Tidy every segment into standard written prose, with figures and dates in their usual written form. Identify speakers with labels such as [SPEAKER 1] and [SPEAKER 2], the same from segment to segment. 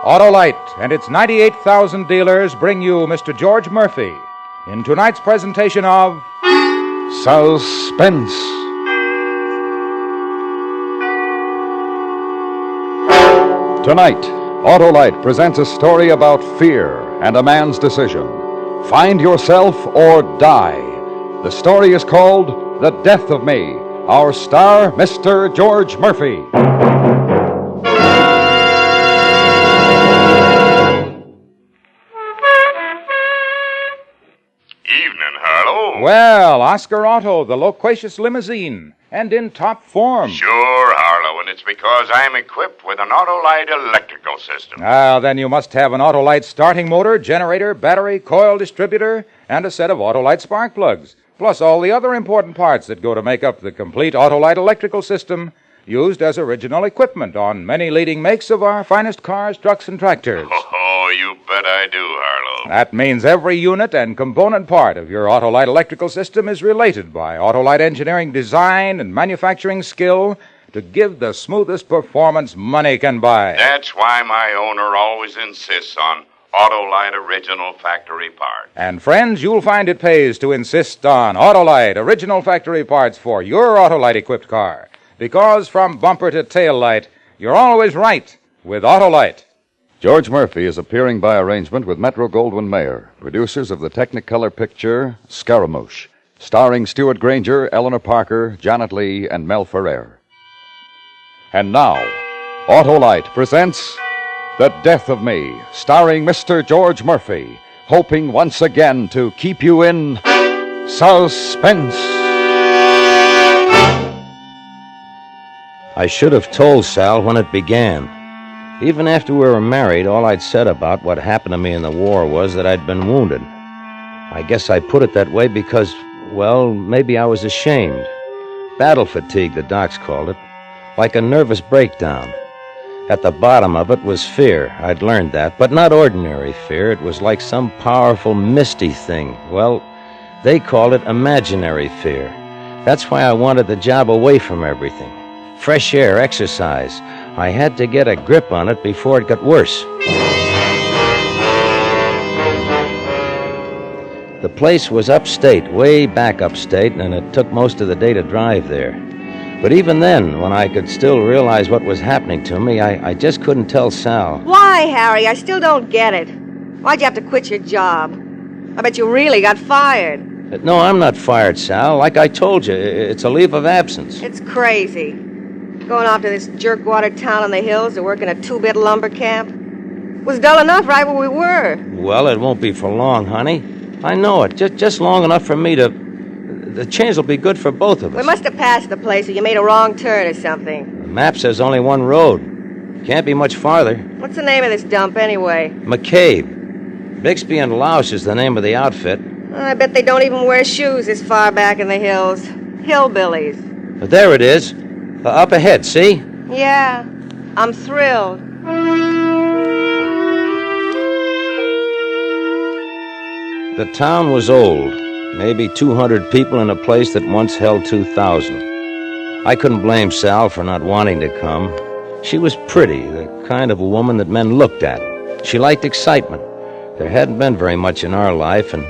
[SPEAKER 1] Autolite and its 98,000 dealers bring you Mr. George Murphy in tonight's presentation of
[SPEAKER 2] Suspense. Tonight, Autolite presents a story about fear and a man's decision. Find yourself or die. The story is called The Death of Me. Our star, Mr. George Murphy.
[SPEAKER 1] Well, Oscar Otto, the loquacious limousine, and in top form.
[SPEAKER 3] Sure, Harlow, and it's because I'm equipped with an Autolite electrical system.
[SPEAKER 1] Then you must have an Autolite starting motor, generator, battery, coil distributor, and a set of Autolite spark plugs, plus all the other important parts that go to make up the complete Autolite electrical system used as original equipment on many leading makes of our finest cars, trucks, and tractors.
[SPEAKER 3] Oh, you bet I do, Harlow.
[SPEAKER 1] That means every unit and component part of your Autolite electrical system is related by Autolite engineering design and manufacturing skill to give the smoothest performance money can buy.
[SPEAKER 3] That's why my owner always insists on Autolite original factory parts.
[SPEAKER 1] And friends, you'll find it pays to insist on Autolite original factory parts for your Autolite-equipped car. Because from bumper to tail light, you're always right with Autolite.
[SPEAKER 2] George Murphy is appearing by arrangement with Metro-Goldwyn-Mayer, producers of the Technicolor picture Scaramouche, starring Stuart Granger, Eleanor Parker, Janet Leigh, and Mel Ferrer. And now, Autolite presents The Death of Me, starring Mr. George Murphy, hoping once again to keep you in suspense.
[SPEAKER 4] I should have told Sal when it began. Even after we were married, all I'd said about what happened to me in the war was that I'd been wounded. I guess I put it that way because, well, maybe I was ashamed. Battle fatigue, the docs called it. Like a nervous breakdown. At the bottom of it was fear. I'd learned that, but not ordinary fear. It was like some powerful, misty thing. Well, they called it imaginary fear. That's why I wanted the job away from everything. Fresh air, exercise. I had to get a grip on it before it got worse. The place was upstate, way back upstate, and it took most of the day to drive there. But even then, when I could still realize what was happening to me, I just couldn't tell Sal.
[SPEAKER 5] Why, Harry? I still don't get it. Why'd you have to quit your job? I bet you really got fired.
[SPEAKER 4] No, I'm not fired, Sal. Like I told you, it's a leave of absence.
[SPEAKER 5] It's crazy. Going off to this jerkwater town in the hills to work in a two-bit lumber camp. Was dull enough right where we were.
[SPEAKER 4] Well, it won't be for long, honey. I know it. Just long enough for me to... The change will be good for both of us.
[SPEAKER 5] We must have passed the place or you made a wrong turn or something.
[SPEAKER 4] The map says only one road. Can't be much farther.
[SPEAKER 5] What's the name of this dump anyway?
[SPEAKER 4] McCabe. Bixby and Louse is the name of the outfit.
[SPEAKER 5] I bet they don't even wear shoes this far back in the hills. Hillbillies.
[SPEAKER 4] But there it is. Up ahead, see?
[SPEAKER 5] Yeah, I'm thrilled.
[SPEAKER 4] The town was old. Maybe 200 people in a place that once held 2,000. I couldn't blame Sal for not wanting to come. She was pretty, the kind of a woman that men looked at. She liked excitement. There hadn't been very much in our life, and,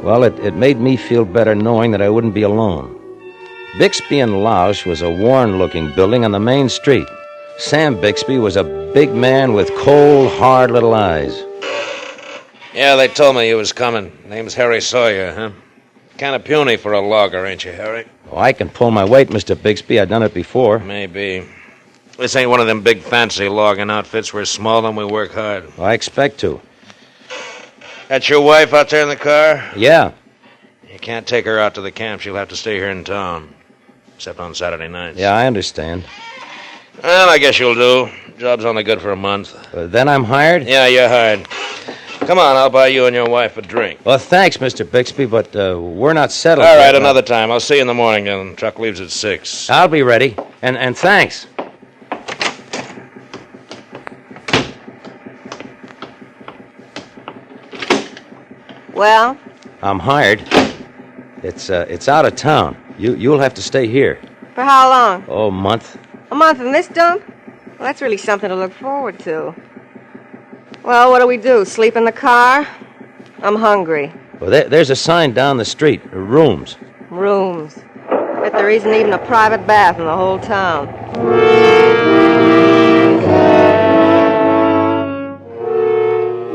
[SPEAKER 4] well, it made me feel better knowing that I wouldn't be alone. Bixby and Louse was a worn-looking building on the main street. Sam Bixby was a big man with cold, hard little eyes.
[SPEAKER 6] Yeah, they told me you was coming. Name's Harry Sawyer, huh? Kind of puny for a logger, ain't you, Harry?
[SPEAKER 4] Oh, I can pull my weight, Mr. Bixby. I've done it before.
[SPEAKER 6] Maybe. This ain't one of them big fancy logging outfits. We're small and we work hard.
[SPEAKER 4] Well, I expect to.
[SPEAKER 6] That's your wife out there in the car?
[SPEAKER 4] Yeah.
[SPEAKER 6] You can't take her out to the camp. She'll have to stay here in town. Except on Saturday nights.
[SPEAKER 4] Yeah, I understand.
[SPEAKER 6] Well, I guess you'll do. Job's only good for a month.
[SPEAKER 4] Then I'm hired?
[SPEAKER 6] Yeah, you're hired. Come on, I'll buy you and your wife a drink.
[SPEAKER 4] Well, thanks, Mr. Bixby, but we're not settled.
[SPEAKER 6] All right,
[SPEAKER 4] yet.
[SPEAKER 6] Another time. I'll see you in the morning, then. Truck leaves at 6.
[SPEAKER 4] I'll be ready. And thanks.
[SPEAKER 5] Well?
[SPEAKER 4] I'm hired. It's out of town. You'll have to stay here.
[SPEAKER 5] For how long?
[SPEAKER 4] Oh, a month.
[SPEAKER 5] A month in this dump? Well, that's really something to look forward to. Well, what do we do? Sleep in the car? I'm hungry.
[SPEAKER 4] Well, there's a sign down the street. Rooms.
[SPEAKER 5] Rooms. Bet there isn't even a private bath in the whole town.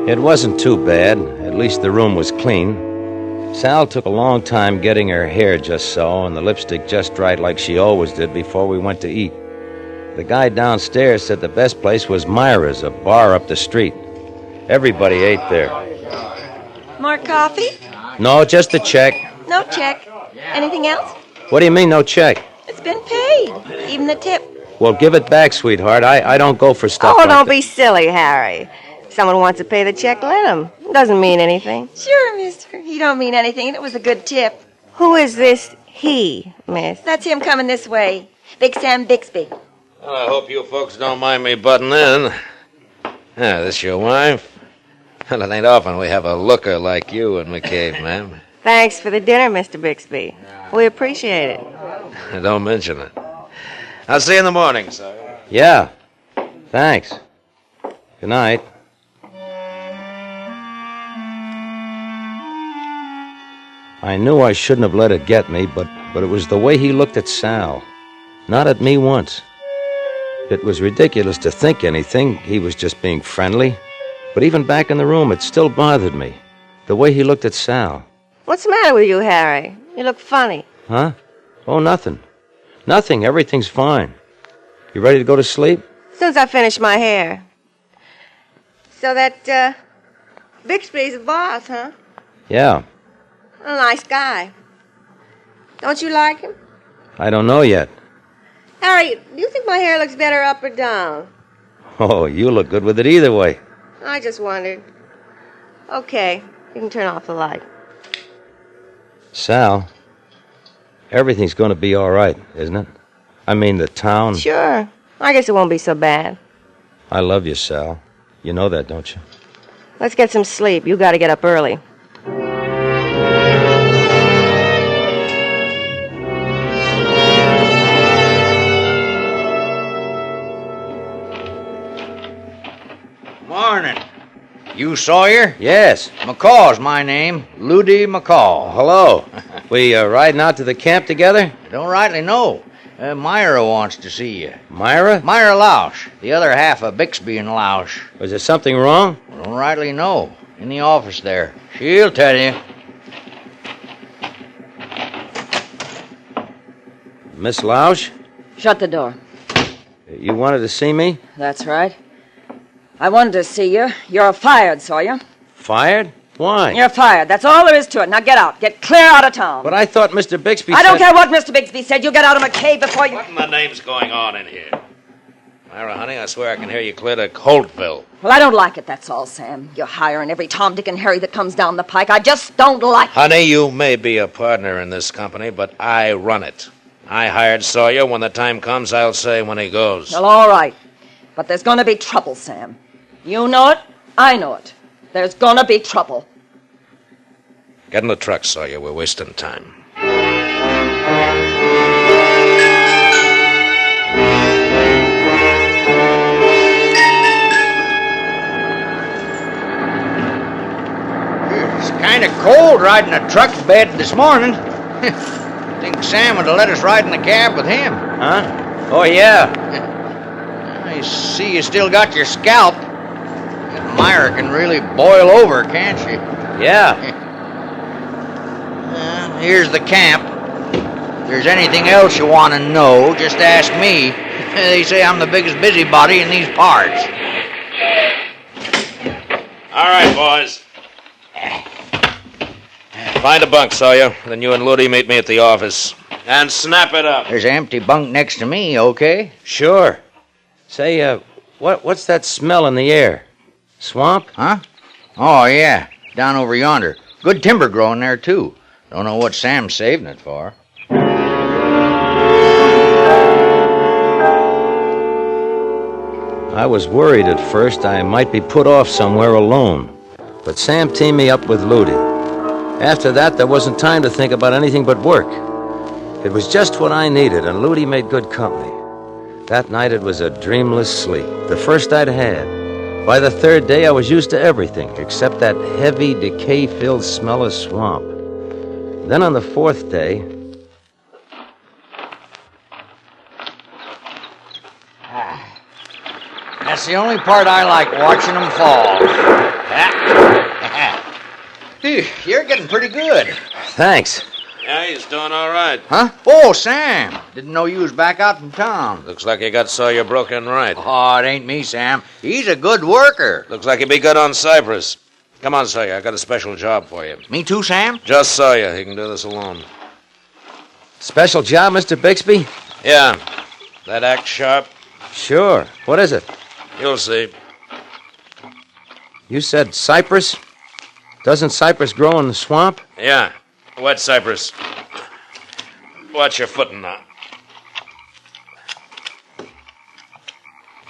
[SPEAKER 4] It wasn't too bad. At least the room was clean. Sal took a long time getting her hair just so and the lipstick just right like she always did before we went to eat. The guy downstairs said the best place was Myra's, a bar up the street. Everybody ate there.
[SPEAKER 7] More coffee?
[SPEAKER 4] No, just a check.
[SPEAKER 7] No check. Anything else?
[SPEAKER 4] What do you mean, no check?
[SPEAKER 7] It's been paid. Even the tip.
[SPEAKER 4] Well, give it back, sweetheart. I don't go for stuff like
[SPEAKER 5] don't
[SPEAKER 4] that.
[SPEAKER 5] be silly, Harry. If someone wants to pay the check, let him. It doesn't mean anything.
[SPEAKER 7] Sure, mister. He don't mean anything. It was a good tip.
[SPEAKER 5] Who is this he, miss?
[SPEAKER 7] That's him coming this way. Big Sam Bixby.
[SPEAKER 6] Well, I hope you folks don't mind me butting in. This your wife? Well, it ain't often we have a looker like you in McCabe, ma'am.
[SPEAKER 5] Thanks for the dinner, Mr. Bixby. We appreciate it.
[SPEAKER 6] Don't mention it. I'll see you in the morning, sir.
[SPEAKER 4] Yeah. Thanks. Good night. I knew I shouldn't have let it get me, but it was the way he looked at Sal. Not at me once. It was ridiculous to think anything. He was just being friendly. But even back in the room, it still bothered me. The way he looked at Sal.
[SPEAKER 5] What's the matter with you, Harry? You look funny.
[SPEAKER 4] Huh? Oh, nothing. Nothing. Everything's fine. You ready to go to sleep?
[SPEAKER 5] As soon as I finish my hair. So that, Bixby's the boss, huh?
[SPEAKER 4] Yeah.
[SPEAKER 5] A nice guy. Don't you like him?
[SPEAKER 4] I don't know yet.
[SPEAKER 5] Harry, do you think my hair looks better up or down?
[SPEAKER 4] Oh, you look good with it either way.
[SPEAKER 5] I just wondered. Okay, you can turn off the light.
[SPEAKER 4] Sal, everything's going to be all right, isn't it? I mean, the town.
[SPEAKER 5] Sure. I guess it won't be so bad.
[SPEAKER 4] I love you, Sal. You know that, don't you?
[SPEAKER 5] Let's get some sleep. You got to get up early.
[SPEAKER 8] Morning. You Sawyer?
[SPEAKER 4] Yes.
[SPEAKER 8] McCaw's my name. Ludy McCaw.
[SPEAKER 4] Hello. We riding out to the camp together?
[SPEAKER 8] Don't rightly know. Myra wants to see you.
[SPEAKER 4] Myra?
[SPEAKER 8] Myra Lausch, the other half of Bixby and Lausch.
[SPEAKER 4] Was there something wrong?
[SPEAKER 8] Don't rightly know. In the office there. She'll tell you.
[SPEAKER 4] Miss Lausch?
[SPEAKER 9] Shut the door.
[SPEAKER 4] You wanted to see me?
[SPEAKER 9] That's right. I wanted to see you. You're fired, Sawyer.
[SPEAKER 4] Fired? Why?
[SPEAKER 9] You're fired. That's all there is to it. Now get out. Get clear out of town.
[SPEAKER 4] But I thought Mr. Bixby
[SPEAKER 9] I
[SPEAKER 4] said...
[SPEAKER 9] don't care what Mr. Bixby said. You get out of McCabe before you...
[SPEAKER 6] What in the name's going on in here? Myra, honey, I swear I can hear you clear to Coltville.
[SPEAKER 9] Well, I don't like it, that's all, Sam. You're hiring every Tom, Dick, and Harry that comes down the pike. I just don't like it.
[SPEAKER 6] Honey, you may be a partner in this company, but I run it. I hired Sawyer. When the time comes, I'll say when he goes.
[SPEAKER 9] Well, all right. But there's going to be trouble, Sam. You know it. I know it. There's going to be trouble.
[SPEAKER 6] Get in the truck, Sawyer. We're wasting time.
[SPEAKER 8] It's kind of cold riding a truck bed this morning. Think Sam would have let us ride in the cab with him.
[SPEAKER 4] Huh? Oh, yeah.
[SPEAKER 8] I see you still got your scalp. Myra can really boil over, can't she?
[SPEAKER 4] Yeah.
[SPEAKER 8] Here's the camp. If there's anything else you want to know, just ask me. They say I'm the biggest busybody in these parts.
[SPEAKER 6] All right, boys. Find a bunk, Sawyer. Then you and Ludy meet me at the office. And snap it up.
[SPEAKER 8] There's an empty bunk next to me, okay?
[SPEAKER 4] Sure. Say, what's that smell in the air? Swamp?
[SPEAKER 8] Huh? Oh, yeah. Down over yonder. Good timber growing there, too. Don't know what Sam's saving it for.
[SPEAKER 4] I was worried at first I might be put off somewhere alone. But Sam teamed me up with Ludy. After that, there wasn't time to think about anything but work. It was just what I needed, and Ludy made good company. That night it was a dreamless sleep, the first I'd had. By the third day, I was used to everything except that heavy, decay-filled smell of swamp. Then on the fourth day...
[SPEAKER 8] That's the only part I like, watching them fall. You're getting pretty good.
[SPEAKER 4] Thanks.
[SPEAKER 6] Yeah, he's doing all right.
[SPEAKER 8] Huh? Oh, Sam. Didn't know you was back out from town.
[SPEAKER 6] Looks like you got Sawyer broken right.
[SPEAKER 8] Oh, it ain't me, Sam. He's a good worker.
[SPEAKER 6] Looks like he'd be good on Cypress. Come on, Sawyer. I got a special job for you.
[SPEAKER 8] Me too, Sam?
[SPEAKER 6] Just Sawyer. He can do this alone.
[SPEAKER 4] Special job, Mr. Bixby?
[SPEAKER 6] Yeah. That act sharp?
[SPEAKER 4] Sure. What is it?
[SPEAKER 6] You'll see.
[SPEAKER 4] You said cypress? Doesn't cypress grow in the swamp?
[SPEAKER 6] Yeah. Wet cypress. Watch your footing now.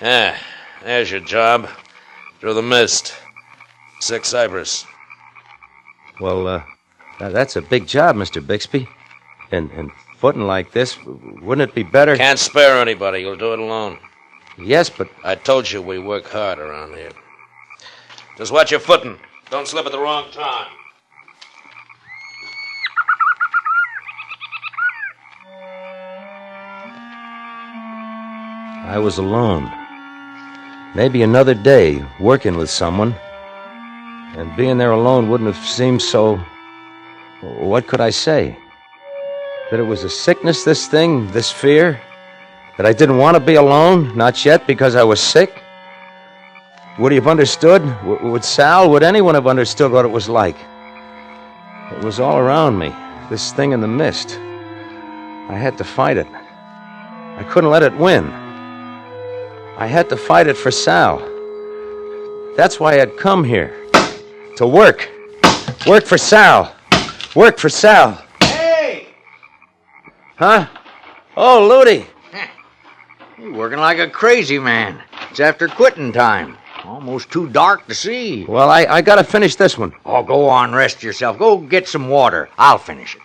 [SPEAKER 6] Yeah. There's your job. Through the mist. 6 cypress.
[SPEAKER 4] Well, that's a big job, Mr. Bixby. And footing like this, wouldn't it be better...
[SPEAKER 6] Can't spare anybody. You'll do it alone.
[SPEAKER 4] Yes, but...
[SPEAKER 6] I told you we work hard around here. Just watch your footing. Don't slip at the wrong time.
[SPEAKER 4] I was alone. Maybe another day, working with someone. And being there alone wouldn't have seemed so... What could I say? That it was a sickness, this thing, this fear? That I didn't want to be alone? Not yet, because I was sick? Would he have understood? Would Sal, would anyone have understood what it was like? It was all around me, this thing in the mist. I had to fight it. I couldn't let it win. I had to fight it for Sal. That's why I'd come here. To work. Work for Sal. Work for Sal.
[SPEAKER 8] Hey!
[SPEAKER 4] Huh? Oh, Ludi.
[SPEAKER 8] You're working like a crazy man. It's after quitting time. Almost too dark to see.
[SPEAKER 4] Well, I gotta finish this one.
[SPEAKER 8] Oh, go on, rest yourself. Go get some water. I'll finish it.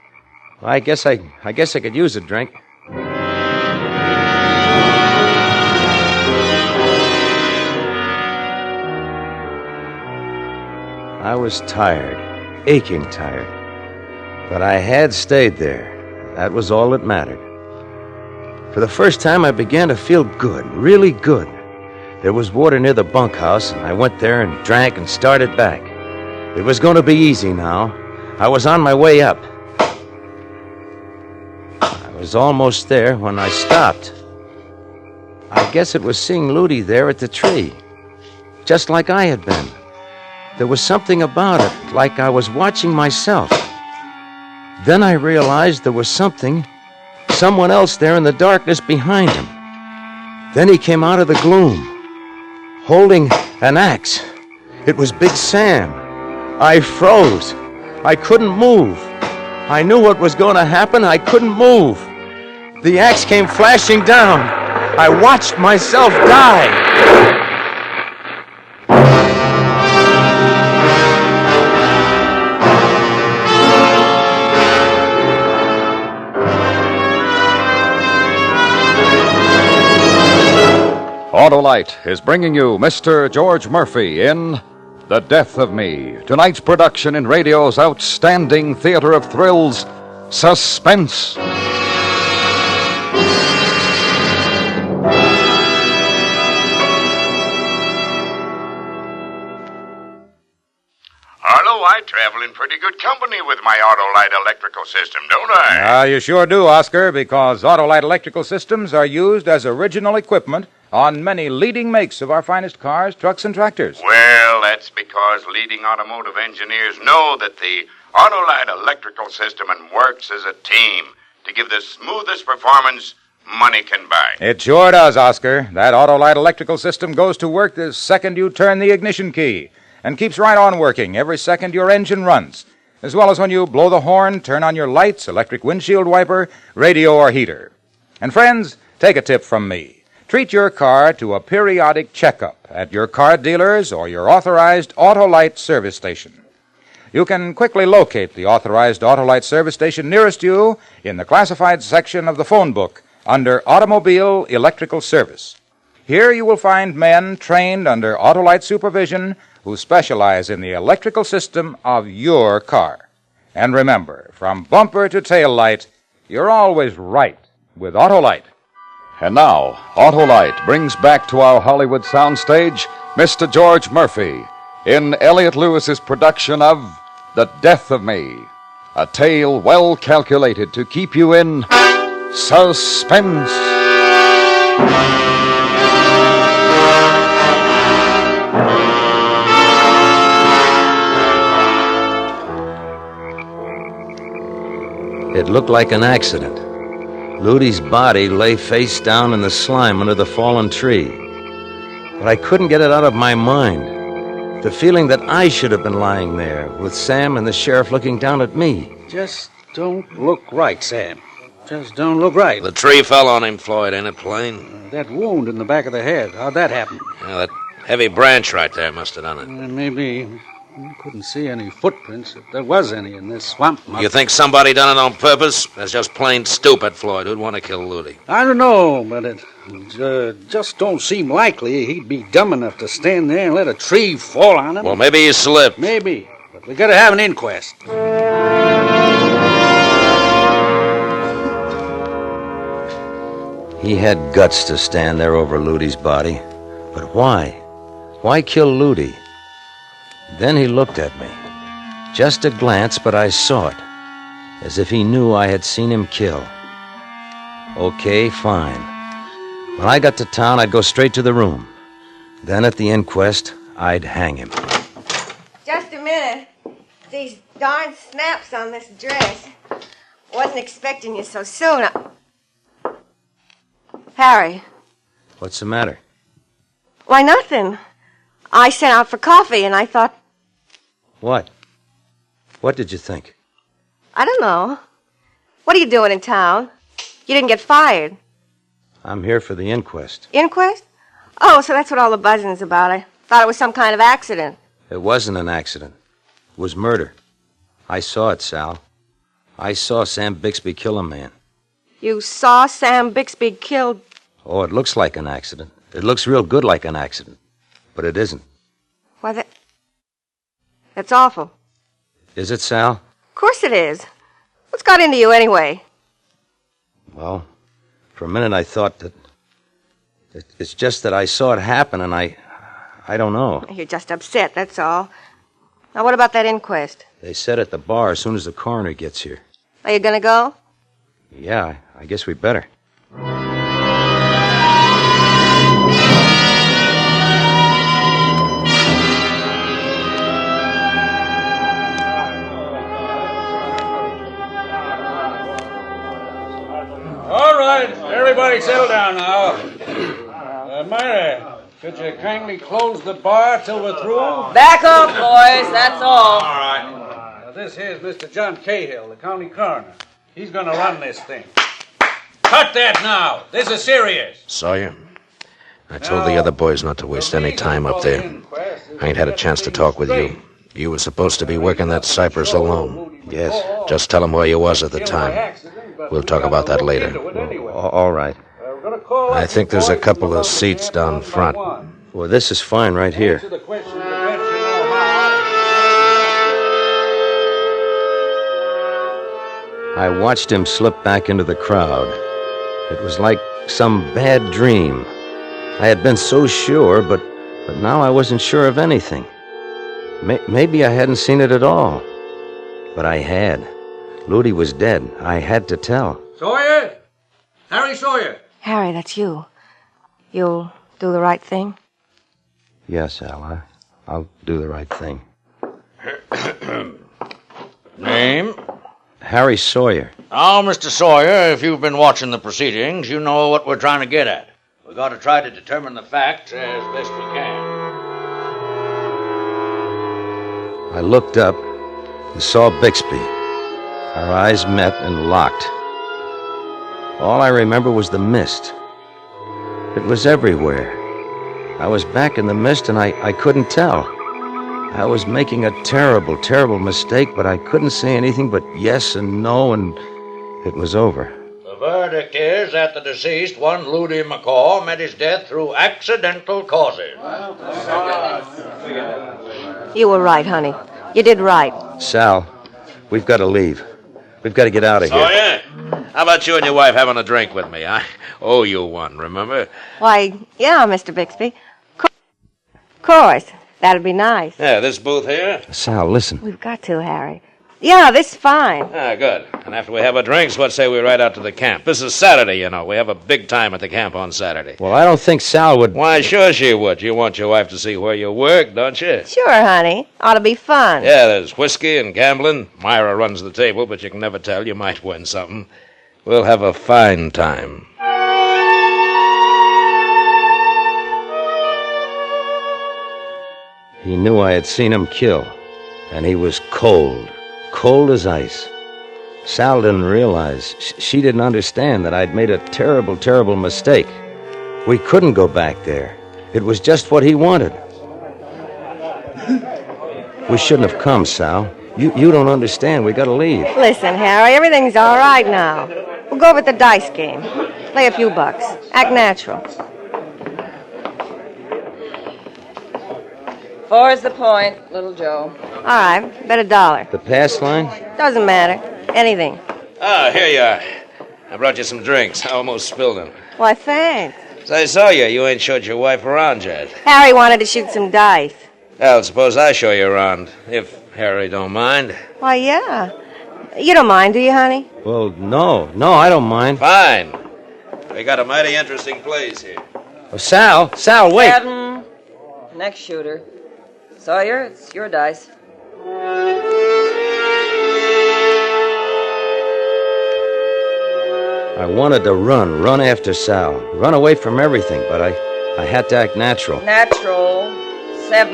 [SPEAKER 4] I guess I could use a drink. I was tired, aching tired. But I had stayed there. That was all that mattered. For the first time, I began to feel good, really good. There was water near the bunkhouse, and I went there and drank and started back. It was going to be easy now. I was on my way up. I was almost there when I stopped. I guess it was seeing Ludi there at the tree, just like I had been. There was something about it, like I was watching myself. Then I realized there was someone else there in the darkness behind him. Then he came out of the gloom, holding an axe. It was Big Sam. I froze. I couldn't move. I knew what was going to happen. I couldn't move. The axe came flashing down. I watched myself die.
[SPEAKER 2] Autolite is bringing you Mr. George Murphy in The Death of Me, tonight's production in radio's outstanding theater of thrills, Suspense.
[SPEAKER 3] Harlow, I travel in pretty good company with my Autolite electrical system, don't I?
[SPEAKER 1] You sure do, Oscar, because Autolite electrical systems are used as original equipment on many leading makes of our finest cars, trucks, and tractors.
[SPEAKER 3] Well, that's because leading automotive engineers know that the Autolite electrical system works as a team to give the smoothest performance money can buy.
[SPEAKER 1] It sure does, Oscar. That Autolite electrical system goes to work the second you turn the ignition key and keeps right on working every second your engine runs, as well as when you blow the horn, turn on your lights, electric windshield wiper, radio, or heater. And friends, take a tip from me. Treat your car to a periodic checkup at your car dealer's or your authorized Autolite service station. You can quickly locate the authorized Autolite service station nearest you in the classified section of the phone book under Automobile Electrical Service. Here you will find men trained under Autolite supervision who specialize in the electrical system of your car. And remember, from bumper to tail light, you're always right with Autolite.
[SPEAKER 2] And now, Autolite brings back to our Hollywood soundstage Mr. George Murphy in Elliot Lewis's production of The Death of Me, a tale well calculated to keep you in suspense.
[SPEAKER 4] It looked like an accident. Ludy's body lay face down in the slime under the fallen tree. But I couldn't get it out of my mind. The feeling that I should have been lying there, with Sam and the sheriff looking down at me.
[SPEAKER 10] Just don't look right, Sam. Just don't look right.
[SPEAKER 6] The tree fell on him, Floyd, ain't it plain?
[SPEAKER 10] That wound in the back of the head, how'd that happen?
[SPEAKER 6] Yeah, that heavy branch right there must have done it.
[SPEAKER 10] Maybe you couldn't see any footprints, if there was any in this swamp.
[SPEAKER 6] You think somebody done it on purpose? That's just plain stupid, Floyd. Who'd want to kill Ludy?
[SPEAKER 10] I don't know, but it just don't seem likely he'd be dumb enough to stand there and let a tree fall on him.
[SPEAKER 6] Well, maybe he slipped.
[SPEAKER 10] Maybe, but we gotta have an inquest.
[SPEAKER 4] He had guts to stand there over Ludy's body. But why? Why kill Ludy? Then he looked at me. Just a glance, but I saw it. As if he knew I had seen him kill. Okay, fine. When I got to town, I'd go straight to the room. Then at the inquest, I'd hang him.
[SPEAKER 5] Just a minute. These darn snaps on this dress. Wasn't expecting you so soon. Harry.
[SPEAKER 4] What's the matter?
[SPEAKER 5] Why, nothing. I sent out for coffee, and I thought...
[SPEAKER 4] What? What did you think?
[SPEAKER 5] I don't know. What are you doing in town? You didn't get fired.
[SPEAKER 4] I'm here for the inquest.
[SPEAKER 5] Inquest? Oh, so that's what all the buzzing's about. I thought it was some kind of accident.
[SPEAKER 4] It wasn't an accident. It was murder. I saw it, Sal. I saw Sam Bixby kill a man.
[SPEAKER 5] You saw Sam Bixby killed...
[SPEAKER 4] Oh, it looks like an accident. It looks real good like an accident. But it isn't.
[SPEAKER 5] Why, that's awful.
[SPEAKER 4] Is it, Sal?
[SPEAKER 5] Of course it is. What's got into you anyway?
[SPEAKER 4] Well, for a minute I thought that... It's just that I saw it happen and I don't know.
[SPEAKER 5] You're just upset, that's all. Now, what about that inquest?
[SPEAKER 4] They said at the bar as soon as the coroner gets here.
[SPEAKER 5] Are you gonna go?
[SPEAKER 4] Yeah, I guess we better.
[SPEAKER 10] All right, everybody settle down now. Mary, could you kindly close the bar till we're through?
[SPEAKER 9] Back off, boys, that's all.
[SPEAKER 10] All right. This here's Mr. John Cahill, the county coroner. He's gonna run this thing. Cut that now. This is serious.
[SPEAKER 6] Sawyer, I told the other boys not to waste any time up there. I ain't had a chance to talk with you. You were supposed to be working that cypress alone.
[SPEAKER 4] Yes.
[SPEAKER 6] Just tell them where you was at the time. We'll talk about that later.
[SPEAKER 4] All right.
[SPEAKER 6] I think there's a couple of seats down front.
[SPEAKER 4] Well, this is fine right here. I watched him slip back into the crowd. It was like some bad dream. I had been so sure, but now I wasn't sure of anything. Maybe I hadn't seen it at all. But I had. Ludy was dead. I had to tell.
[SPEAKER 10] Sawyer? Harry Sawyer?
[SPEAKER 5] Harry, that's you. You'll do the right thing?
[SPEAKER 4] Yes, Al. I'll do the right thing.
[SPEAKER 8] Name?
[SPEAKER 4] Harry Sawyer.
[SPEAKER 8] Now, Mr. Sawyer, if you've been watching the proceedings, you know what we're trying to get at. We've got to try to determine the facts as best we can.
[SPEAKER 4] I looked up and saw Bixby. Our eyes met and locked. All I remember was the mist. It was everywhere. I was back in the mist and I couldn't tell. I was making a terrible, terrible mistake, but I couldn't say anything but yes and no, and it was over.
[SPEAKER 8] The verdict is that the deceased, one Loody McCaw, met his death through accidental causes.
[SPEAKER 5] You were right, honey. You did right.
[SPEAKER 4] Sal, we've got to leave. We've got to get out of here.
[SPEAKER 6] Oh, yeah? How about you and your wife having a drink with me? I owe you one, remember?
[SPEAKER 5] Why, yeah, Mr. Bixby. Of course. That'd be nice.
[SPEAKER 6] Yeah, this booth here?
[SPEAKER 4] Sal, listen.
[SPEAKER 5] We've got to, Harry. Yeah, this is fine.
[SPEAKER 6] Ah, good. And after we have our drinks, what say we ride out to the camp? This is Saturday, you know. We have a big time at the camp on Saturday.
[SPEAKER 4] Well, I don't think Sal would...
[SPEAKER 6] Why, sure she would. You want your wife to see where you work, don't you?
[SPEAKER 5] Sure, honey. Ought to be fun.
[SPEAKER 6] Yeah, there's whiskey and gambling. Myra runs the table, but you can never tell. You might win something. We'll have a fine time.
[SPEAKER 4] He knew I had seen him kill, and he was cold as ice. Sal didn't realize, she didn't understand that I'd made a terrible, terrible mistake. We couldn't go back there. It was just what he wanted. We shouldn't have come, Sal. You don't understand. We gotta leave.
[SPEAKER 5] Listen, Harry, everything's all right now. We'll go over at the dice game. Play a few bucks. Act natural.
[SPEAKER 9] 4's the point, little Joe.
[SPEAKER 5] All right, bet $1.
[SPEAKER 4] The pass line?
[SPEAKER 5] Doesn't matter. Anything.
[SPEAKER 6] Ah, here you are. I brought you some drinks. I almost spilled them.
[SPEAKER 5] Why, thanks.
[SPEAKER 6] As I saw you, you ain't showed your wife around yet.
[SPEAKER 5] Harry wanted to shoot some dice.
[SPEAKER 6] Well, suppose I show you around, if Harry don't mind.
[SPEAKER 5] Why, yeah. You don't mind, do you, honey?
[SPEAKER 4] Well, no, I don't mind.
[SPEAKER 6] Fine. We got a mighty interesting place here.
[SPEAKER 4] Oh, Sal, wait.
[SPEAKER 9] 7. Next shooter. Sawyer, it's your dice.
[SPEAKER 4] I wanted to run after Sal, run away from everything, but I had to act natural.
[SPEAKER 9] Natural. 7.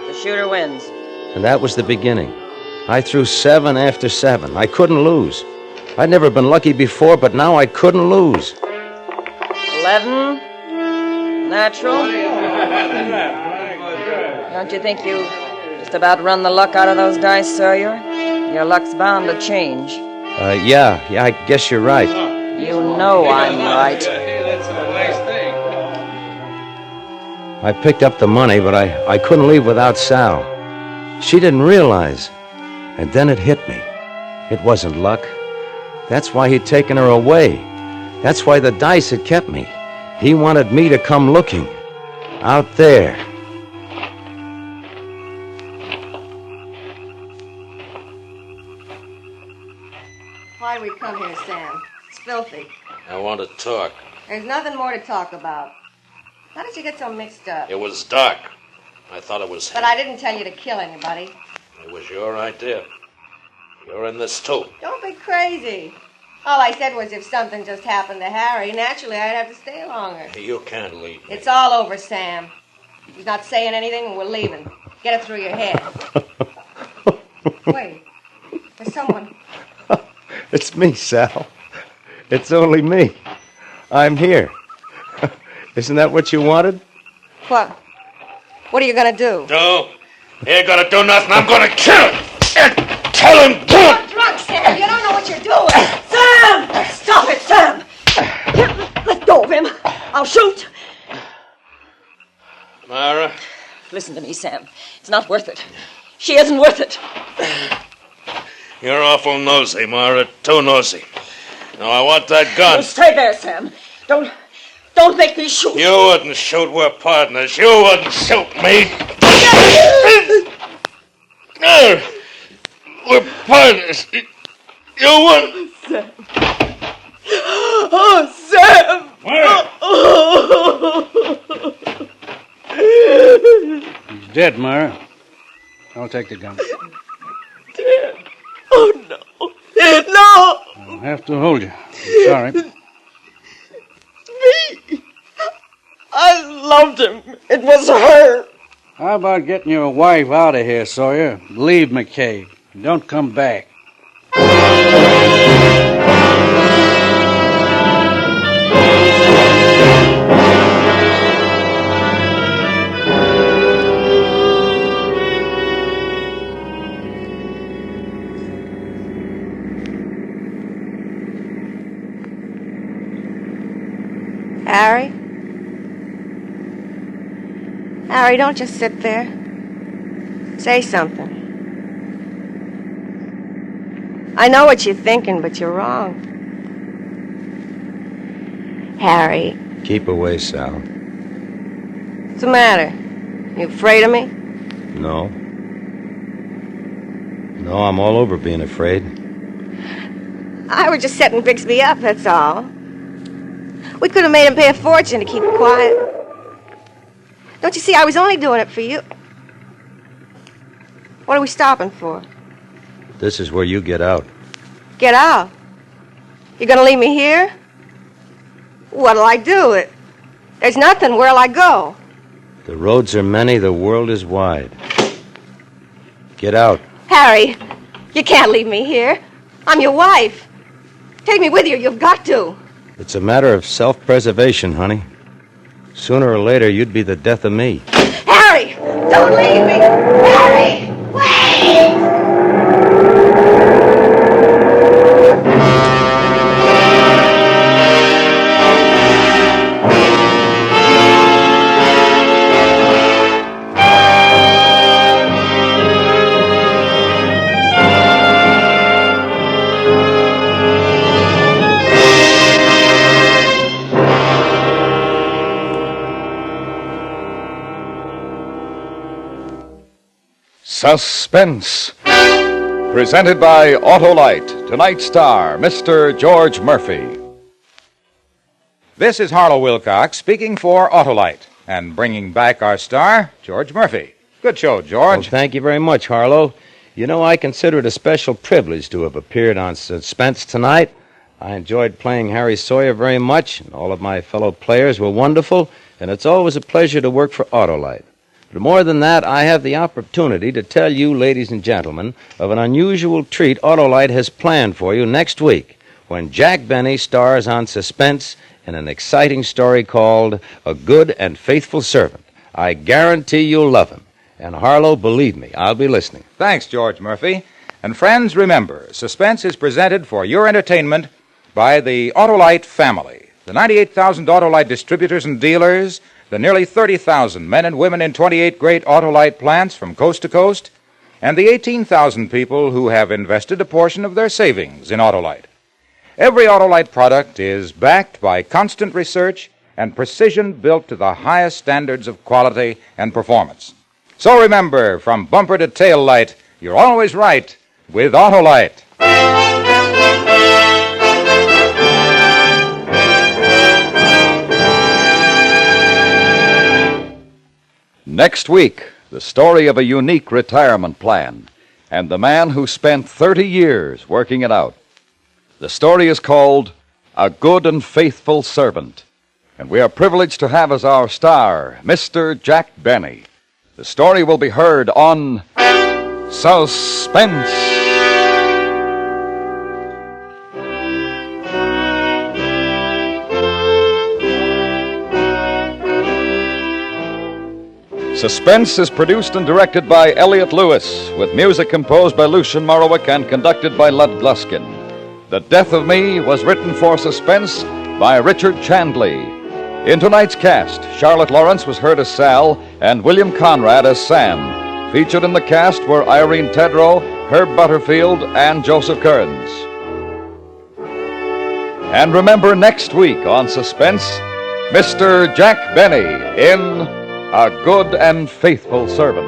[SPEAKER 9] The shooter wins.
[SPEAKER 4] And that was the beginning. I threw 7 after 7. I couldn't lose. I'd never been lucky before, but now I couldn't lose.
[SPEAKER 9] 11. Natural. Don't you think you just about run the luck out of those dice, Sawyer? Your luck's bound to change.
[SPEAKER 4] Yeah, I guess you're right.
[SPEAKER 9] You know I'm right.
[SPEAKER 4] I picked up the money, but I couldn't leave without Sal. She didn't realize. And then it hit me. It wasn't luck. That's why he'd taken her away. That's why the dice had kept me. He wanted me to come looking. Out there.
[SPEAKER 5] Why'd we come here, Sam? It's filthy.
[SPEAKER 6] I want to talk.
[SPEAKER 5] There's nothing more to talk about. How did you get so mixed up?
[SPEAKER 6] It was dark. I thought it was...
[SPEAKER 5] But I didn't tell you to kill anybody.
[SPEAKER 6] It was your idea. You're in this, too.
[SPEAKER 5] Don't be crazy. All I said was if something just happened to Harry, naturally I'd have to stay longer.
[SPEAKER 6] You can't leave me.
[SPEAKER 5] It's all over, Sam. He's not saying anything and we're leaving. Get it through your head. Wait. There's someone.
[SPEAKER 4] It's me, Sal. It's only me. I'm here. Isn't that what you wanted?
[SPEAKER 5] What? What are you going to do?
[SPEAKER 6] No. You ain't gonna do nothing. I'm gonna kill him. Tell him, do it.
[SPEAKER 5] You're drunk, Sam. You don't know what you're doing. Sam! Stop it, Sam! Let go of him. I'll shoot.
[SPEAKER 6] Myra?
[SPEAKER 9] Listen to me, Sam. It's not worth it. She isn't worth it.
[SPEAKER 6] You're awful nosy, Myra. Too nosy. Now, I want that gun.
[SPEAKER 9] You stay there, Sam. Don't make me shoot.
[SPEAKER 6] You wouldn't shoot. We're partners. You wouldn't shoot me. No. We're partners. You wouldn't.
[SPEAKER 9] Sam. Oh, Sam.
[SPEAKER 10] He's dead, Myra. I'll take the gun.
[SPEAKER 9] Dead. Oh, no. No.
[SPEAKER 10] I'll have to hold you. I'm sorry.
[SPEAKER 9] Me. I loved him. It was her.
[SPEAKER 10] How about getting your wife out of here, Sawyer? Leave McKay. Don't come back.
[SPEAKER 5] Harry? Harry, don't just sit there. Say something. I know what you're thinking, but you're wrong. Harry.
[SPEAKER 4] Keep away, Sal.
[SPEAKER 5] What's the matter? You afraid of me?
[SPEAKER 4] No. No, I'm all over being afraid.
[SPEAKER 5] I was just setting Bixby up, that's all. We could have made him pay a fortune to keep quiet. Don't you see, I was only doing it for you. What are we stopping for?
[SPEAKER 4] This is where you get out.
[SPEAKER 5] Get out? You're gonna leave me here? What'll I do? There's nothing. Where'll I go?
[SPEAKER 4] The roads are many, the world is wide. Get out.
[SPEAKER 5] Harry, you can't leave me here. I'm your wife. Take me with you. You've got to.
[SPEAKER 4] It's a matter of self-preservation, honey. Sooner or later, you'd be the death of me.
[SPEAKER 5] Harry, don't leave me. Harry, wait!
[SPEAKER 2] Suspense. Presented by Autolite. Tonight's star, Mr. George Murphy.
[SPEAKER 1] This is Harlow Wilcox speaking for Autolite and bringing back our star, George Murphy. Good show, George.
[SPEAKER 4] Well, thank you very much, Harlow. You know, I consider it a special privilege to have appeared on Suspense tonight. I enjoyed playing Harry Sawyer very much, and all of my fellow players were wonderful, and it's always a pleasure to work for Autolite. But more than that, I have the opportunity to tell you, ladies and gentlemen, of an unusual treat Autolite has planned for you next week when Jack Benny stars on Suspense in an exciting story called A Good and Faithful Servant. I guarantee you'll love him. And Harlow, believe me, I'll be listening.
[SPEAKER 1] Thanks, George Murphy. And friends, remember, Suspense is presented for your entertainment by the Autolite family. The 98,000 Autolite distributors and dealers, the nearly 30,000 men and women in 28 great Autolite plants from coast to coast, and the 18,000 people who have invested a portion of their savings in Autolite. Every Autolite product is backed by constant research and precision built to the highest standards of quality and performance. So remember, from bumper to tail light, you're always right with Autolite.
[SPEAKER 2] Next week, the story of a unique retirement plan and the man who spent 30 years working it out. The story is called A Good and Faithful Servant, and we are privileged to have as our star Mr. Jack Benny. The story will be heard on Suspense. Suspense is produced and directed by Elliott Lewis, with music composed by Lucian Morowick and conducted by Lud Gluskin. The Death of Me was written for Suspense by Richard Chandley. In tonight's cast, Charlotte Lawrence was heard as Sal and William Conrad as Sam. Featured in the cast were Irene Tedrow, Herb Butterfield, and Joseph Kearns. And remember, next week on Suspense, Mr. Jack Benny in A Good and Faithful Servant.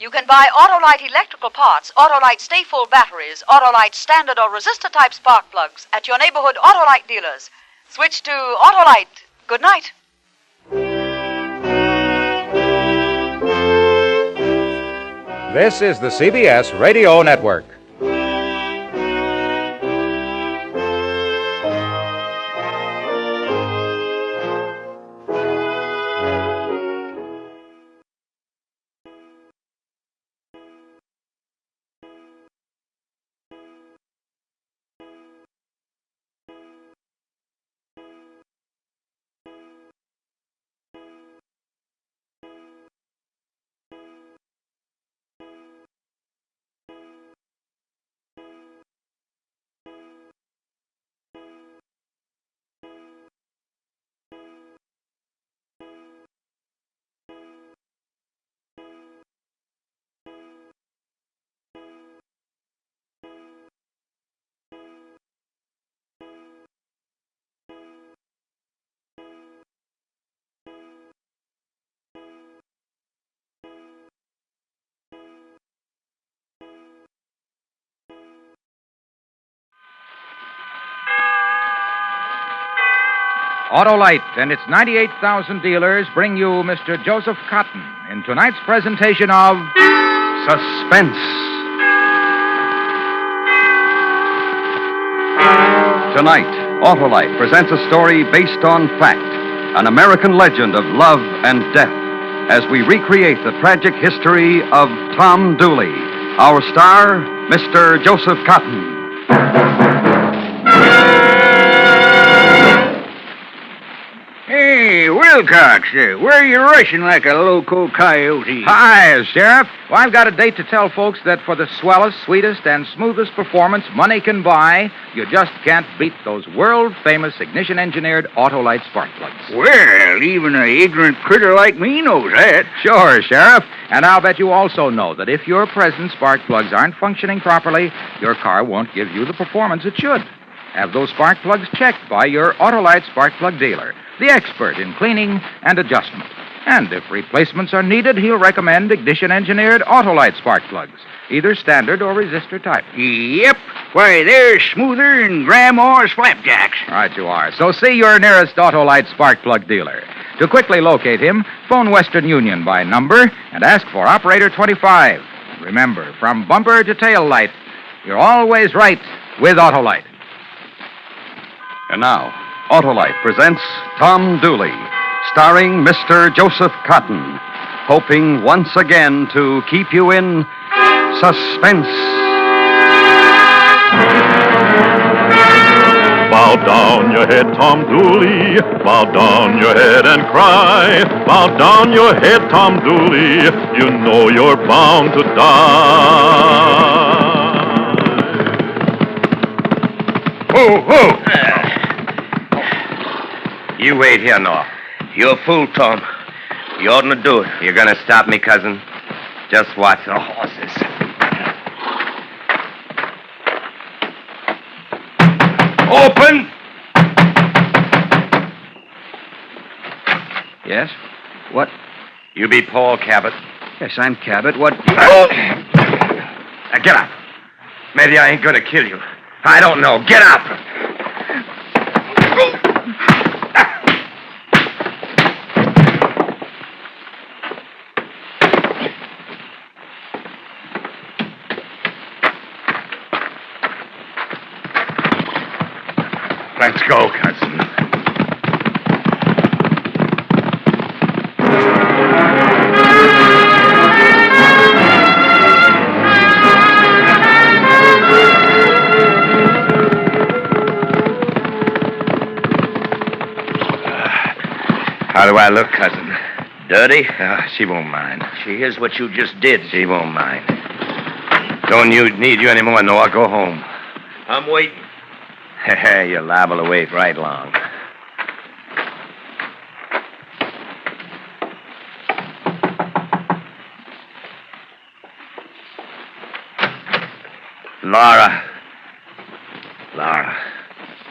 [SPEAKER 11] You can buy Autolite electrical parts, Autolite stay-full batteries, Autolite standard or resistor-type spark plugs at your neighborhood Autolite dealers. Switch to Autolite. Good night.
[SPEAKER 1] This is the CBS Radio Network. Autolite and its 98,000 dealers bring you Mr. Joseph Cotton in tonight's presentation of Suspense.
[SPEAKER 2] Tonight, Autolite presents a story based on fact, an American legend of love and death, as we recreate the tragic history of Tom Dooley. Our star, Mr. Joseph Cotton.
[SPEAKER 12] Hey, Wilcox, where are you rushing like a loco coyote?
[SPEAKER 1] Hi, Sheriff. Well, I've got a date to tell folks that for the swellest, sweetest, and smoothest performance money can buy, you just can't beat those world-famous ignition-engineered Autolite spark plugs.
[SPEAKER 12] Well, even an ignorant critter like me knows that.
[SPEAKER 1] Sure, Sheriff. And I'll bet you also know that if your present spark plugs aren't functioning properly, your car won't give you the performance it should. Have those spark plugs checked by your Autolite spark plug dealer, the expert in cleaning and adjustment. And if replacements are needed, he'll recommend ignition-engineered Autolite spark plugs, either standard or resistor type.
[SPEAKER 12] Yep. Why, they're smoother than Grandma's flapjacks.
[SPEAKER 1] Right you are. So see your nearest Autolite spark plug dealer. To quickly locate him, phone Western Union by number and ask for Operator 25. Remember, from bumper to tail light, you're always right with Autolite.
[SPEAKER 2] And now, Autolite presents Tom Dooley, starring Mr. Joseph Cotton, hoping once again to keep you in suspense.
[SPEAKER 13] Bow down your head, Tom Dooley. Bow down your head and cry. Bow down your head, Tom Dooley. You know you're bound to die.
[SPEAKER 14] Whoa, whoa! You wait here, Noir.
[SPEAKER 8] You're a fool, Tom. You oughtn't to do it.
[SPEAKER 14] You're gonna stop me, cousin? Just watch the horses. Open!
[SPEAKER 12] Yes? What?
[SPEAKER 14] You be Paul Cabot.
[SPEAKER 12] Yes, I'm Cabot. What?
[SPEAKER 14] Now, get up. Maybe I ain't gonna kill you. I don't know. Get up! Let's go, cousin. How do I look, cousin?
[SPEAKER 8] Dirty?
[SPEAKER 14] She won't mind.
[SPEAKER 8] She hears what you just did.
[SPEAKER 14] She won't mind. Don't need you anymore, Noah. Go home.
[SPEAKER 8] I'm waiting.
[SPEAKER 14] You're liable to wait right long. Laura.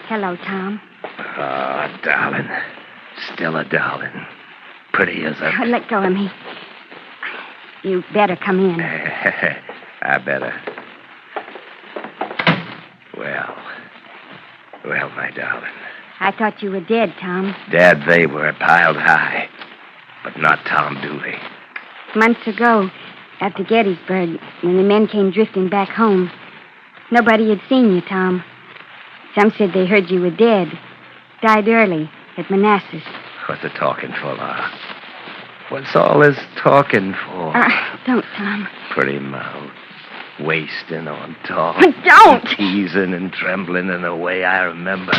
[SPEAKER 15] Hello, Tom.
[SPEAKER 14] Oh, darling. Still a darling. Pretty as a...
[SPEAKER 15] Let go of me. You better come in.
[SPEAKER 14] I better. Well, my darling.
[SPEAKER 15] I thought you were dead, Tom.
[SPEAKER 14] Dead they were, piled high. But not Tom Dooley.
[SPEAKER 15] Months ago, after Gettysburg, when the men came drifting back home, nobody had seen you, Tom. Some said they heard you were dead. Died early at Manassas.
[SPEAKER 14] What's the talking for, Laura? What's all this talking for?
[SPEAKER 15] Don't, Tom.
[SPEAKER 14] Pretty mouth. Wasting on talk.
[SPEAKER 15] Don't!
[SPEAKER 14] Teasing and trembling in a way I remember.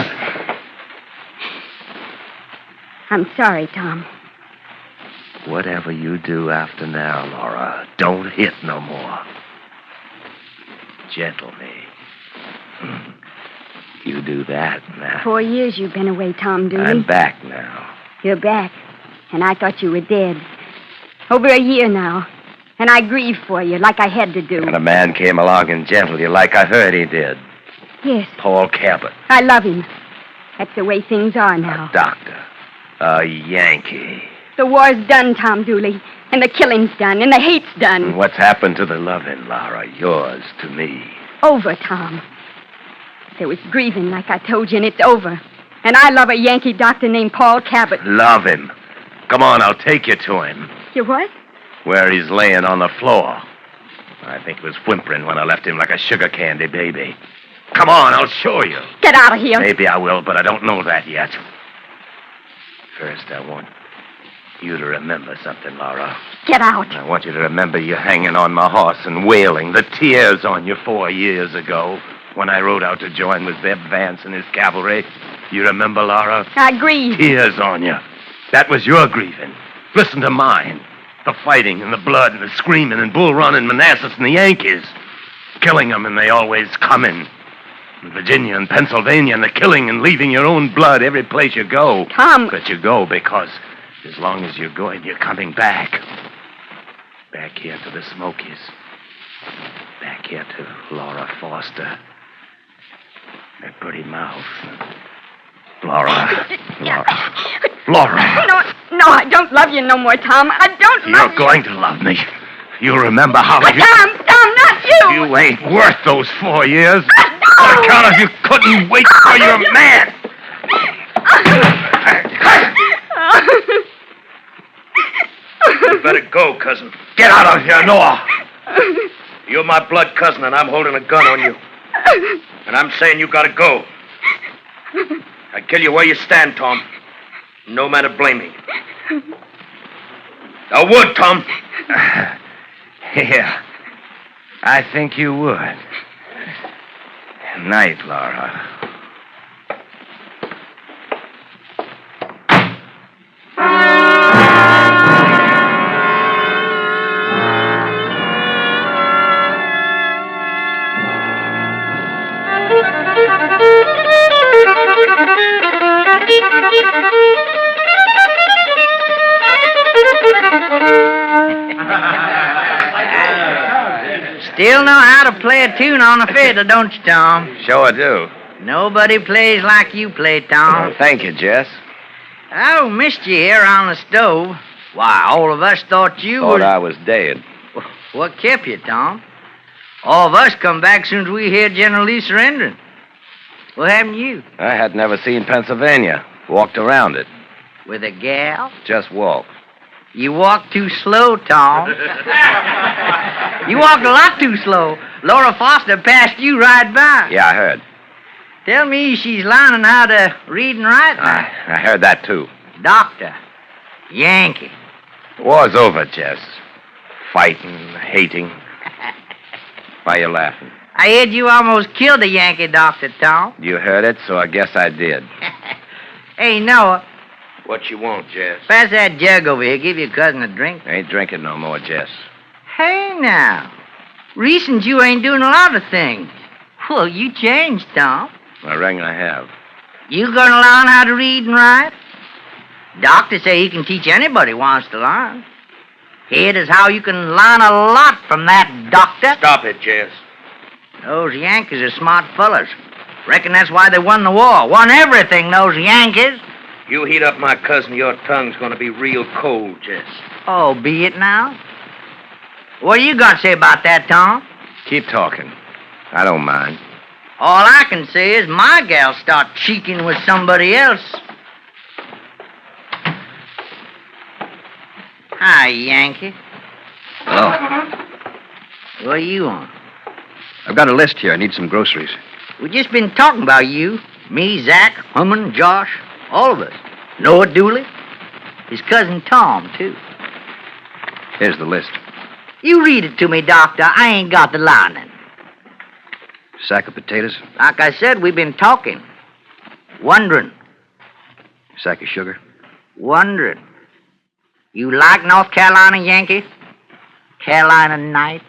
[SPEAKER 15] I'm sorry, Tom.
[SPEAKER 14] Whatever you do after now, Laura, don't hit no more. Gentle me. You do that now.
[SPEAKER 15] 4 years you've been away, Tom Dooley.
[SPEAKER 14] I'm back now.
[SPEAKER 15] You're back, and I thought you were dead. Over a year now, and I grieved for you like I had to do.
[SPEAKER 14] And a man came along and gentled you like I heard he did.
[SPEAKER 15] Yes.
[SPEAKER 14] Paul Cabot.
[SPEAKER 15] I love him. That's the way things are now.
[SPEAKER 14] A doctor. A Yankee.
[SPEAKER 15] The war's done, Tom Dooley, and the killing's done, and the hate's done.
[SPEAKER 14] And what's happened to the loving, Laura? Yours to me.
[SPEAKER 15] Over, Tom. There was grieving, like I told you, and it's over. And I love a Yankee doctor named Paul Cabot.
[SPEAKER 14] Love him. Come on, I'll take you to him.
[SPEAKER 15] You what?
[SPEAKER 14] Where he's laying on the floor. I think he was whimpering when I left him like a sugar candy baby. Come on, I'll show you.
[SPEAKER 15] Get out of here.
[SPEAKER 14] Maybe I will, but I don't know that yet. First, I want you to remember something, Laura.
[SPEAKER 15] Get out.
[SPEAKER 14] I want you to remember you hanging on my horse and wailing the tears on you 4 years ago when I rode out to join with Zeb Vance and his cavalry. You remember, Laura?
[SPEAKER 15] I grieve.
[SPEAKER 14] Tears on you. That was your grieving. Listen to mine. The fighting and the blood and the screaming and Bull Run and Manassas and the Yankees. Killing them and they always coming. And Virginia and Pennsylvania and the killing and leaving your own blood every place you go.
[SPEAKER 15] Tom.
[SPEAKER 14] But you go because as long as you're going, you're coming back. Back here to the Smokies. Back here to Laura Foster. That pretty mouth. Laura. Laura.
[SPEAKER 15] No, I don't love you no more, Tom. I don't love
[SPEAKER 14] You're going to love me. You'll remember how
[SPEAKER 15] But Tom, not you.
[SPEAKER 14] You ain't worth those 4 years. On account of you couldn't wait for your man.
[SPEAKER 6] You better go, cousin.
[SPEAKER 14] Get out of here, Noah.
[SPEAKER 6] You're my blood cousin, and I'm holding a gun on you. And I'm saying you gotta go. I'd kill you where you stand, Tom. No man to blame me. I would, Tom.
[SPEAKER 14] Yeah, I think you would. Night, Laura.
[SPEAKER 8] Still know how to play a tune on a fiddle, don't you, Tom?
[SPEAKER 14] Sure I do.
[SPEAKER 8] Nobody plays like you play, Tom.
[SPEAKER 14] Oh, thank you, Jess.
[SPEAKER 8] I missed you here on the stove. Why, all of us thought you
[SPEAKER 14] Thought
[SPEAKER 8] were...
[SPEAKER 14] I was dead.
[SPEAKER 8] What kept you, Tom? All of us come back soon as we hear General Lee surrendering. What happened to you?
[SPEAKER 14] I had never seen Pennsylvania. Walked around it.
[SPEAKER 8] With a gal?
[SPEAKER 14] Just walked.
[SPEAKER 8] You walked too slow, Tom. You walked a lot too slow. Laura Foster passed you right by.
[SPEAKER 14] Yeah, I heard.
[SPEAKER 8] Tell me she's learning how to read and write now.
[SPEAKER 14] I heard that, too.
[SPEAKER 8] Doctor. Yankee.
[SPEAKER 14] War's over, Jess. Fighting, hating. Why you laughing?
[SPEAKER 8] I heard you almost killed a Yankee doctor, Tom.
[SPEAKER 14] You heard it, so I guess I did.
[SPEAKER 8] Hey, Noah.
[SPEAKER 6] What you want, Jess?
[SPEAKER 8] Pass that jug over here. Give your cousin a drink.
[SPEAKER 14] I ain't drinking no more, Jess.
[SPEAKER 8] Hey, now. Recent you ain't doing a lot of things. Well, you changed, Tom.
[SPEAKER 14] I reckon I have.
[SPEAKER 8] You gonna learn how to read and write? Doctors say he can teach anybody who wants to learn. Here is how you can learn a lot from that doctor.
[SPEAKER 6] Stop it, Jess.
[SPEAKER 8] Those Yankees are smart fellas. Reckon that's why they won the war. Won everything, those Yankees.
[SPEAKER 6] You heat up my cousin, your tongue's gonna be real cold, Jess.
[SPEAKER 8] Oh, be it now? What do you got to say about that, Tom?
[SPEAKER 14] Keep talking. I don't mind.
[SPEAKER 8] All I can say is my gal start cheeking with somebody else. Hi, Yankee.
[SPEAKER 16] Hello.
[SPEAKER 8] What are you on?
[SPEAKER 16] I've got a list here. I need some groceries.
[SPEAKER 8] We just been talking about you. Me, Zach, Hummin, Josh, all of us. Noah Dooley. His cousin Tom, too.
[SPEAKER 16] Here's the list.
[SPEAKER 8] You read it to me, Doctor. I ain't got the lining.
[SPEAKER 16] Sack of potatoes.
[SPEAKER 8] Like I said, we've been talking. Wondering.
[SPEAKER 16] Sack of sugar.
[SPEAKER 8] Wondering. You like North Carolina, Yankee? Carolina nights?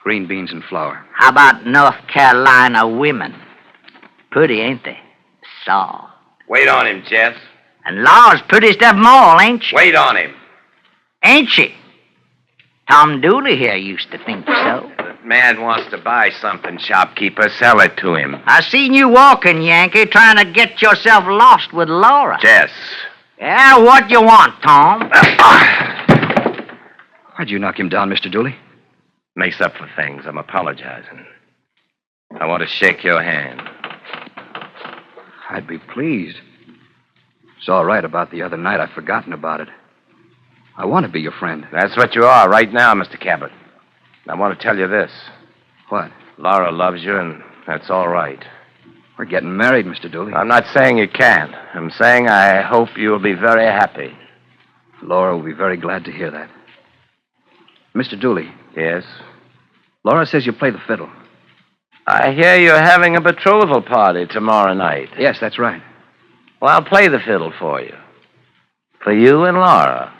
[SPEAKER 16] Green beans and flour.
[SPEAKER 8] How about North Carolina women? Pretty, ain't they? Soft.
[SPEAKER 14] Wait on him, Jess.
[SPEAKER 8] And Laura's prettiest of them all, ain't she?
[SPEAKER 14] Wait on him.
[SPEAKER 8] Ain't she? Tom Dooley here used to think so.
[SPEAKER 14] The man wants to buy something, shopkeeper. Sell it to him.
[SPEAKER 8] I seen you walking, Yankee, trying to get yourself lost with Laura.
[SPEAKER 14] Jess.
[SPEAKER 8] Yeah, what you want, Tom?
[SPEAKER 16] Why'd you knock him down, Mr. Dooley?
[SPEAKER 14] Makes up for things. I'm apologizing. I want to shake your hand.
[SPEAKER 16] I'd be pleased. It's all right about the other night. I've forgotten about it. I want to be your friend.
[SPEAKER 14] That's what you are right now, Mr. Cabot. I want to tell you this.
[SPEAKER 16] What?
[SPEAKER 14] Laura loves you, and that's all right.
[SPEAKER 16] We're getting married, Mr. Dooley.
[SPEAKER 14] I'm not saying you can't. I'm saying I hope you'll be very happy.
[SPEAKER 16] Laura will be very glad to hear that. Mr. Dooley.
[SPEAKER 14] Yes?
[SPEAKER 16] Laura says you play the fiddle.
[SPEAKER 14] I hear you're having a betrothal party tomorrow night.
[SPEAKER 16] Yes, that's right.
[SPEAKER 14] Well, I'll play the fiddle for you. For you and Laura.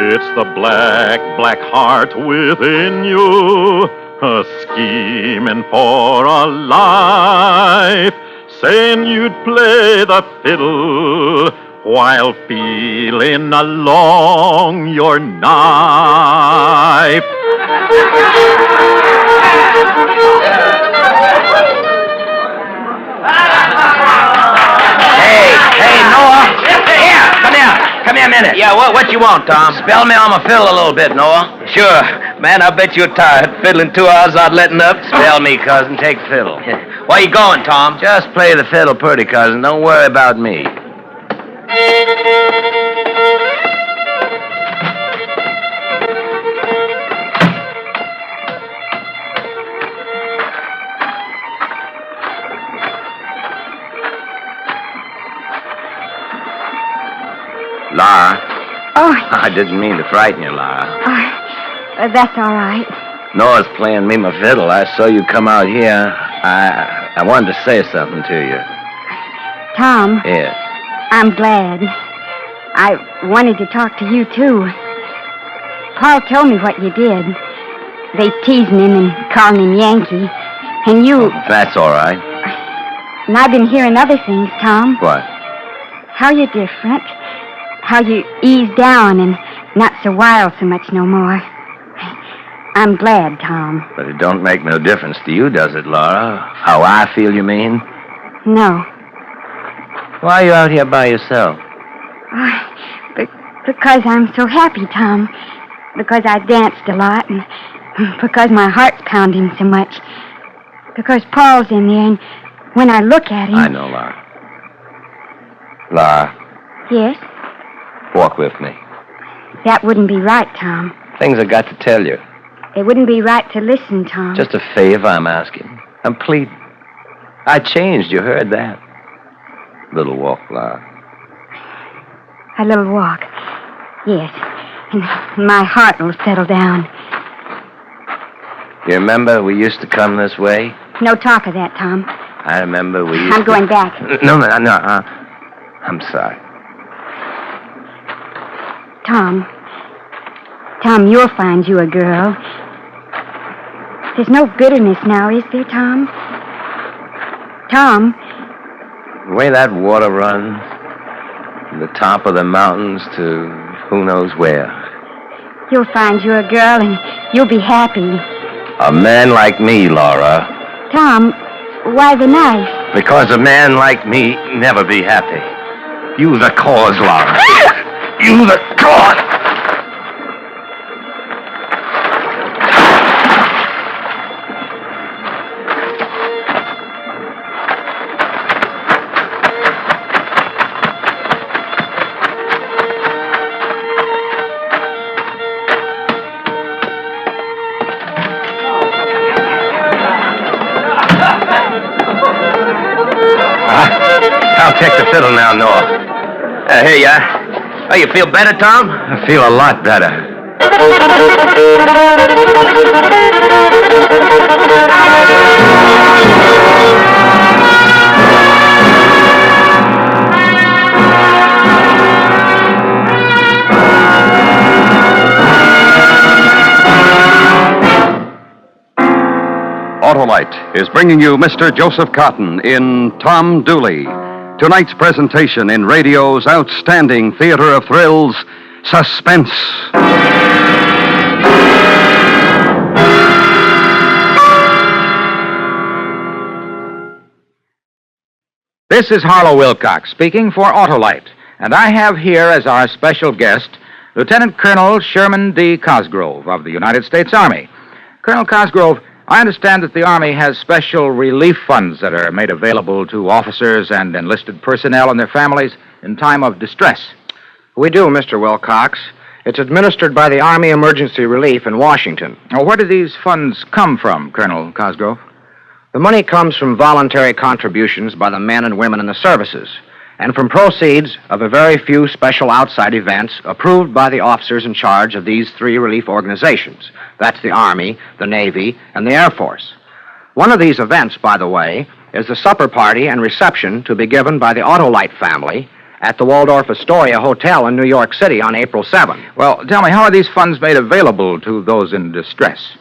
[SPEAKER 13] It's the black, black heart within you, a scheming for a life, saying you'd play the fiddle while feeling along your knife.
[SPEAKER 6] Hey, Noah. Come here a minute.
[SPEAKER 8] Yeah, what you want, Tom?
[SPEAKER 6] Spell me on my fiddle a little bit, Noah.
[SPEAKER 8] Sure. Man, I bet you're tired. Fiddling 2 hours without letting up.
[SPEAKER 6] Spell me, cousin. Take the fiddle.
[SPEAKER 8] Where you going, Tom?
[SPEAKER 14] Just play the fiddle pretty, cousin. Don't worry about me. Laura.
[SPEAKER 15] Oh.
[SPEAKER 14] I didn't mean to frighten you, Laura.
[SPEAKER 15] That's all right.
[SPEAKER 14] Noah's playing me my fiddle. I saw you come out here. I wanted to say something to you.
[SPEAKER 15] Tom.
[SPEAKER 14] Yes.
[SPEAKER 15] I'm glad. I wanted to talk to you, too. Paul told me what you did. They teasing him and calling him Yankee. And you...
[SPEAKER 14] That's all right.
[SPEAKER 15] And I've been hearing other things, Tom.
[SPEAKER 14] What?
[SPEAKER 15] How you're different. How you ease down and not so wild so much no more. I'm glad, Tom.
[SPEAKER 14] But it don't make no difference to you, does it, Laura? How I feel, you mean?
[SPEAKER 15] No.
[SPEAKER 14] Why are you out here by yourself?
[SPEAKER 15] Because I'm so happy, Tom. Because I danced a lot, and because my heart's pounding so much. Because Paul's in there, and when I look at him...
[SPEAKER 14] I know, Laura. Laura.
[SPEAKER 15] Yes?
[SPEAKER 14] Walk with me.
[SPEAKER 15] That wouldn't be right, Tom.
[SPEAKER 14] Things I got to tell you.
[SPEAKER 15] It wouldn't be right to listen, Tom.
[SPEAKER 14] Just a favor I'm asking. I'm pleading. I changed, you heard that. Little walk, Laura.
[SPEAKER 15] A little walk. Yes. And my heart will settle down.
[SPEAKER 14] You remember we used to come this way?
[SPEAKER 15] No talk of that, Tom.
[SPEAKER 14] I remember we used
[SPEAKER 15] I'm going back.
[SPEAKER 14] No. I'm sorry.
[SPEAKER 15] Tom, you'll find you a girl. There's no bitterness now, is there, Tom? Tom?
[SPEAKER 14] The way that water runs, from the top of the mountains to who knows where.
[SPEAKER 15] You'll find you a girl and you'll be happy.
[SPEAKER 14] A man like me, Laura.
[SPEAKER 15] Tom, why the knife?
[SPEAKER 14] Because a man like me never be happy. You the cause, Laura. You the cause! I'll take the fiddle now, Noah. Here you are. Oh, you feel better, Tom? I feel a lot better.
[SPEAKER 2] Autolite is bringing you Mr. Joseph Cotton in Tom Dooley. Tonight's presentation in radio's outstanding theater of thrills, Suspense.
[SPEAKER 1] This is Harlow Wilcox speaking for Autolite, and I have here as our special guest Lieutenant Colonel Sherman D. Cosgrove of the United States Army. Colonel Cosgrove, I understand that the Army has special relief funds that are made available to officers and enlisted personnel and their families in time of distress.
[SPEAKER 17] We do, Mr. Wilcox. It's administered by the Army Emergency Relief in Washington.
[SPEAKER 1] Now, where do these funds come from, Colonel Cosgrove?
[SPEAKER 17] The money comes from voluntary contributions by the men and women in the services, and from proceeds of a very few special outside events approved by the officers in charge of these three relief organizations. That's the Army, the Navy, and the Air Force. One of these events, by the way, is the supper party and reception to be given by the Autolite family at the Waldorf Astoria Hotel in New York City on April 7.
[SPEAKER 1] Well, tell me, how are these funds made available to those in distress?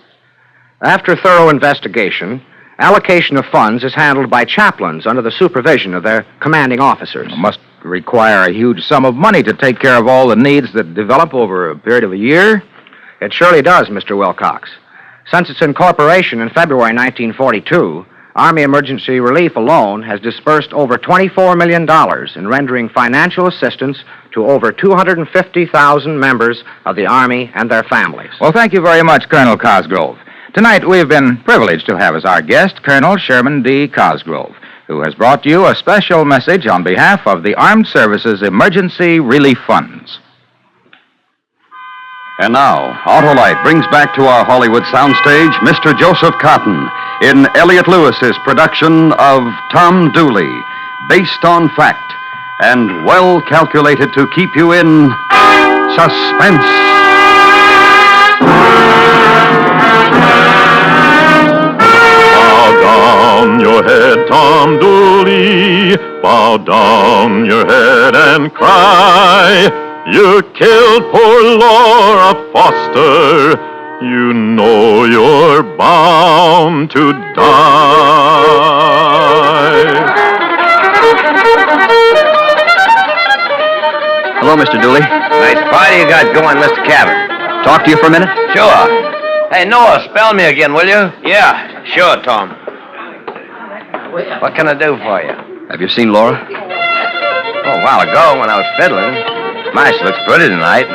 [SPEAKER 17] After thorough investigation, allocation of funds is handled by chaplains under the supervision of their commanding officers.
[SPEAKER 1] It must require a huge sum of money to take care of all the needs that develop over a period of a year.
[SPEAKER 17] It surely does, Mr. Wilcox. Since its incorporation in February 1942, Army Emergency Relief alone has disbursed over $24 million in rendering financial assistance to over 250,000 members of the Army and their families.
[SPEAKER 1] Well, thank you very much, Colonel Cosgrove. Tonight, we've been privileged to have as our guest Colonel Sherman D. Cosgrove, who has brought you a special message on behalf of the Armed Services Emergency Relief Funds.
[SPEAKER 2] And now, Autolite brings back to our Hollywood soundstage Mr. Joseph Cotton in Elliot Lewis's production of Tom Dooley, based on fact and well calculated to keep you in suspense.
[SPEAKER 13] Bow down your head, Tom Dooley. Bow down your head and cry. You killed poor Laura Foster. You know you're bound to die.
[SPEAKER 16] Hello, Mr. Dooley.
[SPEAKER 4] Nice party you got going, Mr. Cabot.
[SPEAKER 16] Talk to you for a minute?
[SPEAKER 4] Sure. Hey, Noah, spell me again, will you?
[SPEAKER 6] Yeah, sure, Tom.
[SPEAKER 4] What can I do for you?
[SPEAKER 16] Have you seen Laura?
[SPEAKER 4] Oh, a while ago when I was fiddling. My, she looks pretty tonight.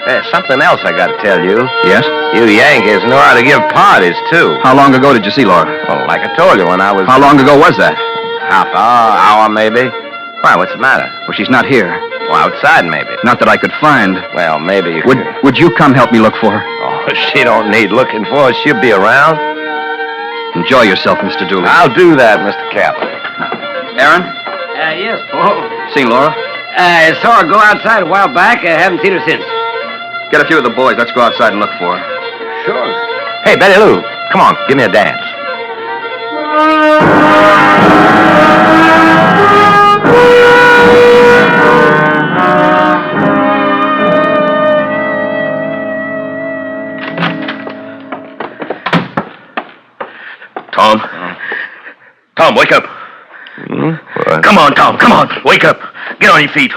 [SPEAKER 4] There's something else I got to tell you.
[SPEAKER 16] Yes?
[SPEAKER 4] You Yankees know how to give parties, too.
[SPEAKER 16] How long ago did you see Laura?
[SPEAKER 4] Well, like I told you, when I was...
[SPEAKER 16] How long ago was that?
[SPEAKER 4] Half hour, maybe. Why, what's the matter?
[SPEAKER 16] Well, she's not here.
[SPEAKER 4] Well, outside, maybe.
[SPEAKER 16] Not that I could find.
[SPEAKER 4] Well, maybe you
[SPEAKER 16] Would you come help me look for her?
[SPEAKER 4] Oh, she don't need looking for. She'll be around.
[SPEAKER 16] Enjoy yourself, Mr. Dooley.
[SPEAKER 4] I'll do that, Mr. Captain.
[SPEAKER 16] Aaron?
[SPEAKER 18] Yes, Paul.
[SPEAKER 16] Seen Laura?
[SPEAKER 18] I saw her go outside a while back. I haven't seen her since.
[SPEAKER 16] Get a few of the boys. Let's go outside and look for her.
[SPEAKER 4] Sure. Hey, Betty Lou, come on, give me a dance.
[SPEAKER 6] Tom. Tom, wake up.
[SPEAKER 4] What?
[SPEAKER 6] Come on, Tom. Come on. Wake up. Get on your feet.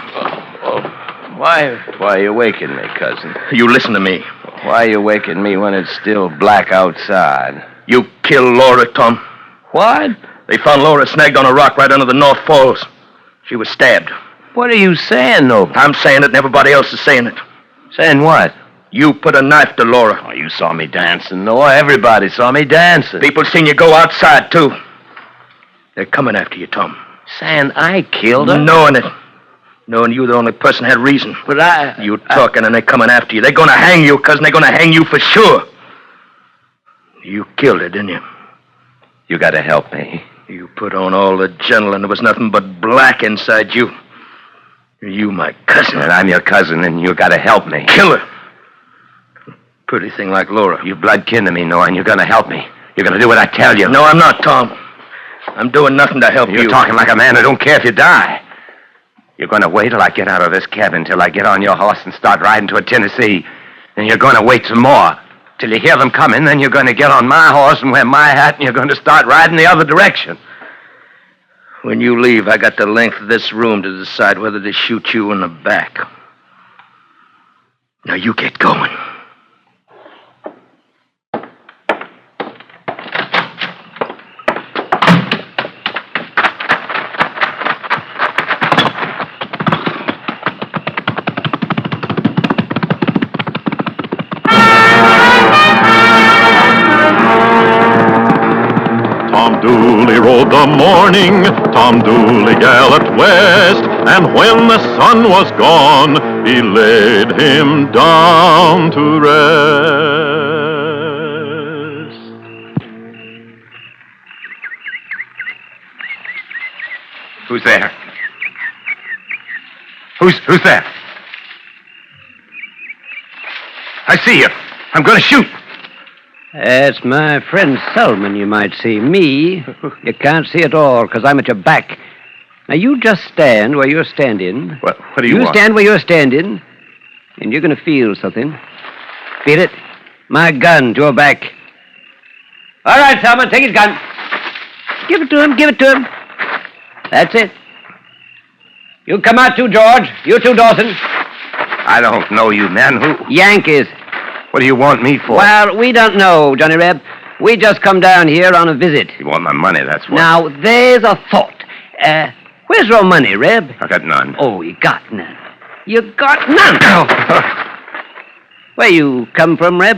[SPEAKER 4] Why are you waking me, cousin?
[SPEAKER 6] You listen to me.
[SPEAKER 4] Why are you waking me when it's still black outside?
[SPEAKER 6] You killed Laura, Tom.
[SPEAKER 4] What?
[SPEAKER 6] They found Laura snagged on a rock right under the North Falls. She was stabbed.
[SPEAKER 4] What are you saying, Noble?
[SPEAKER 6] I'm saying it and everybody else is saying it.
[SPEAKER 4] Saying what?
[SPEAKER 6] You put a knife to Laura.
[SPEAKER 4] Oh, you saw me dancing, Noah. Everybody saw me dancing.
[SPEAKER 6] People seen you go outside, too. They're coming after you, Tom.
[SPEAKER 4] Saying I killed her?
[SPEAKER 6] Knowing it. Knowing you the only person had reason.
[SPEAKER 4] But
[SPEAKER 6] You talking and they're coming after you. They're gonna hang you, cousin. They're gonna hang you for sure. You killed her, didn't you?
[SPEAKER 4] You gotta help me.
[SPEAKER 6] You put on all the gentle and there was nothing but black inside you. You, my cousin.
[SPEAKER 4] And I'm your cousin, and you gotta help me.
[SPEAKER 6] Kill her. Pretty thing like Laura.
[SPEAKER 4] You blood kin to me, Noah, and you're gonna help me. You're gonna do what I tell you.
[SPEAKER 6] No, I'm not, Tom. I'm doing nothing to help you.
[SPEAKER 4] You're talking like a man who don't care if you die. You're gonna wait till I get out of this cabin, till I get on your horse and start riding toward Tennessee. Then you're gonna wait some more, till you hear them coming. Then you're gonna get on my horse and wear my hat, and you're gonna start riding the other direction.
[SPEAKER 6] When you leave, I got the length of this room to decide whether to shoot you in the back. Now you get going.
[SPEAKER 13] the morning, Tom Dooley galloped west, and when the sun was gone, he laid him down to rest.
[SPEAKER 14] Who's there? Who's there? I see you. I'm going to shoot.
[SPEAKER 18] That's my friend Selman, you might see. Me, you can't see at all, because I'm at your back. Now, you just stand where you're standing.
[SPEAKER 14] What do you want?
[SPEAKER 18] You stand where you're standing, and you're going to feel something. Feel it? My gun to your back. All right, Selman, take his gun. Give it to him, give it to him. That's it. You come out too, George. You too, Dawson.
[SPEAKER 14] I don't know you men. Who?
[SPEAKER 18] Yankees.
[SPEAKER 14] What do you want me for?
[SPEAKER 18] Well, we don't know, Johnny Reb. We just come down here on a visit.
[SPEAKER 14] You want my money, that's what.
[SPEAKER 18] Now, there's a thought. Where's your money, Reb?
[SPEAKER 14] I got none.
[SPEAKER 18] Oh, you got none. You got none. Where you come from, Reb?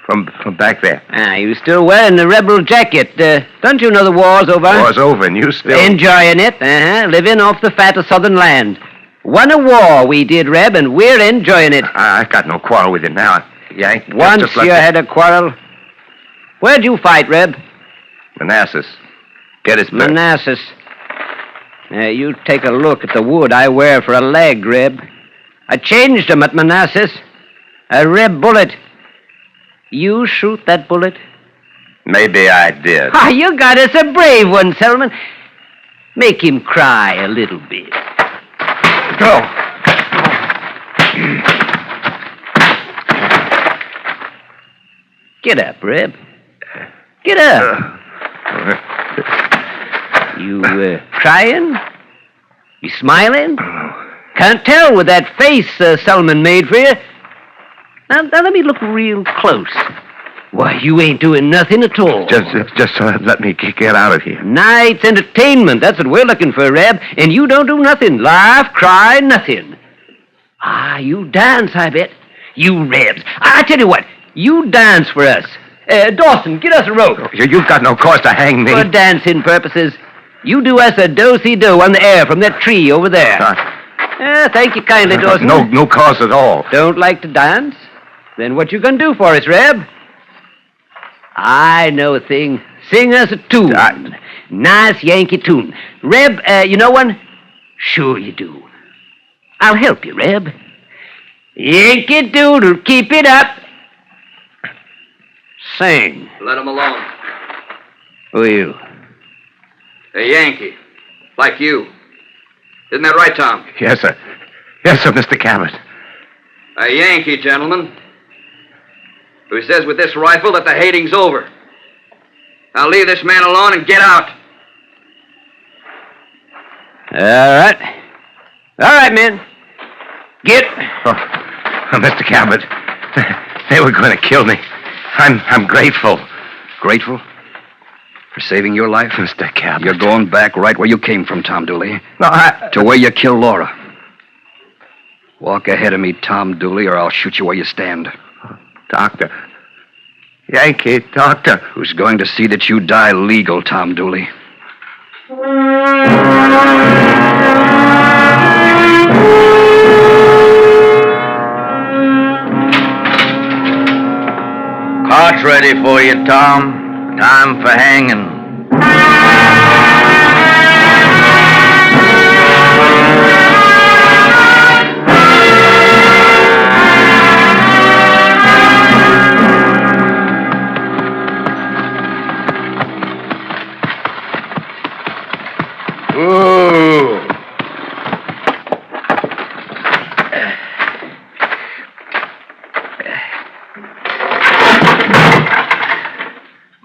[SPEAKER 14] From back there.
[SPEAKER 18] You still wearing the rebel jacket. Don't you know the war's over?
[SPEAKER 14] War's over, and you still...
[SPEAKER 18] Enjoying it, living off the fat of southern land. Won a war, we did, Reb, and we're enjoying it.
[SPEAKER 14] I've got no quarrel with you now. Yank.
[SPEAKER 18] Once you had a quarrel. Where'd you fight, Reb?
[SPEAKER 14] Manassas. Gettysburg.
[SPEAKER 18] Manassas. You take a look at the wood I wear for a leg, Reb. I changed 'em at Manassas. A Reb bullet. You shoot that bullet?
[SPEAKER 14] Maybe I did.
[SPEAKER 18] You got us a brave one, Selman. Make him cry a little bit.
[SPEAKER 14] Go.
[SPEAKER 18] Get up, Reb. Get up. You crying? You smiling? Can't tell with that face Selman made for you. Now let me look real close. Why, you ain't doing nothing at all.
[SPEAKER 14] Just let me get out of here.
[SPEAKER 18] Night's entertainment. That's what we're looking for, Reb. And you don't do nothing. Laugh, cry, nothing. You dance, I bet. You Rebs. I tell you what. You dance for us. Dawson, get us a rope.
[SPEAKER 14] You've got no cause to hang me.
[SPEAKER 18] For dancing purposes. You do us a do-si-do on the air from that tree over there. Thank you kindly, Dawson.
[SPEAKER 14] No cause at all.
[SPEAKER 18] Don't like to dance? Then what you gonna do for us, Reb? I know a thing. Sing us a tune. Nice Yankee tune. Reb, you know one? Sure you do. I'll help you, Reb. Yankee Doodle, keep it up. Sing.
[SPEAKER 16] Let him alone.
[SPEAKER 18] Who are you?
[SPEAKER 16] A Yankee. Like you. Isn't that right, Tom?
[SPEAKER 14] Yes, sir. Yes, sir, Mr. Cabot.
[SPEAKER 16] A Yankee, gentlemen. Who says with this rifle that the hating's over. Now leave this man alone and get out.
[SPEAKER 18] All right. All right, men. Get.
[SPEAKER 14] Mr. Cabot, they were going to kill me. I'm grateful.
[SPEAKER 16] Grateful? For saving your life?
[SPEAKER 14] Mr. Cabot.
[SPEAKER 16] You're going back right where you came from, Tom Dooley.
[SPEAKER 14] No,
[SPEAKER 16] to where you killed Laura. Walk ahead of me, Tom Dooley, or I'll shoot you where you stand.
[SPEAKER 14] Doctor. Yankee, doctor.
[SPEAKER 16] Who's going to see that you die legal, Tom Dooley?
[SPEAKER 8] Cart's ready for you, Tom. Time for hanging. Ooh.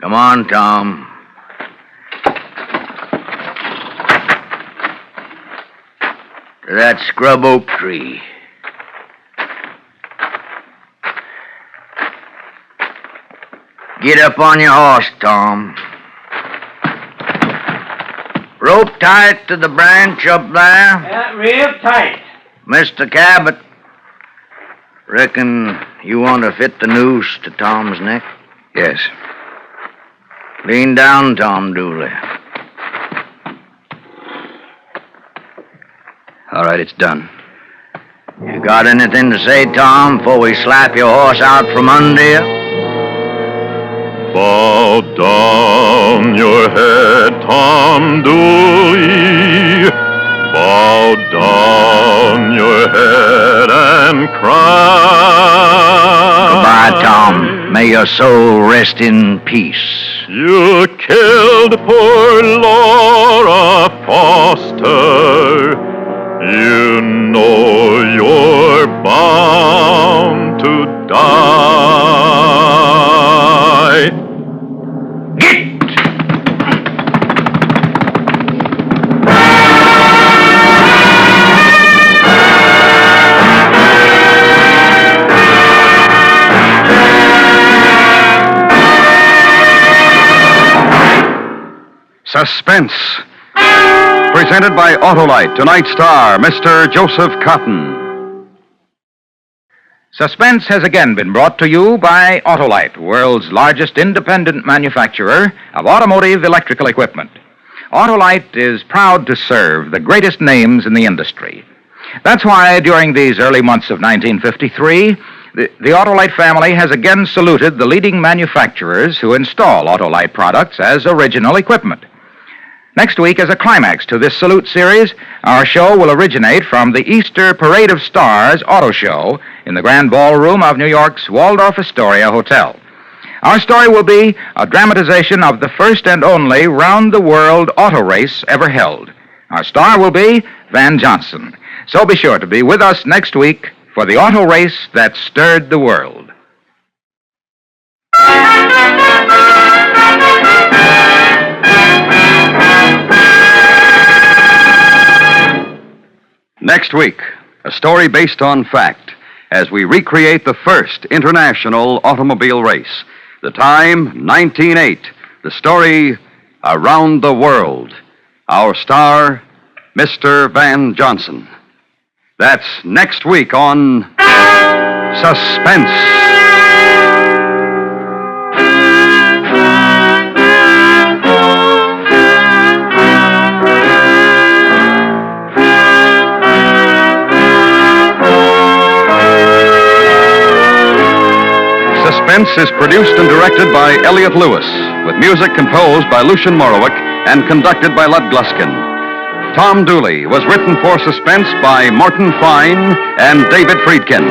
[SPEAKER 8] Come on, Tom. To that scrub oak tree. Get up on your horse, Tom. Rope tight to the branch up there.
[SPEAKER 18] Yeah, real tight.
[SPEAKER 8] Mr. Cabot, reckon you want to fit the noose to Tom's neck?
[SPEAKER 16] Yes.
[SPEAKER 8] Lean down, Tom Dooley.
[SPEAKER 6] All right, it's done. You got anything to say, Tom, before we slap your horse out from under you?
[SPEAKER 13] Bow down your head, Tom Dooley. Bow down your head and cry.
[SPEAKER 6] Goodbye, Tom. May your soul rest in peace.
[SPEAKER 13] You killed poor Laura Foster. You know you're bound to die.
[SPEAKER 2] Suspense. Presented by Autolite. Tonight's star, Mr. Joseph Cotton.
[SPEAKER 1] Suspense has again been brought to you by Autolite, world's largest independent manufacturer of automotive electrical equipment. Autolite is proud to serve the greatest names in the industry. That's why during these early months of 1953, the Autolite family has again saluted the leading manufacturers who install Autolite products as original equipment. Next week, as a climax to this salute series, our show will originate from the Easter Parade of Stars Auto Show in the Grand Ballroom of New York's Waldorf Astoria Hotel. Our story will be a dramatization of the first and only round-the-world auto race ever held. Our star will be Van Johnson. So be sure to be with us next week for the auto race that stirred the world.
[SPEAKER 2] Next week, a story based on fact as we recreate the first international automobile race. The time, 1908. The story, Around the World. Our star, Mr. Van Johnson. That's next week on Suspense. Suspense is produced and directed by Elliott Lewis, with music composed by Lucian Morowick and conducted by Lud Gluskin. Tom Dooley was written for Suspense by Morton Fine and David Friedkin.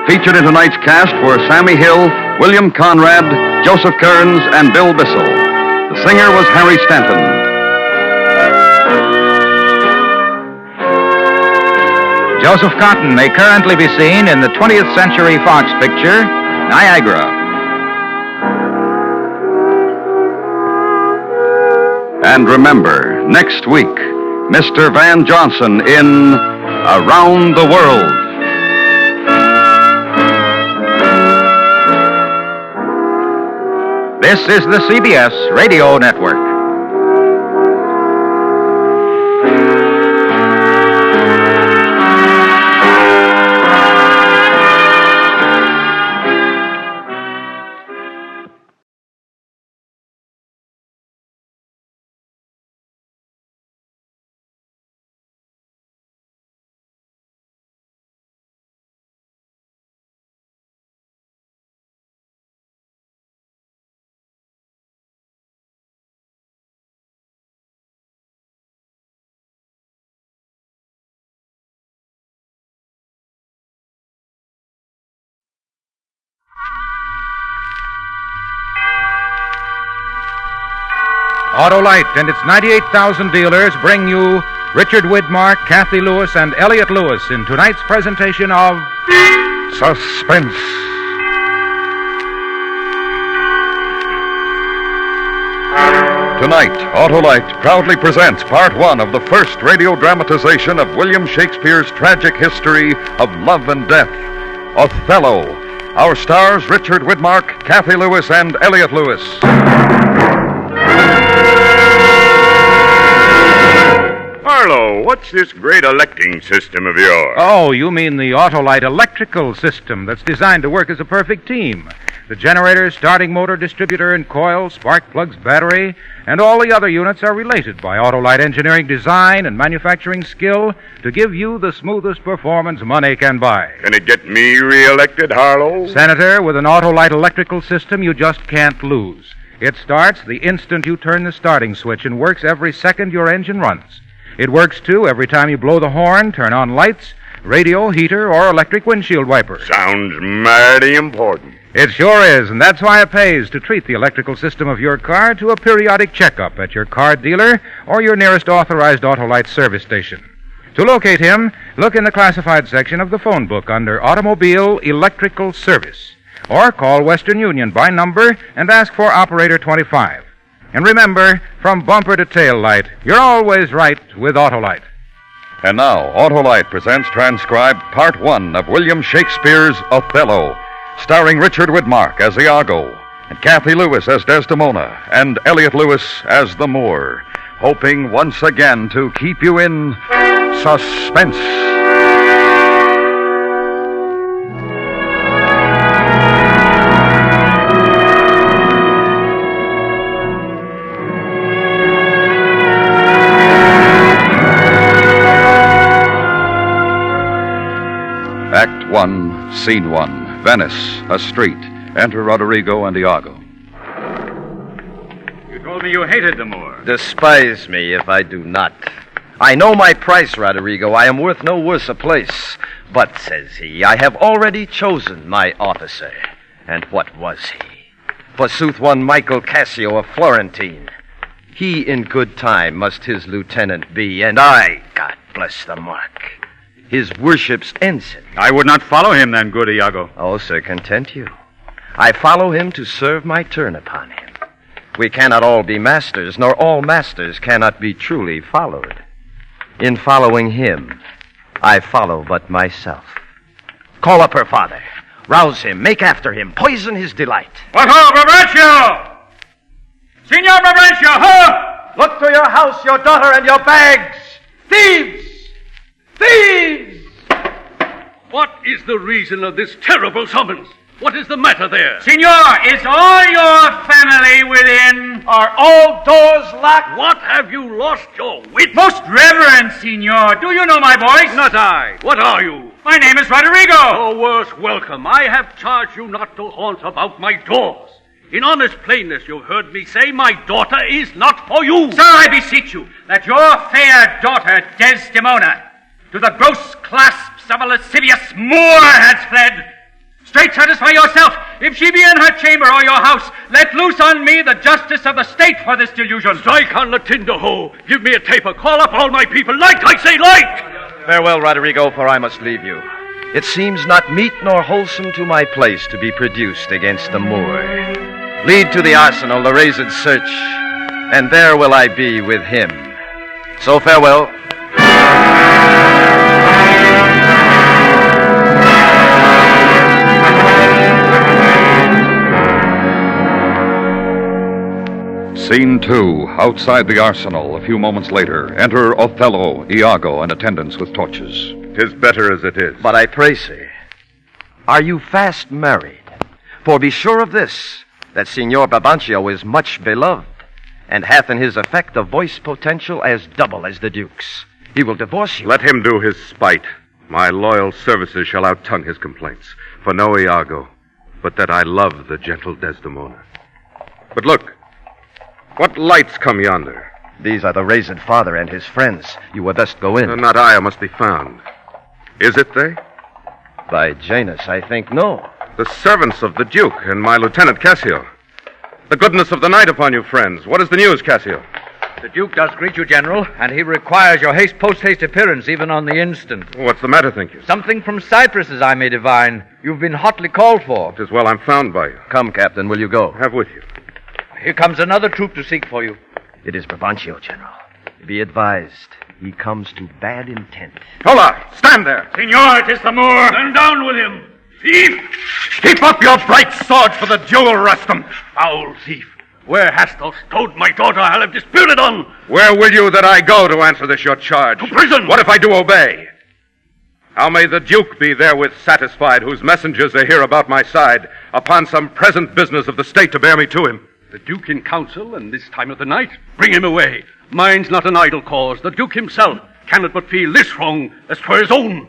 [SPEAKER 2] Featured in tonight's cast were Sammy Hill, William Conrad, Joseph Kearns, and Bill Bissell. The singer was Harry Stanton.
[SPEAKER 1] Joseph Cotton may currently be seen in the 20th Century Fox picture, Niagara.
[SPEAKER 2] And remember, next week, Mr. Van Johnson in Around the World.
[SPEAKER 1] This is the CBS Radio Network. Autolite and its 98,000 dealers bring you Richard Widmark, Kathy Lewis, and Elliott Lewis in tonight's presentation of
[SPEAKER 2] Suspense. Tonight, Autolite proudly presents Part 1 of the first radio dramatization of William Shakespeare's tragic history of love and death, Othello. Our stars, Richard Widmark, Kathy Lewis, and Elliott Lewis.
[SPEAKER 3] Harlow, what's this great electing system of yours?
[SPEAKER 1] Oh, you mean the Autolite electrical system that's designed to work as a perfect team. The generator, starting motor, distributor, and coil, spark plugs, battery, and all the other units are related by Autolite engineering design and manufacturing skill to give you the smoothest performance money can buy.
[SPEAKER 3] Can it get me reelected, Harlow?
[SPEAKER 1] Senator, with an Autolite electrical system, you just can't lose. It starts the instant you turn the starting switch and works every second your engine runs. It works, too, every time you blow the horn, turn on lights, radio, heater, or electric windshield wiper.
[SPEAKER 3] Sounds mighty important.
[SPEAKER 1] It sure is, and that's why it pays to treat the electrical system of your car to a periodic checkup at your car dealer or your nearest authorized Autolite service station. To locate him, look in the classified section of the phone book under Automobile Electrical Service, or call Western Union by number and ask for Operator 25. And remember, from bumper to tail light, you're always right with Autolite.
[SPEAKER 2] And now, Autolite presents transcribed Part 1 of William Shakespeare's Othello, starring Richard Widmark as Iago, and Kathy Lewis as Desdemona, and Elliot Lewis as the Moor, hoping once again to keep you in suspense. Act 1, Scene 1. Venice, a street. Enter Roderigo and Iago.
[SPEAKER 10] You told me you hated the Moor.
[SPEAKER 19] Despise me if I do not. I know my price, Roderigo. I am worth no worse a place. But, says he, I have already chosen my officer. And what was he? Forsooth, one Michael Cassio of Florentine. He in good time must his lieutenant be, and I, God bless the mark, his worship's ensign.
[SPEAKER 10] I would not follow him then, good Iago.
[SPEAKER 19] Oh, sir, content you. I follow him to serve my turn upon him. We cannot all be masters, nor all masters cannot be truly followed. In following him, I follow but myself. Call up her father. Rouse him, make after him, poison his delight.
[SPEAKER 10] What ho, Brabantio! Signor Brabantio, ho!
[SPEAKER 19] Look to your house, your daughter, and your bags! Thieves! Thieves!
[SPEAKER 20] What is the reason of this terrible summons? What is the matter there?
[SPEAKER 10] Signor, is all your family within?
[SPEAKER 20] Are all doors locked? What, have you lost your wit?
[SPEAKER 10] Most reverend Signor, do you know my voice?
[SPEAKER 20] Not I. What are you?
[SPEAKER 10] My name is Roderigo.
[SPEAKER 20] Your worst welcome. I have charged you not to haunt about my doors. In honest plainness, you've heard me say my daughter is not for you.
[SPEAKER 10] Sir, I beseech you that your fair daughter, Desdemona, to the gross clasps of a lascivious Moor has fled. Straight satisfy yourself. If she be in her chamber or your house, let loose on me the justice of the state for this delusion.
[SPEAKER 20] Strike on the tinder hoe. Give me a taper. Call up all my people. Light, I say, light!
[SPEAKER 19] Farewell, Roderigo, for I must leave you. It seems not meet nor wholesome to my place to be produced against the Moor. Lead to the arsenal the razed search, and there will I be with him. So farewell.
[SPEAKER 2] Scene 2, outside the arsenal, a few moments later. Enter Othello, Iago, and attendants with torches.
[SPEAKER 3] 'Tis better as it is.
[SPEAKER 19] But I pray, sir, are you fast married? For be sure of this, that Signor Brabantio is much beloved, and hath in his effect a voice potential as double as the Duke's. He will divorce you.
[SPEAKER 3] Let him do his spite. My loyal services shall outtongue his complaints. For no Iago, but that I love the gentle Desdemona. But look, what lights come yonder?
[SPEAKER 19] These are the razed father and his friends. You will best go in.
[SPEAKER 3] Not I must be found. Is it they?
[SPEAKER 19] By Janus, I think no.
[SPEAKER 3] The servants of the Duke and my Lieutenant Cassio. The goodness of the night upon you, friends. What is the news, Cassio?
[SPEAKER 10] The Duke does greet you, General, and he requires your post-haste appearance even on the instant.
[SPEAKER 3] What's the matter, think you?
[SPEAKER 10] Something from Cyprus, as I may divine. You've been hotly called for.
[SPEAKER 3] 'Tis well I'm found by you.
[SPEAKER 19] Come, Captain, will you go?
[SPEAKER 3] Have with you.
[SPEAKER 10] Here comes another troop to seek for you.
[SPEAKER 19] It is Brabantio, General. Be advised, he comes to bad intent.
[SPEAKER 3] Hola! Stand there!
[SPEAKER 10] Signor, it is the Moor.
[SPEAKER 20] Stand down with him. Thief!
[SPEAKER 3] Keep up your bright sword, for the duel rest them.
[SPEAKER 20] Foul thief! Where hast thou stowed my daughter? I'll have disputed on.
[SPEAKER 3] Where will you that I go to answer this your charge?
[SPEAKER 20] To prison.
[SPEAKER 3] What if I do obey? How may the Duke be therewith satisfied, whose messengers are here about my side, upon some present business of the state to bear me to him?
[SPEAKER 20] The Duke in council, and this time of the night? Bring him away. Mine's not an idle cause. The Duke himself cannot but feel this wrong as for his own.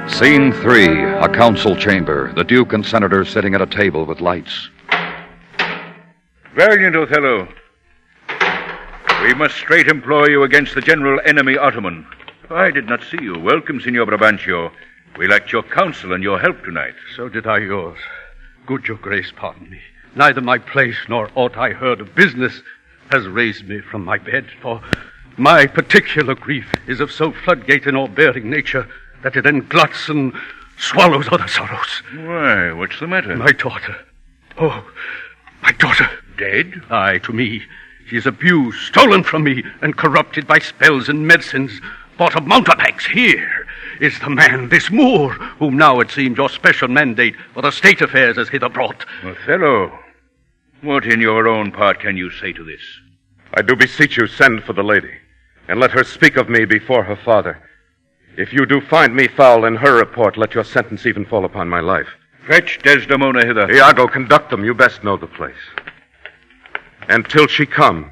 [SPEAKER 2] Scene 3, a council chamber. The Duke and Senator sitting at a table with lights.
[SPEAKER 21] Valiant Othello, we must straight employ you against the general enemy Ottoman. I did not see you. Welcome, Signor Brabantio. We lacked your counsel and your help tonight.
[SPEAKER 20] So did I yours. Good your grace, pardon me. Neither my place nor aught I heard of business has raised me from my bed, for my particular grief is of so floodgate and all-bearing nature that it engluts and swallows other sorrows.
[SPEAKER 21] Why, what's the matter?
[SPEAKER 20] My daughter. Oh, my daughter.
[SPEAKER 21] Dead?
[SPEAKER 20] Aye, to me. She is abused, stolen from me, and corrupted by spells and medicines bought of mountebanks. Here is the man, this Moor, whom now it seems your special mandate for the state affairs has hither brought.
[SPEAKER 21] Othello, what in your own part can you say to this?
[SPEAKER 3] I do beseech you, send for the lady, and let her speak of me before her father. If you do find me foul in her report, let your sentence even fall upon my life.
[SPEAKER 21] Fetch Desdemona hither.
[SPEAKER 3] Iago, conduct them. You best know the place. And till she come,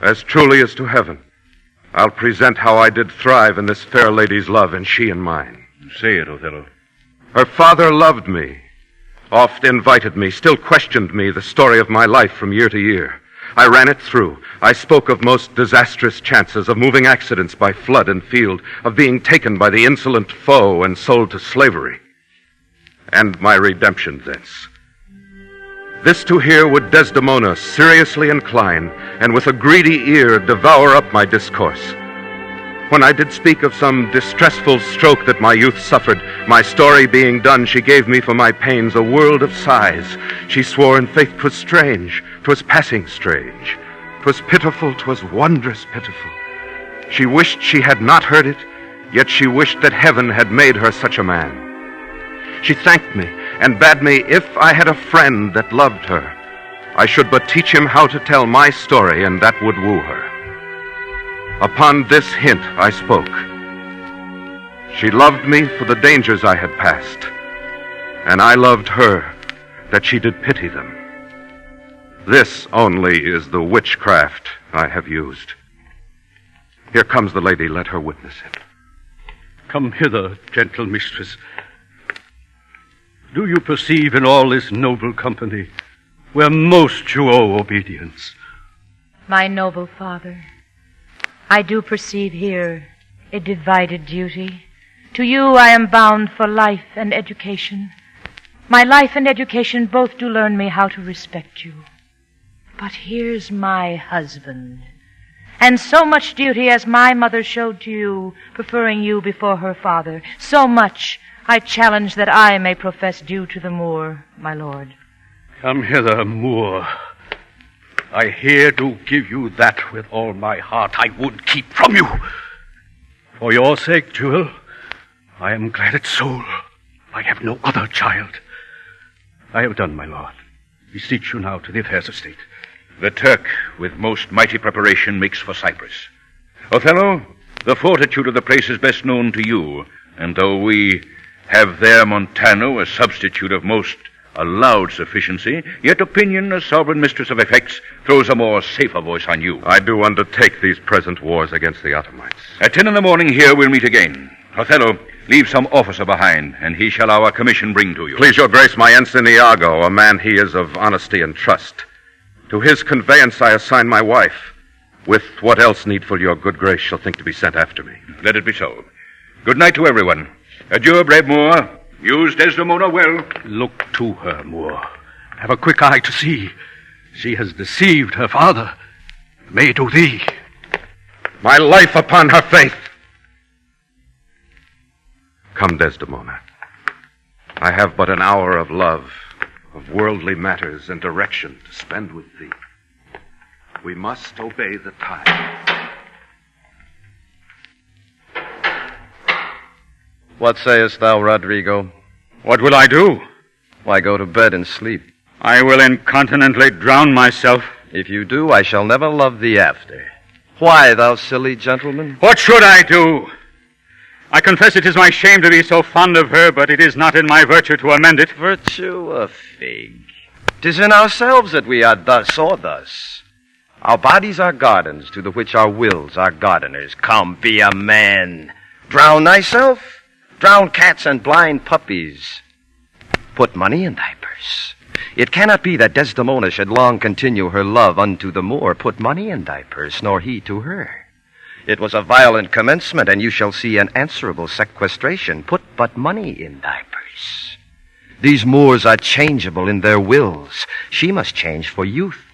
[SPEAKER 3] as truly as to heaven, I'll present how I did thrive in this fair lady's love, and she in mine.
[SPEAKER 21] Say it, Othello.
[SPEAKER 3] Her father loved me, oft invited me, still questioned me the story of my life from year to year. I ran it through. I spoke of most disastrous chances, of moving accidents by flood and field, of being taken by the insolent foe and sold to slavery, and my redemption thence. This to hear would Desdemona seriously incline, and with a greedy ear devour up my discourse. When I did speak of some distressful stroke that my youth suffered, my story being done, she gave me for my pains a world of sighs. She swore in faith 'twas strange, 'twas passing strange, 'twas pitiful, 'twas wondrous pitiful. She wished she had not heard it, yet she wished that heaven had made her such a man. She thanked me, and bade me, if I had a friend that loved her, I should but teach him how to tell my story, and that would woo her. Upon this hint I spoke. She loved me for the dangers I had passed, and I loved her that she did pity them. This only is the witchcraft I have used. Here comes the lady. Let her witness it.
[SPEAKER 20] Come hither, gentle mistress. Do you perceive in all this noble company where most you owe obedience?
[SPEAKER 22] My noble father, I do perceive here a divided duty. To you I am bound for life and education. My life and education both do learn me how to respect you. But here's my husband, and so much duty as my mother showed to you, preferring you before her father, so much I challenge that I may profess due to the Moor, my lord.
[SPEAKER 20] Come hither, Moor. I here do give you that with all my heart I would keep from you. For your sake, Jewel, I am glad at soul I have no other child. I have done, my lord. Beseech you now to the affairs of state.
[SPEAKER 21] The Turk, with most mighty preparation, makes for Cyprus. Othello, the fortitude of the place is best known to you, and though we have there Montano, a substitute of most allowed sufficiency, yet opinion, as sovereign mistress of effects, throws a more safer voice on you.
[SPEAKER 3] I do undertake these present wars against the Ottomans.
[SPEAKER 21] At 10 a.m. here we'll meet again. Othello, leave some officer behind, and he shall our commission bring to you.
[SPEAKER 3] Please your grace, my ensign Iago, a man he is of honesty and trust. To his conveyance I assign my wife, with what else needful your good grace shall think to be sent after me.
[SPEAKER 21] Let it be so. Good night to everyone. Adieu, brave Moor. Use Desdemona well.
[SPEAKER 20] Look to her, Moor. Have a quick eye to see. She has deceived her father. May do thee.
[SPEAKER 3] My life upon her faith. Come, Desdemona. I have but an hour of love, of worldly matters and direction to spend with thee. We must obey the time.
[SPEAKER 19] What sayest thou, Rodrigo?
[SPEAKER 10] What will I do?
[SPEAKER 19] Why, go to bed and sleep.
[SPEAKER 10] I will incontinently drown myself.
[SPEAKER 19] If you do, I shall never love thee after. Why, thou silly gentleman?
[SPEAKER 10] What should I do? I confess it is my shame to be so fond of her, but it is not in my virtue to amend it.
[SPEAKER 19] Virtue a fig. 'Tis in ourselves that we are thus or thus. Our bodies are gardens, to the which our wills are gardeners. Come, be a man. Drown thyself. Drown cats and blind puppies. Put money in thy purse. It cannot be that Desdemona should long continue her love unto the Moor. Put money in thy purse, nor he to her. It was a violent commencement, and you shall see an answerable sequestration. Put but money in thy purse. These Moors are changeable in their wills. She must change for youth.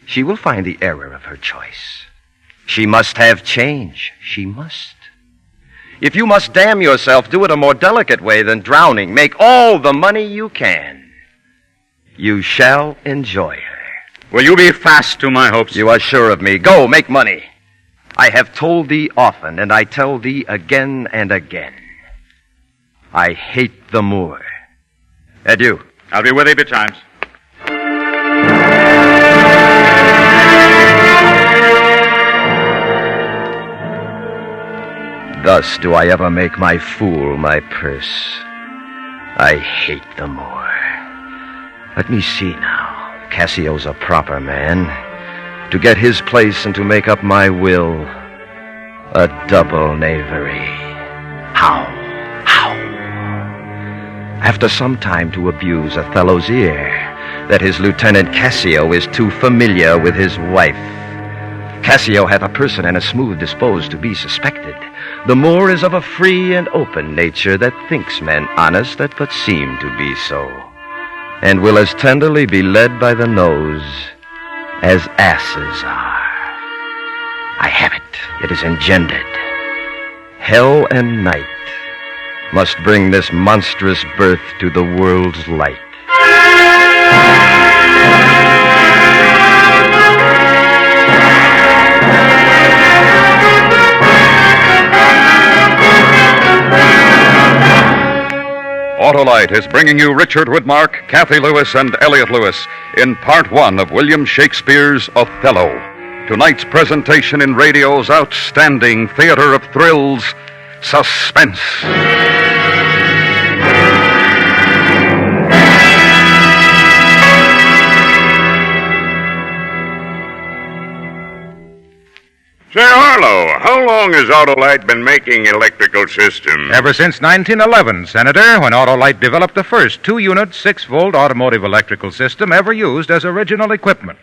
[SPEAKER 19] She will find the error of her choice. She must have change. She must. If you must damn yourself, do it a more delicate way than drowning. Make all the money you can. You shall enjoy her.
[SPEAKER 10] Will you be fast to my hopes?
[SPEAKER 19] You are sure of me. Go, make money. I have told thee often, and I tell thee again and again. I hate the Moor. Adieu.
[SPEAKER 10] I'll be with thee betimes.
[SPEAKER 19] Thus do I ever make my fool my purse. I hate the Moor. Let me see now. Cassio's a proper man. To get his place and to make up my will, a double knavery. How? After some time to abuse Othello's ear, that his lieutenant Cassio is too familiar with his wife. Cassio hath a person and a smooth disposed to be suspected. The Moor is of a free and open nature that thinks men honest that but seem to be so, and will as tenderly be led by the nose as asses are. I have it. It is engendered. Hell and night must bring this monstrous birth to the world's light.
[SPEAKER 2] Autolite is bringing you Richard Widmark, Kathy Lewis, and Elliot Lewis in Part 1 of William Shakespeare's Othello. Tonight's presentation in radio's outstanding theater of thrills, Suspense.
[SPEAKER 7] Say, Harlow, how long has Autolite been making electrical systems?
[SPEAKER 1] Ever since 1911, Senator, when Autolite developed the first 2-unit, 6-volt automotive electrical system ever used as original equipment.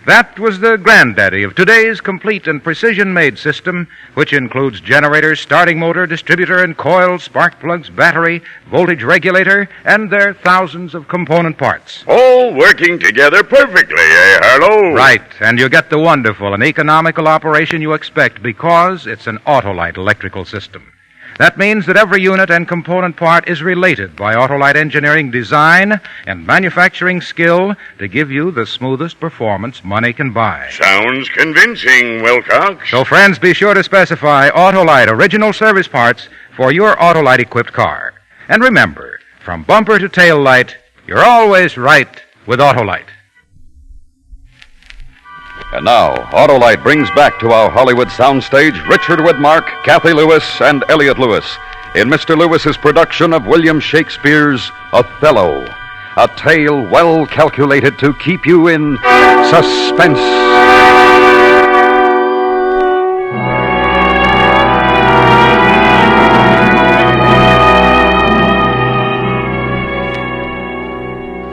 [SPEAKER 1] That was the granddaddy of today's complete and precision-made system, which includes generator, starting motor, distributor and coil, spark plugs, battery, voltage regulator, and their thousands of component parts.
[SPEAKER 7] All working together perfectly, eh, Harlow?
[SPEAKER 1] Right, and you get the wonderful and economical operation you expect because it's an Autolite electrical system. That means that every unit and component part is related by Autolite engineering design and manufacturing skill to give you the smoothest performance money can buy.
[SPEAKER 7] Sounds convincing, Wilcox.
[SPEAKER 1] So, friends, be sure to specify Autolite original service parts for your Autolite-equipped car. And remember, from bumper to tail light, you're always right with Autolite.
[SPEAKER 2] And now, Autolite brings back to our Hollywood soundstage Richard Widmark, Kathy Lewis, and Elliot Lewis in Mr. Lewis's production of William Shakespeare's Othello, a tale well calculated to keep you in suspense.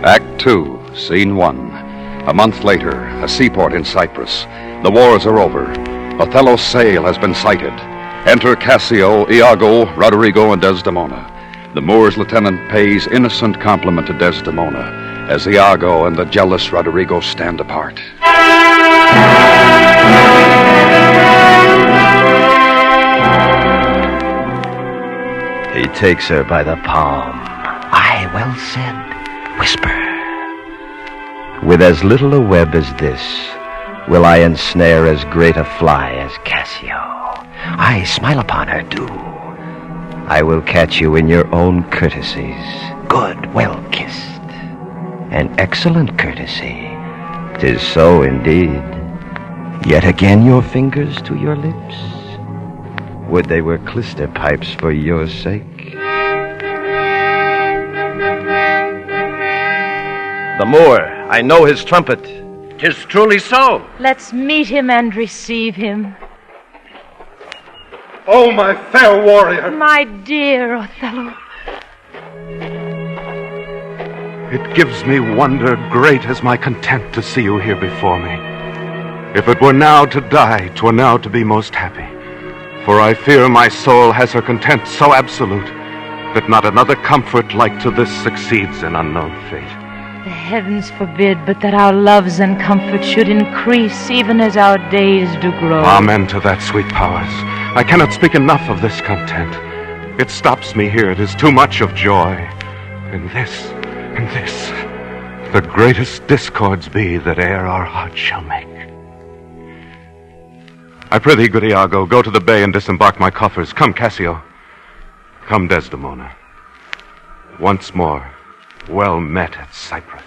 [SPEAKER 2] Act 2, Scene 1. A month later, a seaport in Cyprus. The wars are over. Othello's sail has been sighted. Enter Cassio, Iago, Rodrigo, and Desdemona. The Moor's lieutenant pays innocent compliment to Desdemona as Iago and the jealous Rodrigo stand apart.
[SPEAKER 19] He takes her by the palm. Aye, well said. Whisper. With as little a web as this, will I ensnare as great a fly as Cassio. Aye, smile upon her, do.
[SPEAKER 18] I will catch you in your own courtesies. Good, well kissed. An excellent courtesy. 'Tis so indeed. Yet again your fingers to your lips. Would they were clyster pipes for your sake.
[SPEAKER 19] The Moor, I know his trumpet.
[SPEAKER 10] 'Tis truly so.
[SPEAKER 22] Let's meet him and receive him.
[SPEAKER 5] Oh, my fair warrior.
[SPEAKER 22] My dear Othello.
[SPEAKER 5] It gives me wonder great as my content to see you here before me. If it were now to die, 'twere now to be most happy. For I fear my soul has her content so absolute that not another comfort like to this succeeds in unknown fate.
[SPEAKER 22] The heavens forbid but that our loves and comforts should increase even as our days do grow.
[SPEAKER 5] Amen to that, sweet powers. I cannot speak enough of this content. It stops me here. It is too much of joy. And this, the greatest discords be that e'er our hearts shall make. I prithee, good Iago, go to the bay and disembark my coffers. Come, Cassio. Come, Desdemona. Once more, well met at Cyprus.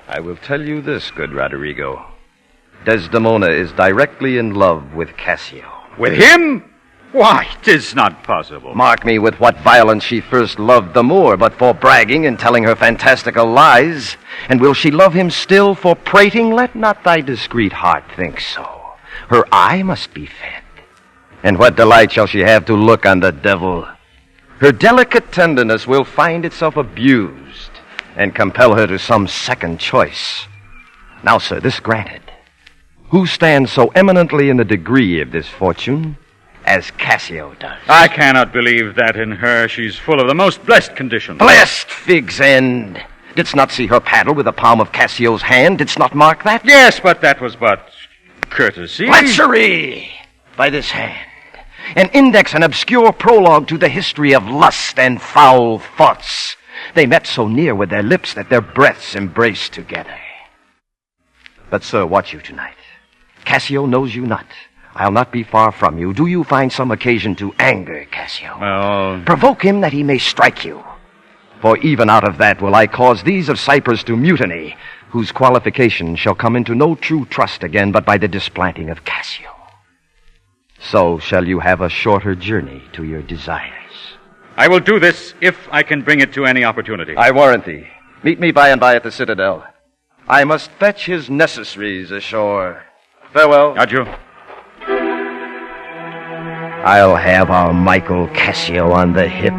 [SPEAKER 19] I will tell you this, good Roderigo. Desdemona is directly in love with Cassio.
[SPEAKER 21] With him? Why, 'tis not possible.
[SPEAKER 19] Mark me with what violence she first loved the Moor, but for bragging and telling her fantastical lies. And will she love him still for prating? Let not thy discreet heart think so. Her eye must be fed. And what delight shall she have to look on the devil? Her delicate tenderness will find itself abused and compel her to some second choice. Now, sir, this granted. Who stands so eminently in the degree of this fortune as Cassio does?
[SPEAKER 21] I cannot believe that in her. She's full of the most blessed conditions.
[SPEAKER 19] Blessed fig's end! Didst not see her paddle with the palm of Cassio's hand? Didst not mark that?
[SPEAKER 21] Yes, but that was but courtesy.
[SPEAKER 19] Lechery! By this hand. An index and obscure prologue to the history of lust and foul thoughts. They met so near with their lips that their breaths embraced together. But, sir, watch you tonight. Cassio knows you not. I'll not be far from you. Do you find some occasion to anger Cassio?
[SPEAKER 21] Well,
[SPEAKER 19] provoke him that he may strike you. For even out of that will I cause these of Cyprus to mutiny, whose qualification shall come into no true trust again but by the displanting of Cassio. So shall you have a shorter journey to your desires.
[SPEAKER 21] I will do this if I can bring it to any opportunity.
[SPEAKER 19] I warrant thee. Meet me by and by at the citadel. I must fetch his necessaries ashore. Farewell.
[SPEAKER 21] Adieu.
[SPEAKER 19] I'll have our Michael Cassio on the hip.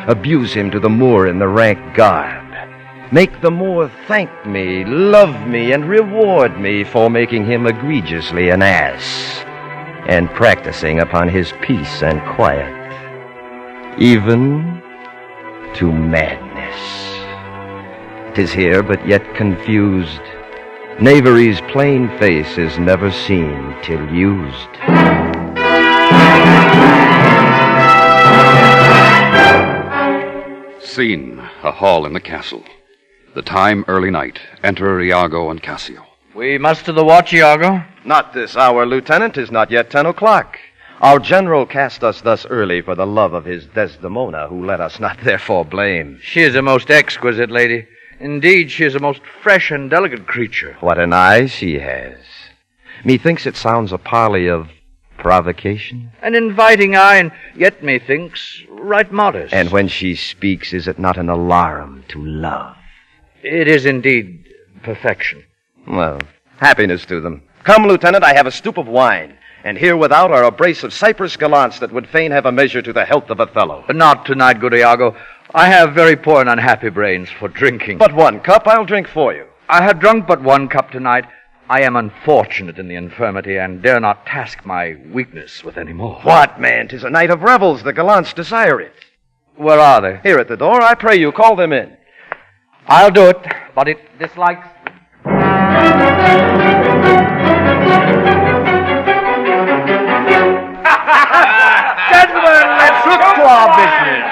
[SPEAKER 19] Abuse him to the Moor in the rank garb. Make the Moor thank me, love me, and reward me for making him egregiously an ass, and practicing upon his peace and quiet, even to madness. 'Tis here, but yet confused. Knavery's plain face is never seen till used.
[SPEAKER 2] Scene, a hall in the castle. The time, early night. Enter Iago and Cassio.
[SPEAKER 6] We muster the watch, Iago.
[SPEAKER 19] Not this hour, Lieutenant. 'Tis not yet 10 o'clock. Our general cast us thus early for the love of his Desdemona, who let us not therefore blame.
[SPEAKER 6] She is a most exquisite lady. Indeed, she is a most fresh and delicate creature.
[SPEAKER 19] What an eye she has. Methinks it sounds a parley of provocation.
[SPEAKER 6] An inviting eye, and yet, methinks, right modest.
[SPEAKER 19] And when she speaks, is it not an alarum to love?
[SPEAKER 6] It is indeed perfection.
[SPEAKER 19] Well, happiness to them. Come, Lieutenant, I have a stoup of wine. And here without are a brace of Cyprus gallants that would fain have a measure to the health of Othello.
[SPEAKER 6] Not tonight, good Iago. I have very poor and unhappy brains for drinking.
[SPEAKER 19] But 1 cup, I'll drink for you.
[SPEAKER 6] I have drunk but 1 cup tonight. I am unfortunate in the infirmity, and dare not task my weakness with any more.
[SPEAKER 19] What, man? 'Tis a night of revels. The gallants desire it.
[SPEAKER 6] Where are they?
[SPEAKER 19] Here at the door. I pray you, call them in.
[SPEAKER 6] I'll do it, but it dislikes... Gentlemen, let's look to our business.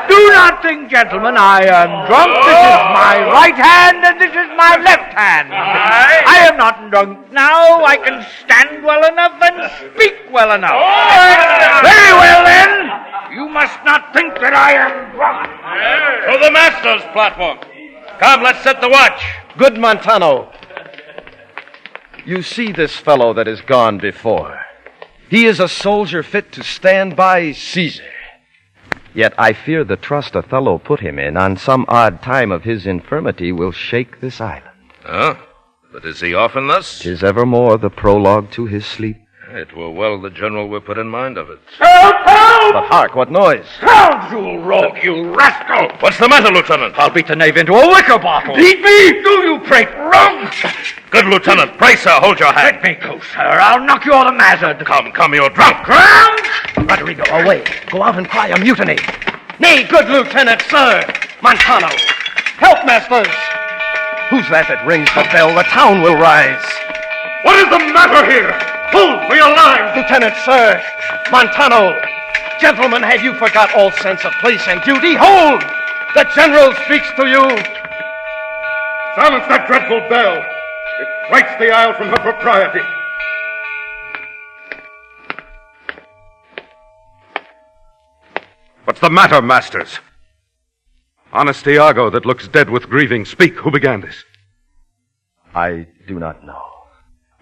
[SPEAKER 6] Do not think, gentlemen, I am drunk. This is my right hand, and this is my left hand. I am
[SPEAKER 10] not drunk now. I can stand well enough and speak well enough.
[SPEAKER 6] Very well, then. You must not think that I am drunk.
[SPEAKER 3] To the master's platform. Come, let's set the watch.
[SPEAKER 19] Good Montano. You see this fellow that is gone before. He is a soldier fit to stand by Caesar. Yet I fear the trust Othello put him in on some odd time of his infirmity will shake this island.
[SPEAKER 3] Huh? But is he often thus?
[SPEAKER 19] 'Tis evermore the prologue to his sleep.
[SPEAKER 3] It were well the general were put in mind of it.
[SPEAKER 6] Help! Help!
[SPEAKER 19] But hark, what noise?
[SPEAKER 6] Scoundrel, rogue, you rascal!
[SPEAKER 3] What's the matter, Lieutenant?
[SPEAKER 10] I'll beat the knave into a liquor bottle.
[SPEAKER 6] Beat me? Do you prate rogue?
[SPEAKER 3] Good Lieutenant. Pray, sir, hold your hand.
[SPEAKER 10] Let me go, sir. I'll knock you all to mazard.
[SPEAKER 3] Come, you're drunk.
[SPEAKER 6] Drunk?
[SPEAKER 19] Rodrigo, away. Go out and cry a mutiny. Nay, good Lieutenant, sir. Montano. Help, masters. Who's that rings the bell? The town will rise.
[SPEAKER 5] What is the matter here? Hold for your lives!
[SPEAKER 19] Lieutenant, sir. Montano. Gentlemen, have you forgot all sense of place and duty? Hold! The general speaks to you.
[SPEAKER 5] Silence that dreadful bell. It strikes the isle from her propriety. What's the matter, masters? Honest Iago that looks dead with grieving, speak. Who began this?
[SPEAKER 19] I do not know.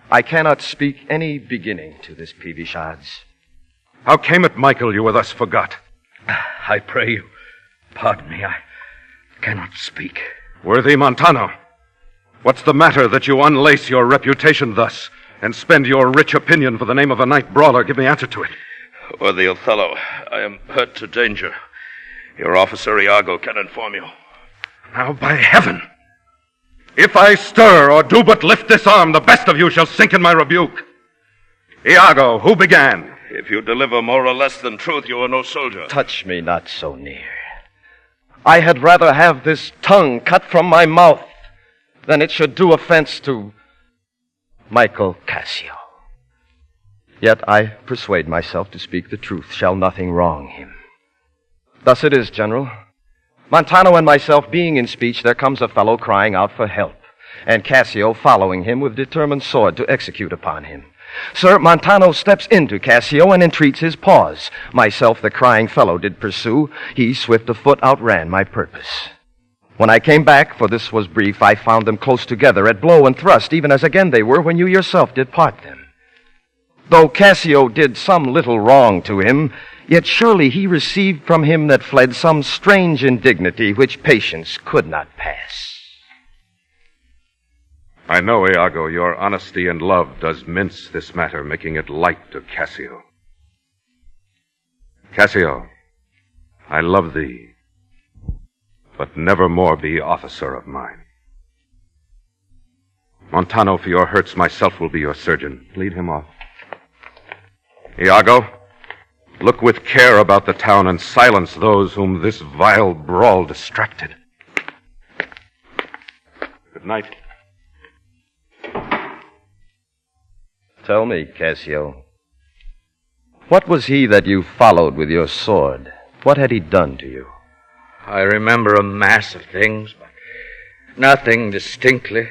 [SPEAKER 19] I cannot speak any beginning to this peevish odds.
[SPEAKER 5] How came it, Michael, you were thus forgot?
[SPEAKER 10] I pray you, pardon me. I cannot speak.
[SPEAKER 5] Worthy Montano, what's the matter that you unlace your reputation thus and spend your rich opinion for the name of a knight brawler? Give me answer to it.
[SPEAKER 3] Worthy Othello, I am hurt to danger. Your officer Iago can inform you.
[SPEAKER 5] Now, by heaven, if I stir or do but lift this arm, the best of you shall sink in my rebuke. Iago, who began?
[SPEAKER 3] If you deliver more or less than truth, you are no soldier.
[SPEAKER 19] Touch me not so near. I had rather have this tongue cut from my mouth than it should do offense to Michael Cassio. Yet I persuade myself to speak the truth. Shall nothing wrong him? Thus it is, General. Montano and myself being in speech, there comes a fellow crying out for help, and Cassio following him with determined sword to execute upon him. Sir, Montano steps into Cassio and entreats his pause. Myself, the crying fellow, did pursue. He, swift of foot, outran my purpose. When I came back, for this was brief, I found them close together at blow and thrust, even as again they were when you yourself did part them. Though Cassio did some little wrong to him, yet surely he received from him that fled some strange indignity which patience could not pass.
[SPEAKER 5] I know, Iago, your honesty and love does mince this matter, making it light to Cassio. Cassio, I love thee, but never more be officer of mine. Montano, for your hurts, myself will be your surgeon. Lead him off. Iago, look with care about the town and silence those whom this vile brawl distracted. Good night.
[SPEAKER 19] Tell me, Cassio, what was he that you followed with your sword? What had he done to you?
[SPEAKER 10] I remember a mass of things, but nothing distinctly.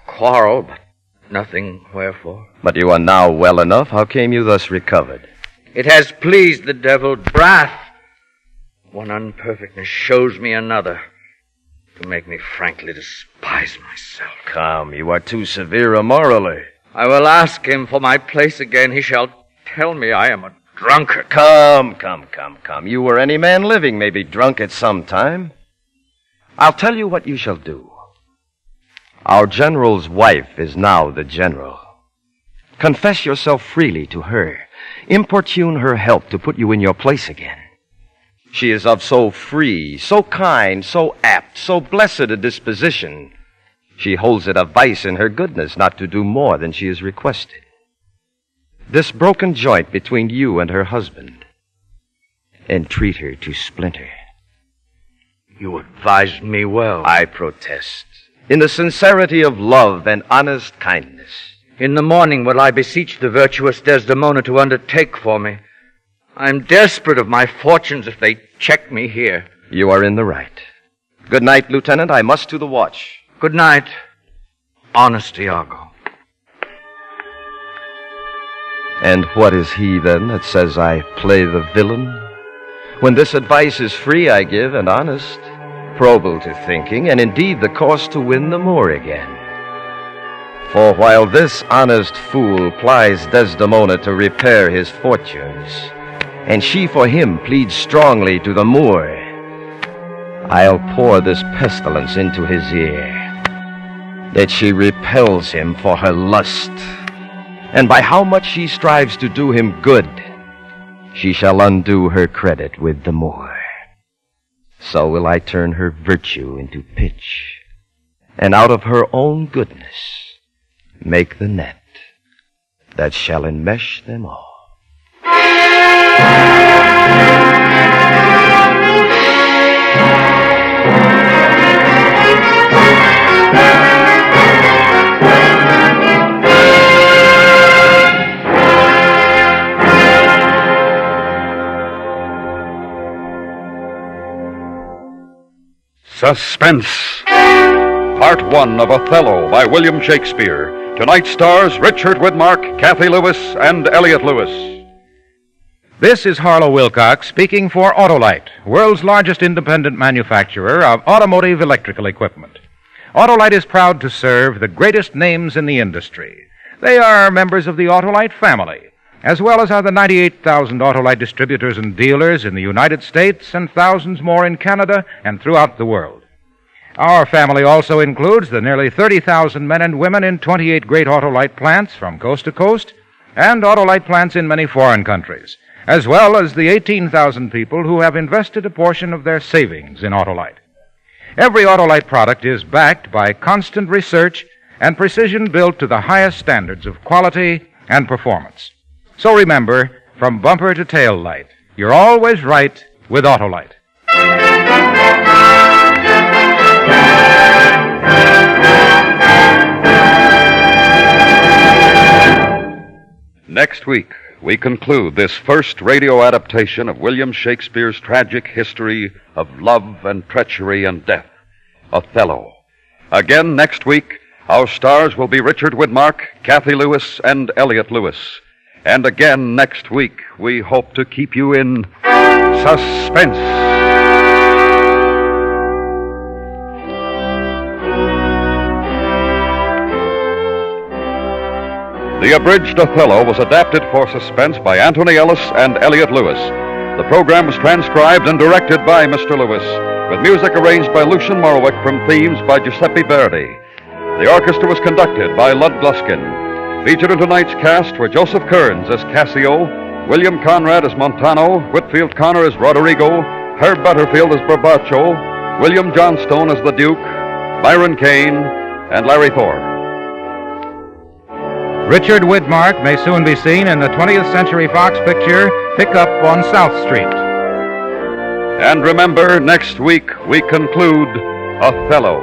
[SPEAKER 10] Quarrel, but nothing wherefore.
[SPEAKER 19] But you are now well enough. How came you thus recovered?
[SPEAKER 10] It has pleased the devil's wrath. One unperfectness shows me another, to make me frankly despise myself.
[SPEAKER 19] Come, you are too severe morally.
[SPEAKER 10] I will ask him for my place again. He shall tell me I am a drunkard.
[SPEAKER 19] Come. You or any man living may be drunk at some time. I'll tell you what you shall do. Our general's wife is now the general. Confess yourself freely to her. Importune her help to put you in your place again. She is of so free, so kind, so apt, so blessed a disposition. She holds it a vice in her goodness not to do more than she is requested. This broken joint between you and her husband, entreat her to splinter.
[SPEAKER 10] You advised me well.
[SPEAKER 19] I protest. In the sincerity of love and honest kindness.
[SPEAKER 10] In the morning will I beseech the virtuous Desdemona to undertake for me. I'm desperate of my fortunes if they check me here.
[SPEAKER 19] You are in the right. Good night, Lieutenant. I must to the watch.
[SPEAKER 10] Good night.
[SPEAKER 6] honest Iago.
[SPEAKER 19] And what is he, then, that says I play the villain? When this advice is free I give, and honest, probable to thinking, and indeed the course to win the more again. For while this honest fool plies Desdemona to repair his fortunes, and she for him pleads strongly to the Moor, I'll pour this pestilence into his ear, that she repels him for her lust, and by how much she strives to do him good, she shall undo her credit with the Moor. So will I turn her virtue into pitch, and out of her own goodness make the net that shall enmesh them all.
[SPEAKER 2] Suspense. Part 1 of Othello by William Shakespeare. Tonight stars Richard Widmark, Kathy Lewis, and Elliot Lewis.
[SPEAKER 1] This is Harlow Wilcox speaking for Autolite, world's largest independent manufacturer of automotive electrical equipment. Autolite is proud to serve the greatest names in the industry. They are members of the Autolite family, as well as are the 98,000 Autolite distributors and dealers in the United States and thousands more in Canada and throughout the world. Our family also includes the nearly 30,000 men and women in 28 great Autolite plants from coast to coast and Autolite plants in many foreign countries, as well as the 18,000 people who have invested a portion of their savings in Autolite. Every Autolite product is backed by constant research and precision built to the highest standards of quality and performance. So remember, from bumper to tail light, you're always right with Autolite.
[SPEAKER 2] Next week, we conclude this first radio adaptation of William Shakespeare's tragic history of love and treachery and death, Othello. Again next week, our stars will be Richard Widmark, Kathy Lewis, and Elliot Lewis. And again next week, we hope to keep you in suspense. The abridged Othello was adapted for suspense by Anthony Ellis and Elliot Lewis. The program was transcribed and directed by Mr. Lewis, with music arranged by Lucian Morwick from themes by Giuseppe Verdi. The orchestra was conducted by Lud Gluskin. Featured in tonight's cast were Joseph Kearns as Cassio, William Conrad as Montano, Whitfield Connor as Roderigo, Herb Butterfield as Barbacho, William Johnstone as the Duke, Byron Kane, and Larry Thor.
[SPEAKER 1] Richard Widmark may soon be seen in the 20th Century Fox picture, Pickup on South Street.
[SPEAKER 2] And remember, next week we conclude Othello.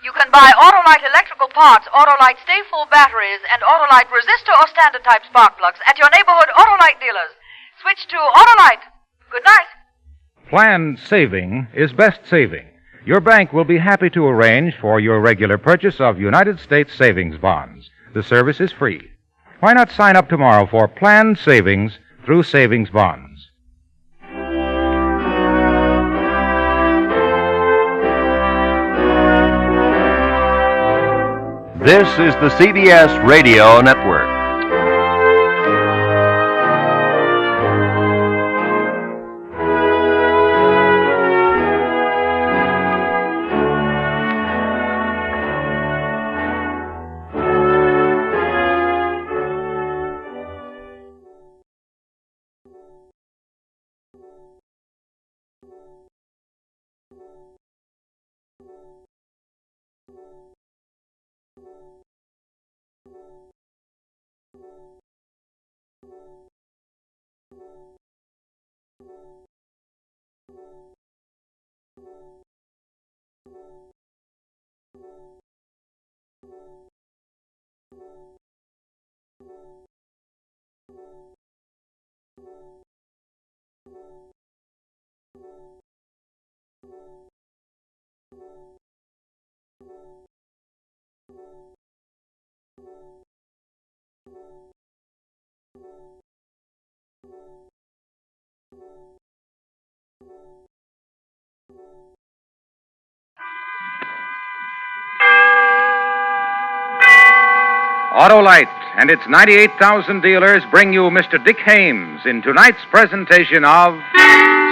[SPEAKER 9] You can buy Autolite electrical parts, Autolite stay-full batteries, and Autolite resistor or standard-type spark plugs at your neighborhood Autolite dealers. Switch to Autolite. Good night.
[SPEAKER 1] Planned saving is best saving. Your bank will be happy to arrange for your regular purchase of United States savings bonds. The service is free. Why not sign up tomorrow for planned savings through savings bonds?
[SPEAKER 11] This is the CBS Radio Network.
[SPEAKER 1] Autolite and its 98,000 dealers bring you Mr. Dick Hames in tonight's presentation of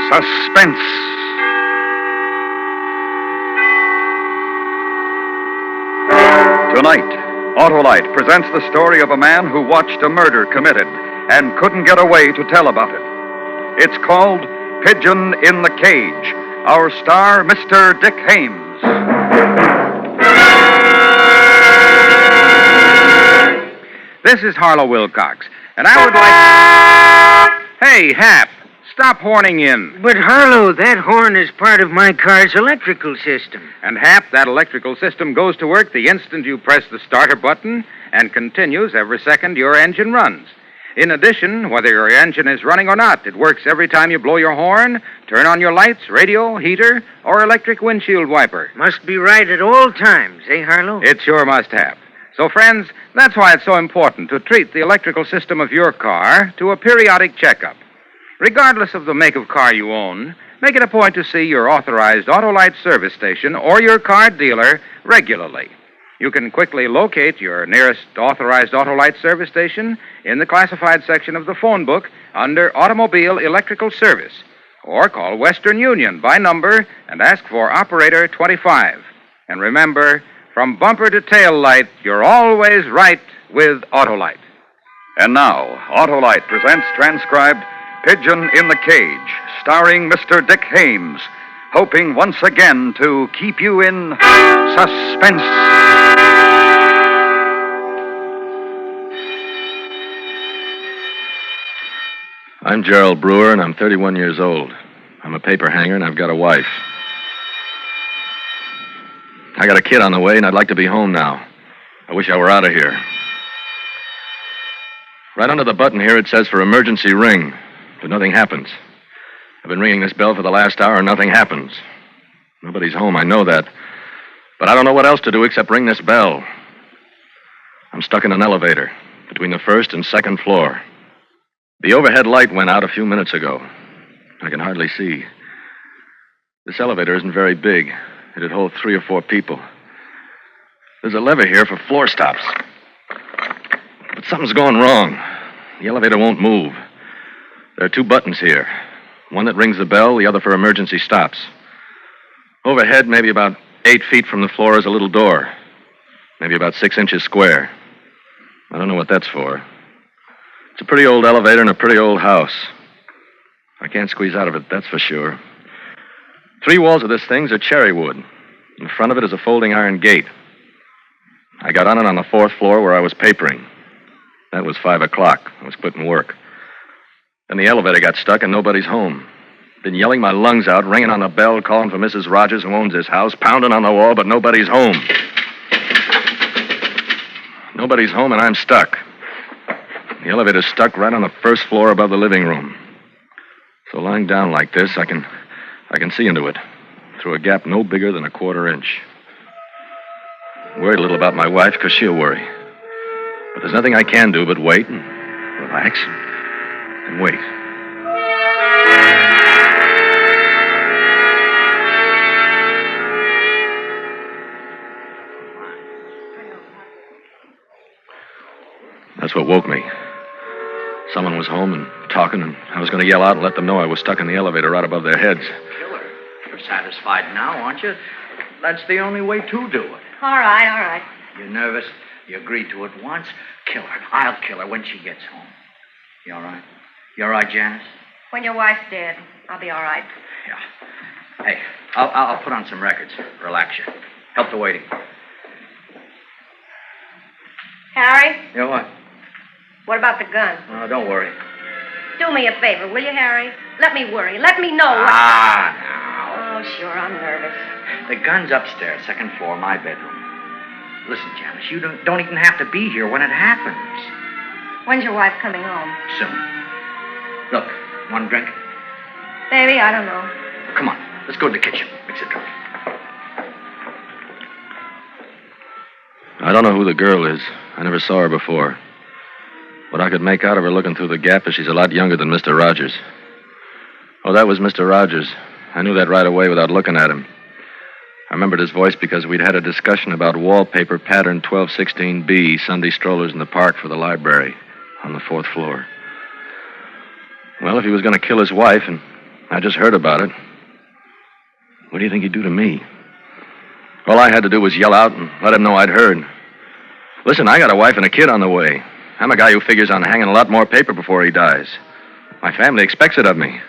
[SPEAKER 5] Suspense. Tonight, Autolite presents the story of a man who watched a murder committed and couldn't get away to tell about it. It's called Pigeon in the Cage. Our star, Mr. Dick Hames.
[SPEAKER 1] This is Harlow Wilcox, and I would like... Hey, Hap, stop horning in.
[SPEAKER 12] But, Harlow, that horn is part of my car's electrical system.
[SPEAKER 1] And, Hap, that electrical system goes to work the instant you press the starter button and continues every second your engine runs. In addition, whether your engine is running or not, it works every time you blow your horn, turn on your lights, radio, heater, or electric windshield wiper.
[SPEAKER 12] Must be right at all times, eh, Harlow?
[SPEAKER 1] It sure must have. So, friends, that's why it's so important to treat the electrical system of your car to a periodic checkup. Regardless of the make of car you own, make it a point to see your authorized Autolite service station or your car dealer regularly. You can quickly locate your nearest authorized Autolite service station in the classified section of the phone book under Automobile Electrical Service, or call Western Union by number and ask for Operator 25. And remember, from bumper to tail light, you're always right with Autolite.
[SPEAKER 5] And now, Autolite presents transcribed Pigeon in the Cage, starring Mr. Dick Hames, hoping once again to keep you in suspense.
[SPEAKER 15] I'm Gerald Brewer, and I'm 31 years old. I'm a paper hanger, and I've got a wife. I got a kid on the way, and I'd like to be home now. I wish I were out of here. Right under the button here, it says for emergency ring, but nothing happens. I've been ringing this bell for the last hour, and nothing happens. Nobody's home, I know that. But I don't know what else to do except ring this bell. I'm stuck in an elevator between the first and second floor. The overhead light went out a few minutes ago. I can hardly see. This elevator isn't very big. It'd hold 3 or 4 people. There's a lever here for floor stops. But something's going wrong. The elevator won't move. There are 2 buttons here. One that rings the bell, the other for emergency stops. Overhead, maybe about 8 feet from the floor, is a little door. Maybe about 6 inches square. I don't know what that's for. It's a pretty old elevator in a pretty old house. I can't squeeze out of it, that's for sure. 3 walls of this thing's are cherry wood. In front of it is a folding iron gate. I got on it on the 4th floor where I was papering. That was 5 o'clock. I was quitting work. Then the elevator got stuck and nobody's home. Been yelling my lungs out, ringing on the bell, calling for Mrs. Rogers, who owns this house, pounding on the wall, but nobody's home. Nobody's home, and I'm stuck. The elevator's stuck right on the 1st floor above the living room. So lying down like this, I can see into it through a gap no bigger than a 1/4 inch. Worried a little about my wife, because she'll worry. But there's nothing I can do but wait and relax and wait. That's what woke me. Someone was home and talking, and I was going to yell out and let them know I was stuck in the elevator right above their heads.
[SPEAKER 8] Killer. You're satisfied now, aren't you? That's the only way to do it.
[SPEAKER 9] All right, all right.
[SPEAKER 8] You're nervous. You agreed to it once. Kill her. I'll kill her when she gets home. You all right? You all right, Janice?
[SPEAKER 9] When your wife's dead, I'll be all right.
[SPEAKER 8] Yeah. Hey, I'll put on some records. Relax you. Help the waiting.
[SPEAKER 9] Harry,
[SPEAKER 8] You know what?
[SPEAKER 9] what about the gun?
[SPEAKER 8] Oh, don't worry.
[SPEAKER 9] Do me a favor, will you, Harry? Let me worry. Let me know.
[SPEAKER 8] Now.
[SPEAKER 9] Oh, sure, I'm nervous.
[SPEAKER 8] The gun's upstairs, 2nd floor, my bedroom. Listen, Janice, you don't even have to be here when it happens.
[SPEAKER 9] When's your wife coming home?
[SPEAKER 8] Soon. Look, want a drink?
[SPEAKER 9] Maybe, I don't know.
[SPEAKER 6] Come on. Let's go to the kitchen. Mix a drink.
[SPEAKER 15] I don't know who the girl is. I never saw her before. What I could make out of her looking through the gap is she's a lot younger than Mr. Rogers. Oh, that was Mr. Rogers. I knew that right away without looking at him. I remembered his voice because we'd had a discussion about wallpaper pattern 1216B, Sunday strollers in the park for the library on the 4th floor. Well, if he was going to kill his wife, and I just heard about it, what do you think he'd do to me? All I had to do was yell out and let him know I'd heard. Listen, I got a wife and a kid on the way. I'm a guy who figures on hanging a lot more paper before he dies. My family expects it of me.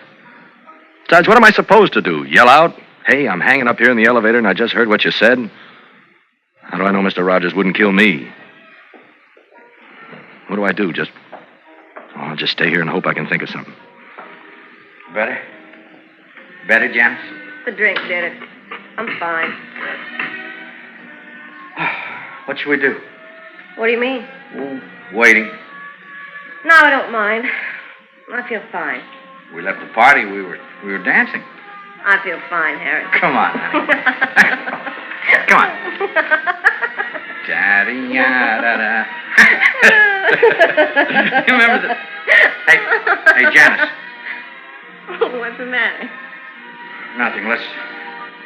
[SPEAKER 15] Besides, what am I supposed to do? Yell out? Hey, I'm hanging up here in the elevator and I just heard what you said? How do I know Mr. Rogers wouldn't kill me? What do I do? I'll just stay here and hope I can think of something.
[SPEAKER 16] Better? Better, Janice?
[SPEAKER 4] The drink did it. I'm fine.
[SPEAKER 16] What should we do?
[SPEAKER 4] What do you mean?
[SPEAKER 16] Waiting.
[SPEAKER 4] No, I don't mind. I feel fine.
[SPEAKER 16] We left the party. We were dancing.
[SPEAKER 4] I feel fine, Harry.
[SPEAKER 16] Come on, honey. Come on. Da-dee-ya-da-da. You remember the... Hey, Janice.
[SPEAKER 4] What's the matter?
[SPEAKER 16] Nothing. Let's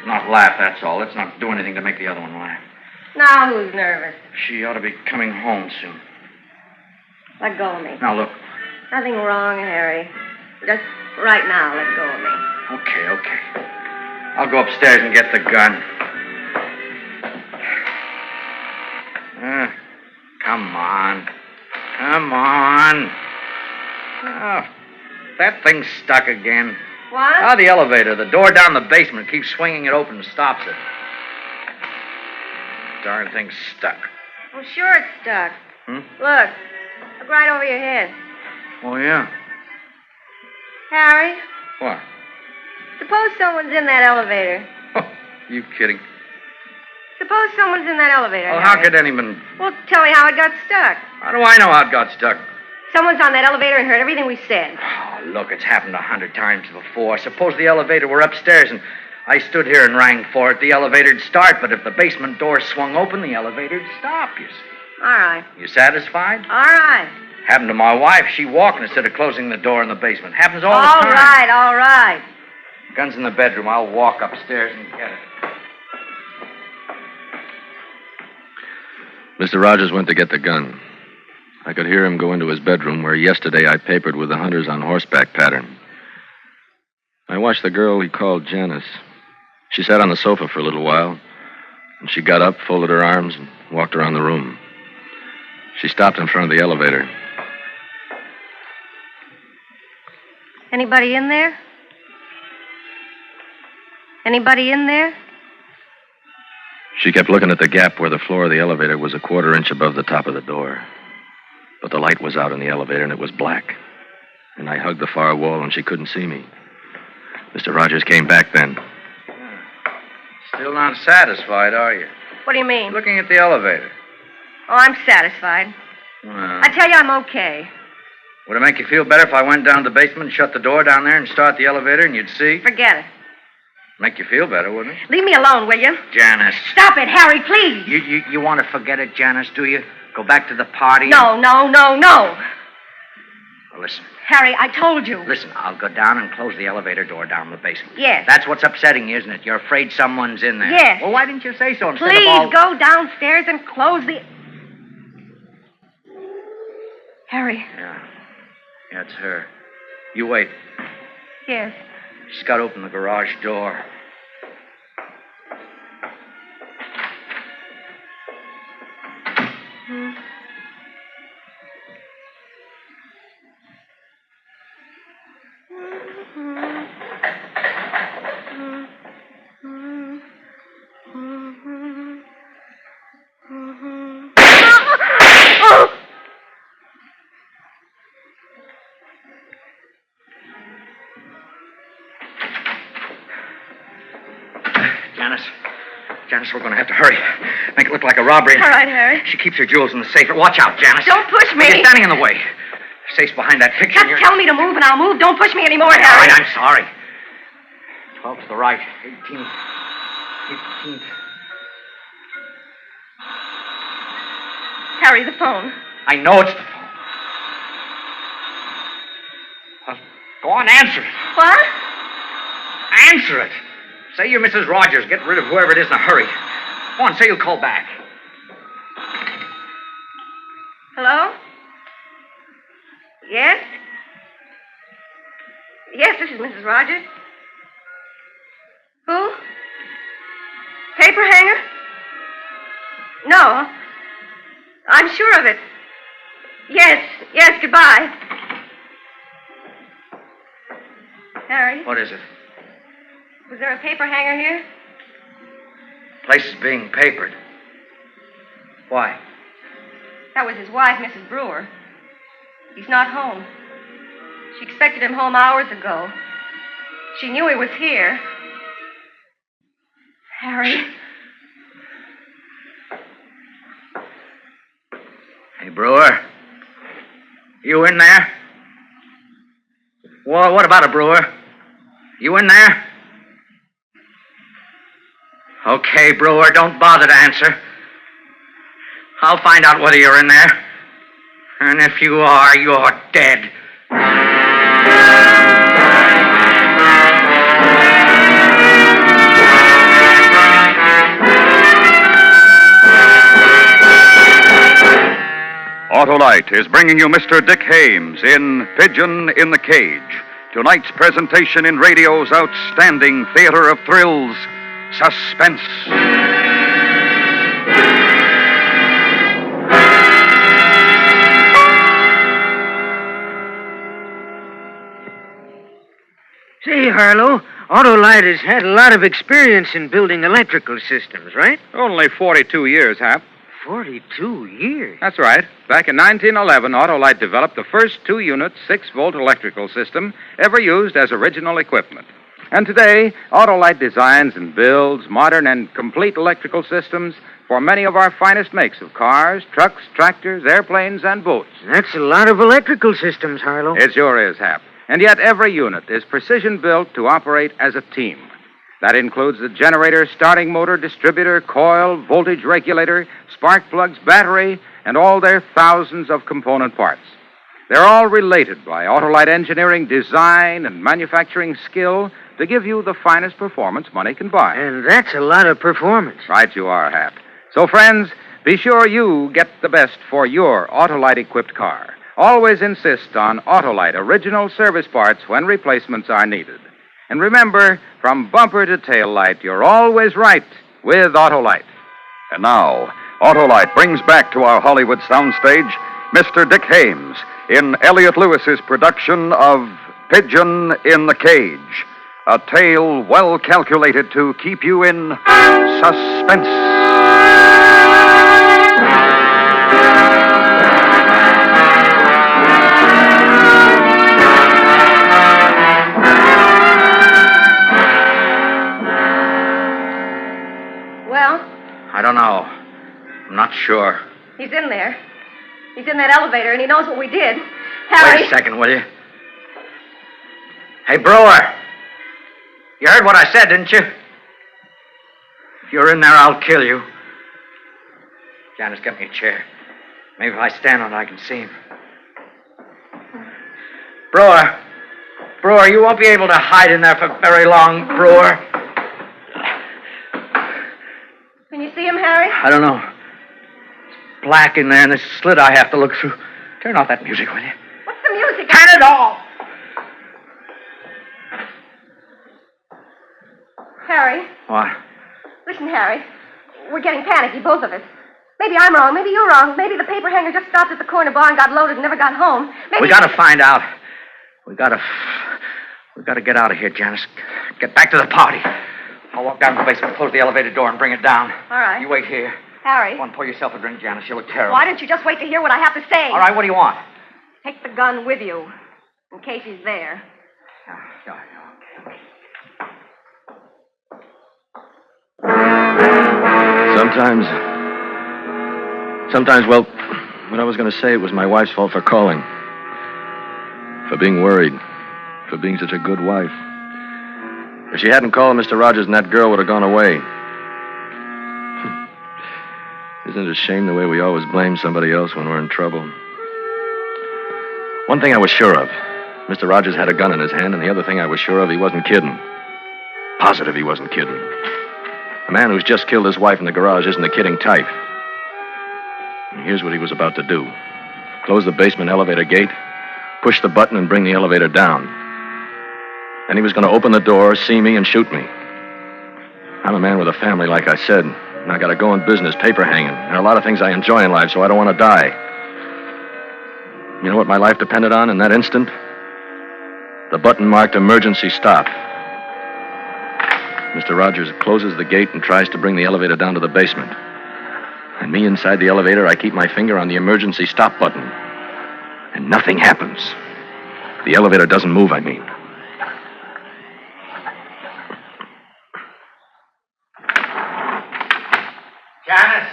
[SPEAKER 16] not laugh, that's all. Let's not do anything to make the other one laugh.
[SPEAKER 4] Now who's nervous?
[SPEAKER 16] She ought to be coming home soon.
[SPEAKER 4] Let go of me.
[SPEAKER 16] Now, look.
[SPEAKER 4] Nothing wrong, Harry. Just right now, let go of me.
[SPEAKER 16] Okay. I'll go upstairs and get the gun. Come on. Oh, that thing's stuck again.
[SPEAKER 4] What?
[SPEAKER 16] Oh, the elevator. The door down the basement keeps swinging it open and stops it. Darn thing's stuck.
[SPEAKER 4] Oh, sure it's stuck. Look right over your head.
[SPEAKER 16] Oh, yeah.
[SPEAKER 4] Harry,
[SPEAKER 16] What?
[SPEAKER 4] suppose someone's in that elevator.
[SPEAKER 16] You kidding?
[SPEAKER 4] Suppose someone's in that elevator.
[SPEAKER 16] Well,
[SPEAKER 4] Harry.
[SPEAKER 16] how could anyone...
[SPEAKER 4] Well, tell me how it got stuck.
[SPEAKER 16] How do I know how it got stuck?
[SPEAKER 4] Someone's on that elevator and heard everything we said.
[SPEAKER 16] Oh, look, it's happened 100 times before. Suppose the elevator were upstairs and I stood here and rang for it. The elevator'd start, but if the basement door swung open, the elevator'd stop, you see.
[SPEAKER 4] All right.
[SPEAKER 16] You satisfied?
[SPEAKER 4] All right.
[SPEAKER 16] Happened to my wife. She walked instead of closing the door in the basement. Happens all the time.
[SPEAKER 4] All right.
[SPEAKER 16] Gun's in the bedroom. I'll walk upstairs and get it.
[SPEAKER 15] Mr. Rogers went to get the gun. I could hear him go into his bedroom where yesterday I papered with the hunters on horseback pattern. I watched the girl he called Janice. She sat on the sofa for a little while, and she got up, folded her arms, and walked around the room. She stopped in front of the elevator.
[SPEAKER 4] Anybody in there? Anybody in there?
[SPEAKER 15] She kept looking at the gap where the floor of the elevator was a quarter inch above the top of the door. But the light was out in the elevator, and it was black. And I hugged the far wall, and she couldn't see me. Mr. Rogers came back then.
[SPEAKER 16] Still not satisfied, are you?
[SPEAKER 4] What do you mean?
[SPEAKER 16] Looking at the elevator.
[SPEAKER 4] Oh, I'm satisfied.
[SPEAKER 16] Well,
[SPEAKER 4] I tell you, I'm okay.
[SPEAKER 16] would it make you feel better if I went down to the basement and shut the door down there and start the elevator and you'd see?
[SPEAKER 4] Forget it.
[SPEAKER 16] Make you feel better, wouldn't it?
[SPEAKER 4] Leave me alone, will you?
[SPEAKER 16] Janice.
[SPEAKER 4] Stop it, Harry, please.
[SPEAKER 16] You want to forget it, Janice, do you? Go back to the party?
[SPEAKER 4] No.
[SPEAKER 16] Well, listen.
[SPEAKER 4] Harry, I told you.
[SPEAKER 16] Listen, I'll go down and close the elevator door down in the basement.
[SPEAKER 4] Yes.
[SPEAKER 16] That's what's upsetting you, isn't it? You're afraid someone's in there.
[SPEAKER 4] Yes.
[SPEAKER 16] Well, why didn't you say so instead
[SPEAKER 4] Please
[SPEAKER 16] of all...
[SPEAKER 4] go downstairs and close the... Harry.
[SPEAKER 16] Yeah, it's her. You wait.
[SPEAKER 4] Yes.
[SPEAKER 16] She's got to open the garage door. Janice, we're going to have to hurry. Make it look like a robbery.
[SPEAKER 4] All right, Harry.
[SPEAKER 16] She keeps her jewels in the safe. Watch out, Janice.
[SPEAKER 4] Don't push me.
[SPEAKER 16] You're standing in the way. The safe's behind that picture.
[SPEAKER 4] Just tell me to move and I'll move. Don't push me anymore, Harry.
[SPEAKER 16] All right, I'm sorry. 12 to the right. 18th. 18th.
[SPEAKER 4] Harry, the phone.
[SPEAKER 16] I know it's the phone. Go on, answer it.
[SPEAKER 4] What?
[SPEAKER 16] Answer it. Say you're Mrs. Rogers. Get rid of whoever it is in a hurry. Go on, say you'll call back.
[SPEAKER 4] Hello? Yes? Yes, this is Mrs. Rogers. Who? Paper hanger? No. I'm sure of it. Yes, goodbye. Harry?
[SPEAKER 16] What is it?
[SPEAKER 4] Was there a paper hanger here?
[SPEAKER 16] The place is being papered. Why?
[SPEAKER 4] That was his wife, Mrs. Brewer. He's not home. She expected him home hours ago. She knew he was here. Harry.
[SPEAKER 16] Hey, Brewer. You in there? Well, what about it, Brewer? You in there? Okay, Brewer, don't bother to answer. I'll find out whether you're in there. And if you are, you're dead.
[SPEAKER 2] Autolite is bringing you Mr. Dick Hames in Pigeon in the Cage. Tonight's presentation in radio's outstanding theater of thrills, Suspense.
[SPEAKER 12] Say, Harlow, Autolite has had a lot of experience in building electrical systems, right?
[SPEAKER 14] Only 42 years, Hap.
[SPEAKER 12] 42 years?
[SPEAKER 14] That's right. Back in 1911, Autolite developed the first 2-unit, 6-volt electrical system ever used as original equipment. And today, Autolite designs and builds modern and complete electrical systems for many of our finest makes of cars, trucks, tractors, airplanes, and boats.
[SPEAKER 12] That's a lot of electrical systems, Harlow.
[SPEAKER 14] It sure is, Hap. And yet every unit is precision-built to operate as a team. That includes the generator, starting motor, distributor, coil, voltage regulator, spark plugs, battery, and all their thousands of component parts. They're all related by Autolite engineering, design, and manufacturing skill to give you the finest performance money can buy.
[SPEAKER 12] And that's a lot of performance.
[SPEAKER 14] Right you are, Hap. So, friends, be sure you get the best for your Autolite-equipped car. Always insist on Autolite original service parts when replacements are needed. And remember, from bumper to tail light, you're always right with Autolite.
[SPEAKER 2] And now, Autolite brings back to our Hollywood soundstage Mr. Dick Hames in Elliot Lewis's production of Pigeon in the Cage, a tale well calculated to keep you in suspense.
[SPEAKER 16] I don't know. I'm not sure.
[SPEAKER 4] He's in there. He's in that elevator, and he knows what we did. Harry.
[SPEAKER 16] Wait a second, will you? Hey, Brewer. You heard what I said, didn't you? If you're in there, I'll kill you. Janice, get me a chair. Maybe if I stand on it, I can see him. Brewer. Brewer, you won't be able to hide in there for very long, Brewer.
[SPEAKER 4] Can you see him, Harry?
[SPEAKER 16] I don't know. It's black in there, and there's a slit I have to look through. Turn off that music, will you?
[SPEAKER 4] What's the music?
[SPEAKER 16] Turn it off!
[SPEAKER 4] Harry.
[SPEAKER 16] What?
[SPEAKER 4] Listen, Harry. We're getting panicky, both of us. Maybe I'm wrong. Maybe you're wrong. Maybe the paper hanger just stopped at the corner bar and got loaded and never got home. Maybe...
[SPEAKER 16] We gotta find out. We gotta get out of here, Janice. Get back to the party. I'll walk down to the basement, close the elevator door, and bring it down.
[SPEAKER 4] All right.
[SPEAKER 16] You wait here.
[SPEAKER 4] Harry.
[SPEAKER 16] Go and pour yourself a drink, Janice. You look terrible.
[SPEAKER 4] Why don't you just wait to hear what I have to say?
[SPEAKER 16] All right, what do you want?
[SPEAKER 4] Take the gun with you, in case he's there.
[SPEAKER 15] Sometimes, well, what I was going to say, it was my wife's fault for calling. For being worried. For being such a good wife. If she hadn't called Mr. Rogers and that girl would have gone away. Isn't it a shame the way we always blame somebody else when we're in trouble? One thing I was sure of. Mr. Rogers had a gun in his hand, and the other thing I was sure of, he wasn't kidding. Positive he wasn't kidding. A man who's just killed his wife in the garage isn't the kidding type. And here's what he was about to do. Close the basement elevator gate, push the button, and bring the elevator down. Then he was going to open the door, see me, and shoot me. I'm a man with a family, like I said, and I got to go in business, paper hanging. There are a lot of things I enjoy in life, so I don't want to die. You know what my life depended on in that instant? The button marked emergency stop. Mr. Rogers closes the gate and tries to bring the elevator down to the basement. And me inside the elevator, I keep my finger on the emergency stop button. And nothing happens. The elevator doesn't move, I mean.
[SPEAKER 16] Janice?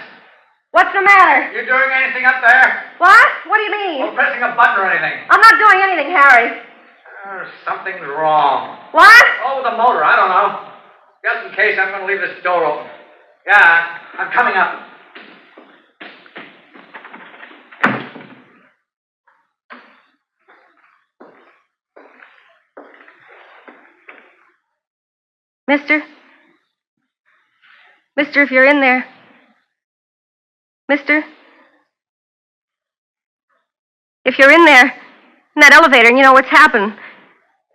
[SPEAKER 4] What's the matter?
[SPEAKER 16] You doing anything up there?
[SPEAKER 4] What? What do you mean?
[SPEAKER 16] Or pressing a button or anything?
[SPEAKER 4] I'm not doing anything, Harry.
[SPEAKER 16] Something's wrong.
[SPEAKER 4] What?
[SPEAKER 16] Oh, with the motor. I don't know. Just in case, I'm going to leave this door open. Yeah, I'm coming up.
[SPEAKER 4] Mister? Mister, if you're in there. Mister? If you're in there, in that elevator, and you know what's happened,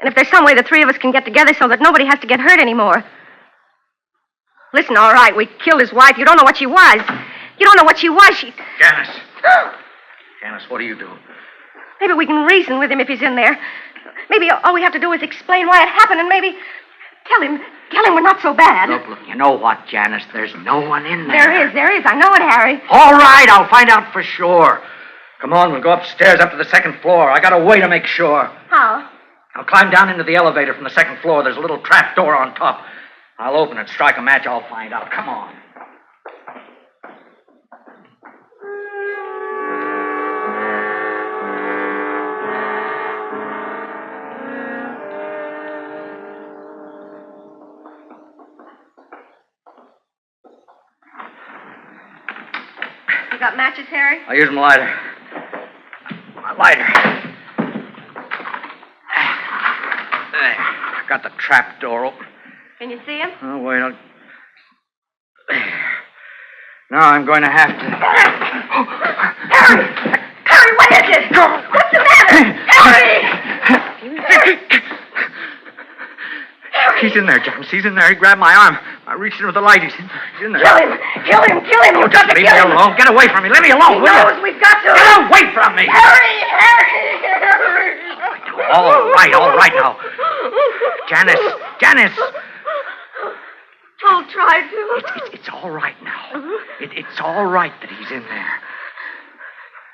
[SPEAKER 4] and if there's some way the three of us can get together so that nobody has to get hurt anymore. Listen, all right, we killed his wife. You don't know what she was. You don't know what she was.
[SPEAKER 16] Janice. Janice, what are you doing?
[SPEAKER 4] Maybe we can reason with him if he's in there. Maybe all we have to do is explain why it happened and maybe tell him we're not so bad.
[SPEAKER 16] Look, you know what, Janice? There's no one in there.
[SPEAKER 4] There is. I know it, Harry.
[SPEAKER 16] All right, I'll find out for sure. Come on, we'll go upstairs up to the second floor. I got a way to make sure.
[SPEAKER 4] How?
[SPEAKER 16] I'll climb down into the elevator from the second floor. There's a little trap door on top. I'll open it, strike a match, I'll find out. Come on.
[SPEAKER 4] You got matches, Harry?
[SPEAKER 16] I'll use my lighter. My lighter. There. I got the trap door open.
[SPEAKER 4] Can you see him?
[SPEAKER 16] Oh, wait. There. Now I'm going to have to...
[SPEAKER 4] Harry! Harry, what is it? What's the matter? Harry!
[SPEAKER 16] He's in there, James. He's in there. He grabbed my arm. I reached in with the light. He's in there.
[SPEAKER 4] Kill him! Kill him! Kill him!
[SPEAKER 16] Oh, just leave me alone. Get away from me. Let me alone, will you?
[SPEAKER 4] We've got to...
[SPEAKER 16] Get away from me!
[SPEAKER 4] Harry! Harry!
[SPEAKER 16] All right now. Janice!
[SPEAKER 4] I'll try to.
[SPEAKER 16] It's all right now. It's all right that he's in there.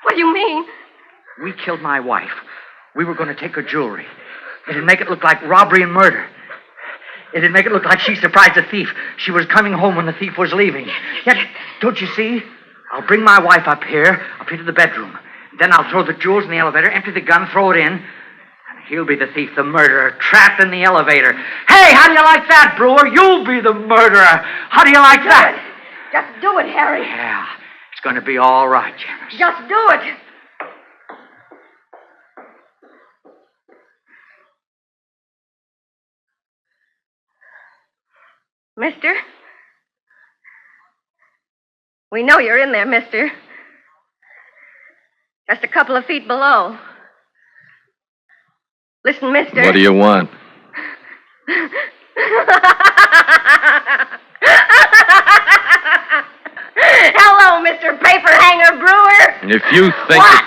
[SPEAKER 4] What do you mean?
[SPEAKER 16] We killed my wife. We were going to take her jewelry. It'd make it look like robbery and murder. It'd make it look like she surprised the thief. She was coming home when the thief was leaving. Yet, don't you see? I'll bring my wife up here to the bedroom. Then I'll throw the jewels in the elevator, empty the gun, throw it in. And he'll be the thief, the murderer, trapped in the elevator. Hey, how do you like that, Brewer? You'll be the murderer. How do you like that?
[SPEAKER 4] Just do it, Harry.
[SPEAKER 16] Yeah, it's going to be all right, Janice.
[SPEAKER 4] Just do it. Mister? We know you're in there, mister. Just a couple of feet below. Listen, mister.
[SPEAKER 15] What do you want?
[SPEAKER 4] Hello, Mr. Paperhanger Brewer.
[SPEAKER 15] If you think...
[SPEAKER 4] What?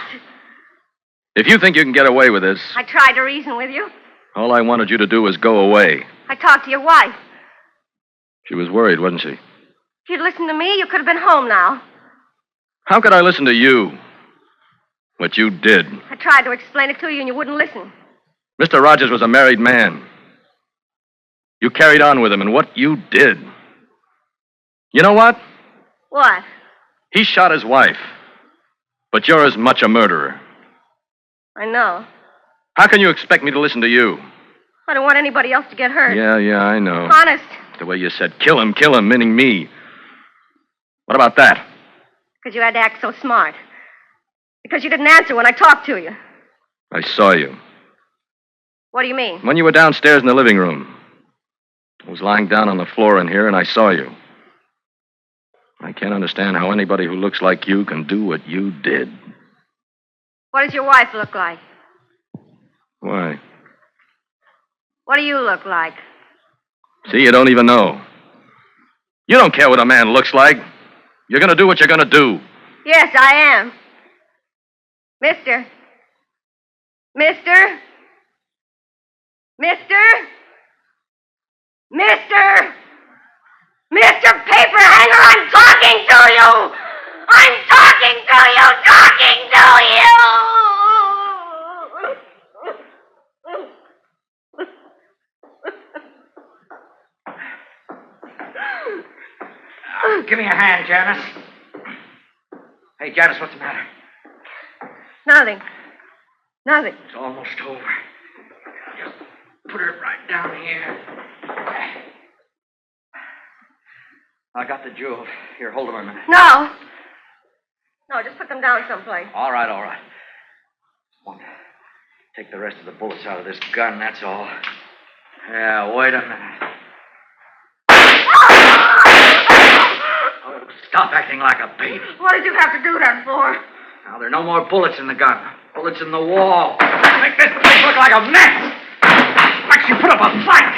[SPEAKER 15] If you think you can get away with this,
[SPEAKER 4] I tried to reason with you.
[SPEAKER 15] all I wanted you to do was go away.
[SPEAKER 4] I talked to your wife.
[SPEAKER 15] She was worried, wasn't she?
[SPEAKER 4] If you'd listened to me, you could have been home now.
[SPEAKER 15] How could I listen to you? What you did.
[SPEAKER 4] I tried to explain it to you, and you wouldn't listen.
[SPEAKER 15] Mr. Rogers was a married man. You carried on with him, and what you did. You know what?
[SPEAKER 4] What?
[SPEAKER 15] He shot his wife. But you're as much a murderer.
[SPEAKER 4] I know.
[SPEAKER 15] How can you expect me to listen to you?
[SPEAKER 4] I don't want anybody else to get hurt.
[SPEAKER 15] Yeah, I know.
[SPEAKER 4] Honest.
[SPEAKER 15] The way you said, kill him, meaning me. What about that?
[SPEAKER 4] Because you had to act so smart. Because you didn't answer when I talked to you.
[SPEAKER 15] I saw you.
[SPEAKER 4] What do you mean?
[SPEAKER 15] When you were downstairs in the living room. I was lying down on the floor in here, and I saw you. I can't understand how anybody who looks like you can do what you did.
[SPEAKER 4] What does your wife look like?
[SPEAKER 15] Why?
[SPEAKER 4] What do you look like?
[SPEAKER 15] See, you don't even know. You don't care what a man looks like. You're going to do what you're going to do.
[SPEAKER 4] Yes, I am. Mister. Mister. Mister. Mister. Mr. Paper Hanger, I'm talking to you! I'm talking to you! Talking to you!
[SPEAKER 16] Give me a hand, Janice. Hey, Janice, what's the matter?
[SPEAKER 4] Nothing. Nothing.
[SPEAKER 16] It's almost over. Just put it right down here. I got the jewels. Here, hold them a minute.
[SPEAKER 4] No. No, just put them down someplace.
[SPEAKER 16] All right. Want to take the rest of the bullets out of this gun, that's all. Yeah, wait a minute. Oh, stop acting like a baby.
[SPEAKER 4] What did you have to do that for?
[SPEAKER 16] Now, there are no more bullets in the gun. Bullets in the wall. Make this place look like a mess. Like she put up a fight.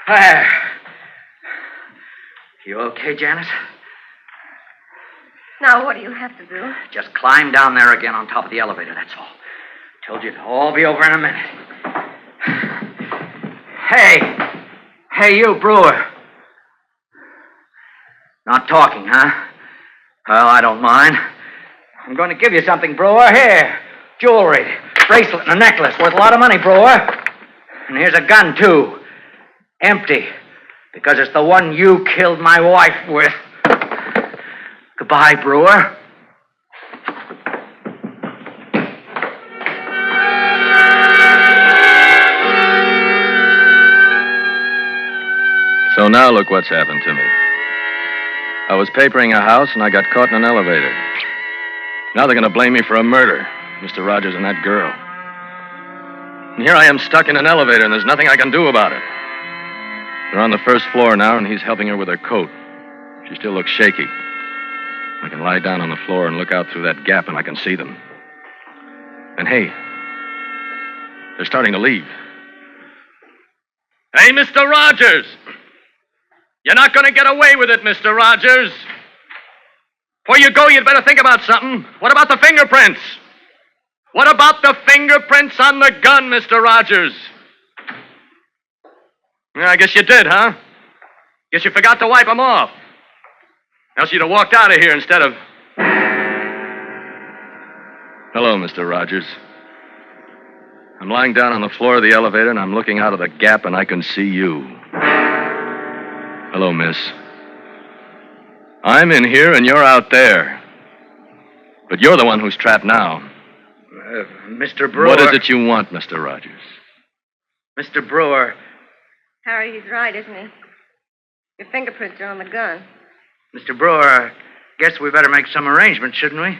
[SPEAKER 16] There. You okay, Janice?
[SPEAKER 4] Now, what do you have to do?
[SPEAKER 16] Just climb down there again on top of the elevator, that's all. Told you it'll all be over in a minute. Hey, you, Brewer. Not talking, huh? Well, I don't mind. I'm going to give you something, Brewer. Here. Jewelry, bracelet, and a necklace worth a lot of money, Brewer. And here's a gun, too. Empty. Because it's the one you killed my wife with. Goodbye, Brewer.
[SPEAKER 15] So now look what's happened to me. I was papering a house and I got caught in an elevator. Now they're going to blame me for a murder, Mr. Rogers and that girl. And here I am stuck in an elevator and there's nothing I can do about it. They're on the first floor now and he's helping her with her coat. She still looks shaky. I can lie down on the floor and look out through that gap and I can see them. And hey, they're starting to leave. Hey, Mr. Rogers! You're not going to get away with it, Mr. Rogers. Before you go, you'd better think about something. What about the fingerprints? What about the fingerprints on the gun, Mr. Rogers? Yeah, I guess you did, huh? Guess you forgot to wipe them off. Else you'd have walked out of here instead of... Hello, Mr. Rogers. I'm lying down on the floor of the elevator and I'm looking out of the gap and I can see you. Hello, miss. I'm in here and you're out there. But you're the one who's trapped now.
[SPEAKER 16] Mr. Brewer...
[SPEAKER 15] What is it you want, Mr. Rogers?
[SPEAKER 16] Mr. Brewer...
[SPEAKER 4] Harry, he's right, isn't he? Your fingerprints are on the gun.
[SPEAKER 16] Mr. Brewer, guess we better make some arrangements, shouldn't we?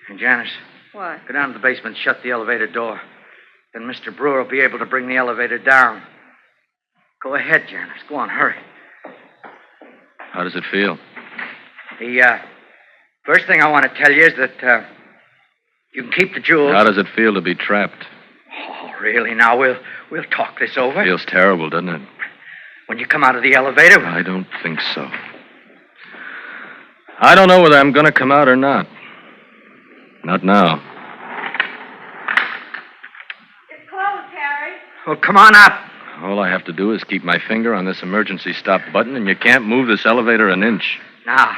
[SPEAKER 16] And Janice...
[SPEAKER 4] What?
[SPEAKER 16] Go down to the basement, shut the elevator door. Then Mr. Brewer will be able to bring the elevator down. Go ahead, Janice. Go on, hurry.
[SPEAKER 15] How does it feel?
[SPEAKER 16] The, first thing I want to tell you is that, you can keep the jewels.
[SPEAKER 15] How does it feel to be trapped?
[SPEAKER 16] Oh, really? Now, we'll talk this over.
[SPEAKER 15] Feels terrible, doesn't it?
[SPEAKER 16] When you come out of the elevator...
[SPEAKER 15] I don't think so. I don't know whether I'm going to come out or not. Not now.
[SPEAKER 4] It's closed, Harry.
[SPEAKER 16] Well, come on up.
[SPEAKER 15] All I have to do is keep my finger on this emergency stop button, and you can't move this elevator an inch.
[SPEAKER 16] Now,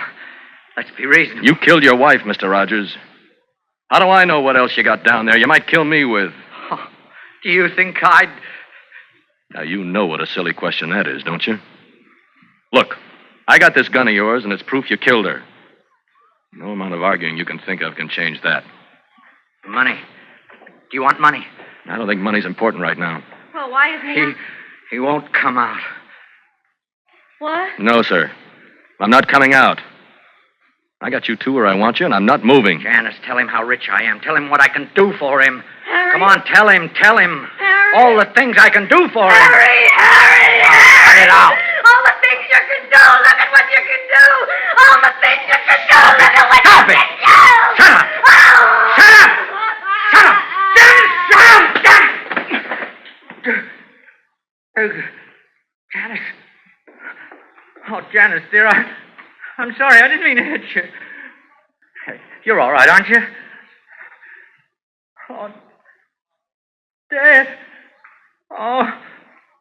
[SPEAKER 16] let's be reasonable.
[SPEAKER 15] You killed your wife, Mr. Rogers. How do I know what else you got down there? You might kill me with.
[SPEAKER 16] Oh, do you think I'd...
[SPEAKER 15] Now, you know what a silly question that is, don't you? Look, I got this gun of yours, and it's proof you killed her. No amount of arguing you can think of can change that.
[SPEAKER 16] Money. Do you want money?
[SPEAKER 15] I don't think money's important right now.
[SPEAKER 4] Well, why isn't he?
[SPEAKER 16] He won't come out.
[SPEAKER 4] What?
[SPEAKER 15] No, sir. I'm not coming out. I got you two where I want you, and I'm not moving.
[SPEAKER 16] Janice, tell him how rich I am. Tell him what I can do for him.
[SPEAKER 4] Harry.
[SPEAKER 16] Come on, tell him.
[SPEAKER 4] Harry.
[SPEAKER 16] All the things I can do for him.
[SPEAKER 4] Harry!
[SPEAKER 16] Cut it out.
[SPEAKER 4] All the things you can do! Look at what you can do! All the things you can do! Look at what
[SPEAKER 16] Stop
[SPEAKER 4] you
[SPEAKER 16] it.
[SPEAKER 4] can do!
[SPEAKER 16] Shut up!
[SPEAKER 4] Oh.
[SPEAKER 16] Shut up! Shut up! Janice, shut up! Janice. Oh, Janice, dear, I'm sorry. I didn't mean to hit you. Hey, you're all right, aren't you? Oh, dead. Oh,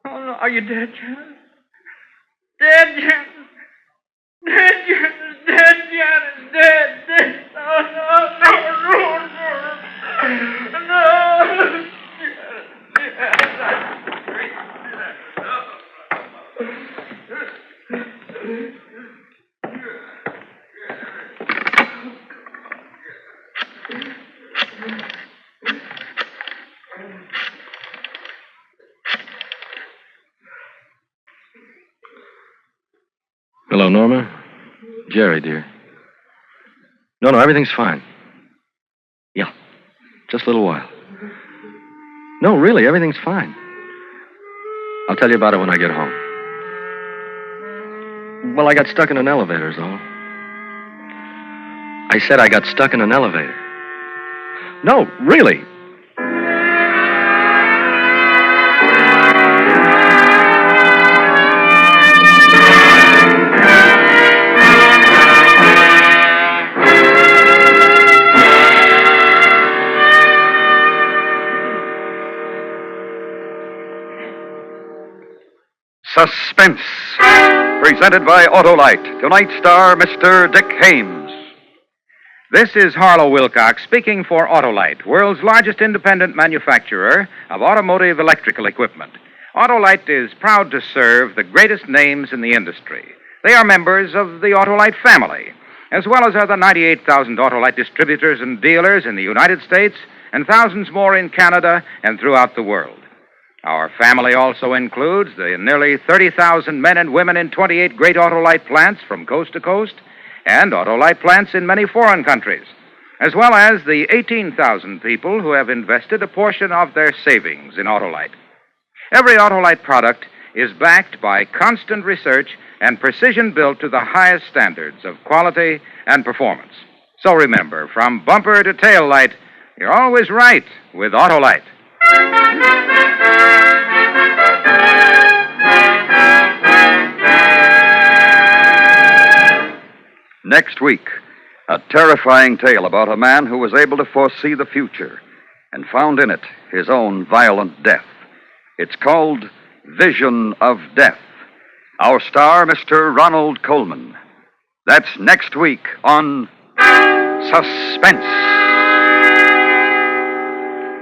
[SPEAKER 16] no. Are you dead, Janice? Dead, Janice. Dead, Janice. Dead, Janice. Dead. Oh, no.
[SPEAKER 15] Hello, Norma. Jerry, dear. No, everything's fine. Yeah, just a little while. No, really, everything's fine. I'll tell you about it when I get home. Well, I got stuck in an elevator, is all. I said I got stuck in an elevator. No, really.
[SPEAKER 2] Suspense, presented by Autolite. Tonight's star, Mr. Dick Hames.
[SPEAKER 14] This is Harlow Wilcox speaking for Autolite, world's largest independent manufacturer of automotive electrical equipment. Autolite is proud to serve the greatest names in the industry. They are members of the Autolite family, as well as are the 98,000 Autolite distributors and dealers in the United States and thousands more in Canada and throughout the world. Our family also includes the nearly 30,000 men and women in 28 great Autolite plants from coast to coast and Autolite plants in many foreign countries, as well as the 18,000 people who have invested a portion of their savings in Autolite. Every Autolite product is backed by constant research and precision built to the highest standards of quality and performance. So remember, from bumper to tail light, you're always right with Autolite.
[SPEAKER 2] Next week, a terrifying tale about a man who was able to foresee the future and found in it his own violent death. It's called Vision of Death. Our star, Mr. Ronald Coleman. That's next week on Suspense.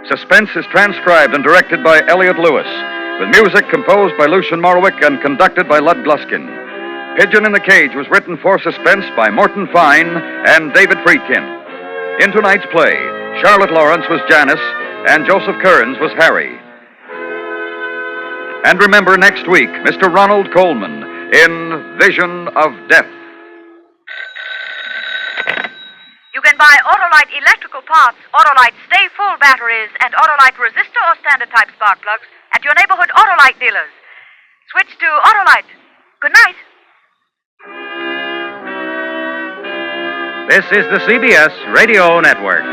[SPEAKER 2] Suspense is transcribed and directed by Elliot Lewis, with music composed by Lucian Morwick and conducted by Lud Gluskin. Pigeon in the Cage was written for Suspense by Morton Fine and David Friedkin. In tonight's play, Charlotte Lawrence was Janice and Joseph Kearns was Harry. And remember next week, Mr. Ronald Coleman in Vision of Death.
[SPEAKER 9] You can buy Autolite electrical parts, Autolite Stay Full batteries, and Autolite resistor or standard type spark plugs at your neighborhood Autolite dealers. Switch to Autolite. Good night.
[SPEAKER 14] This is the CBS Radio Network.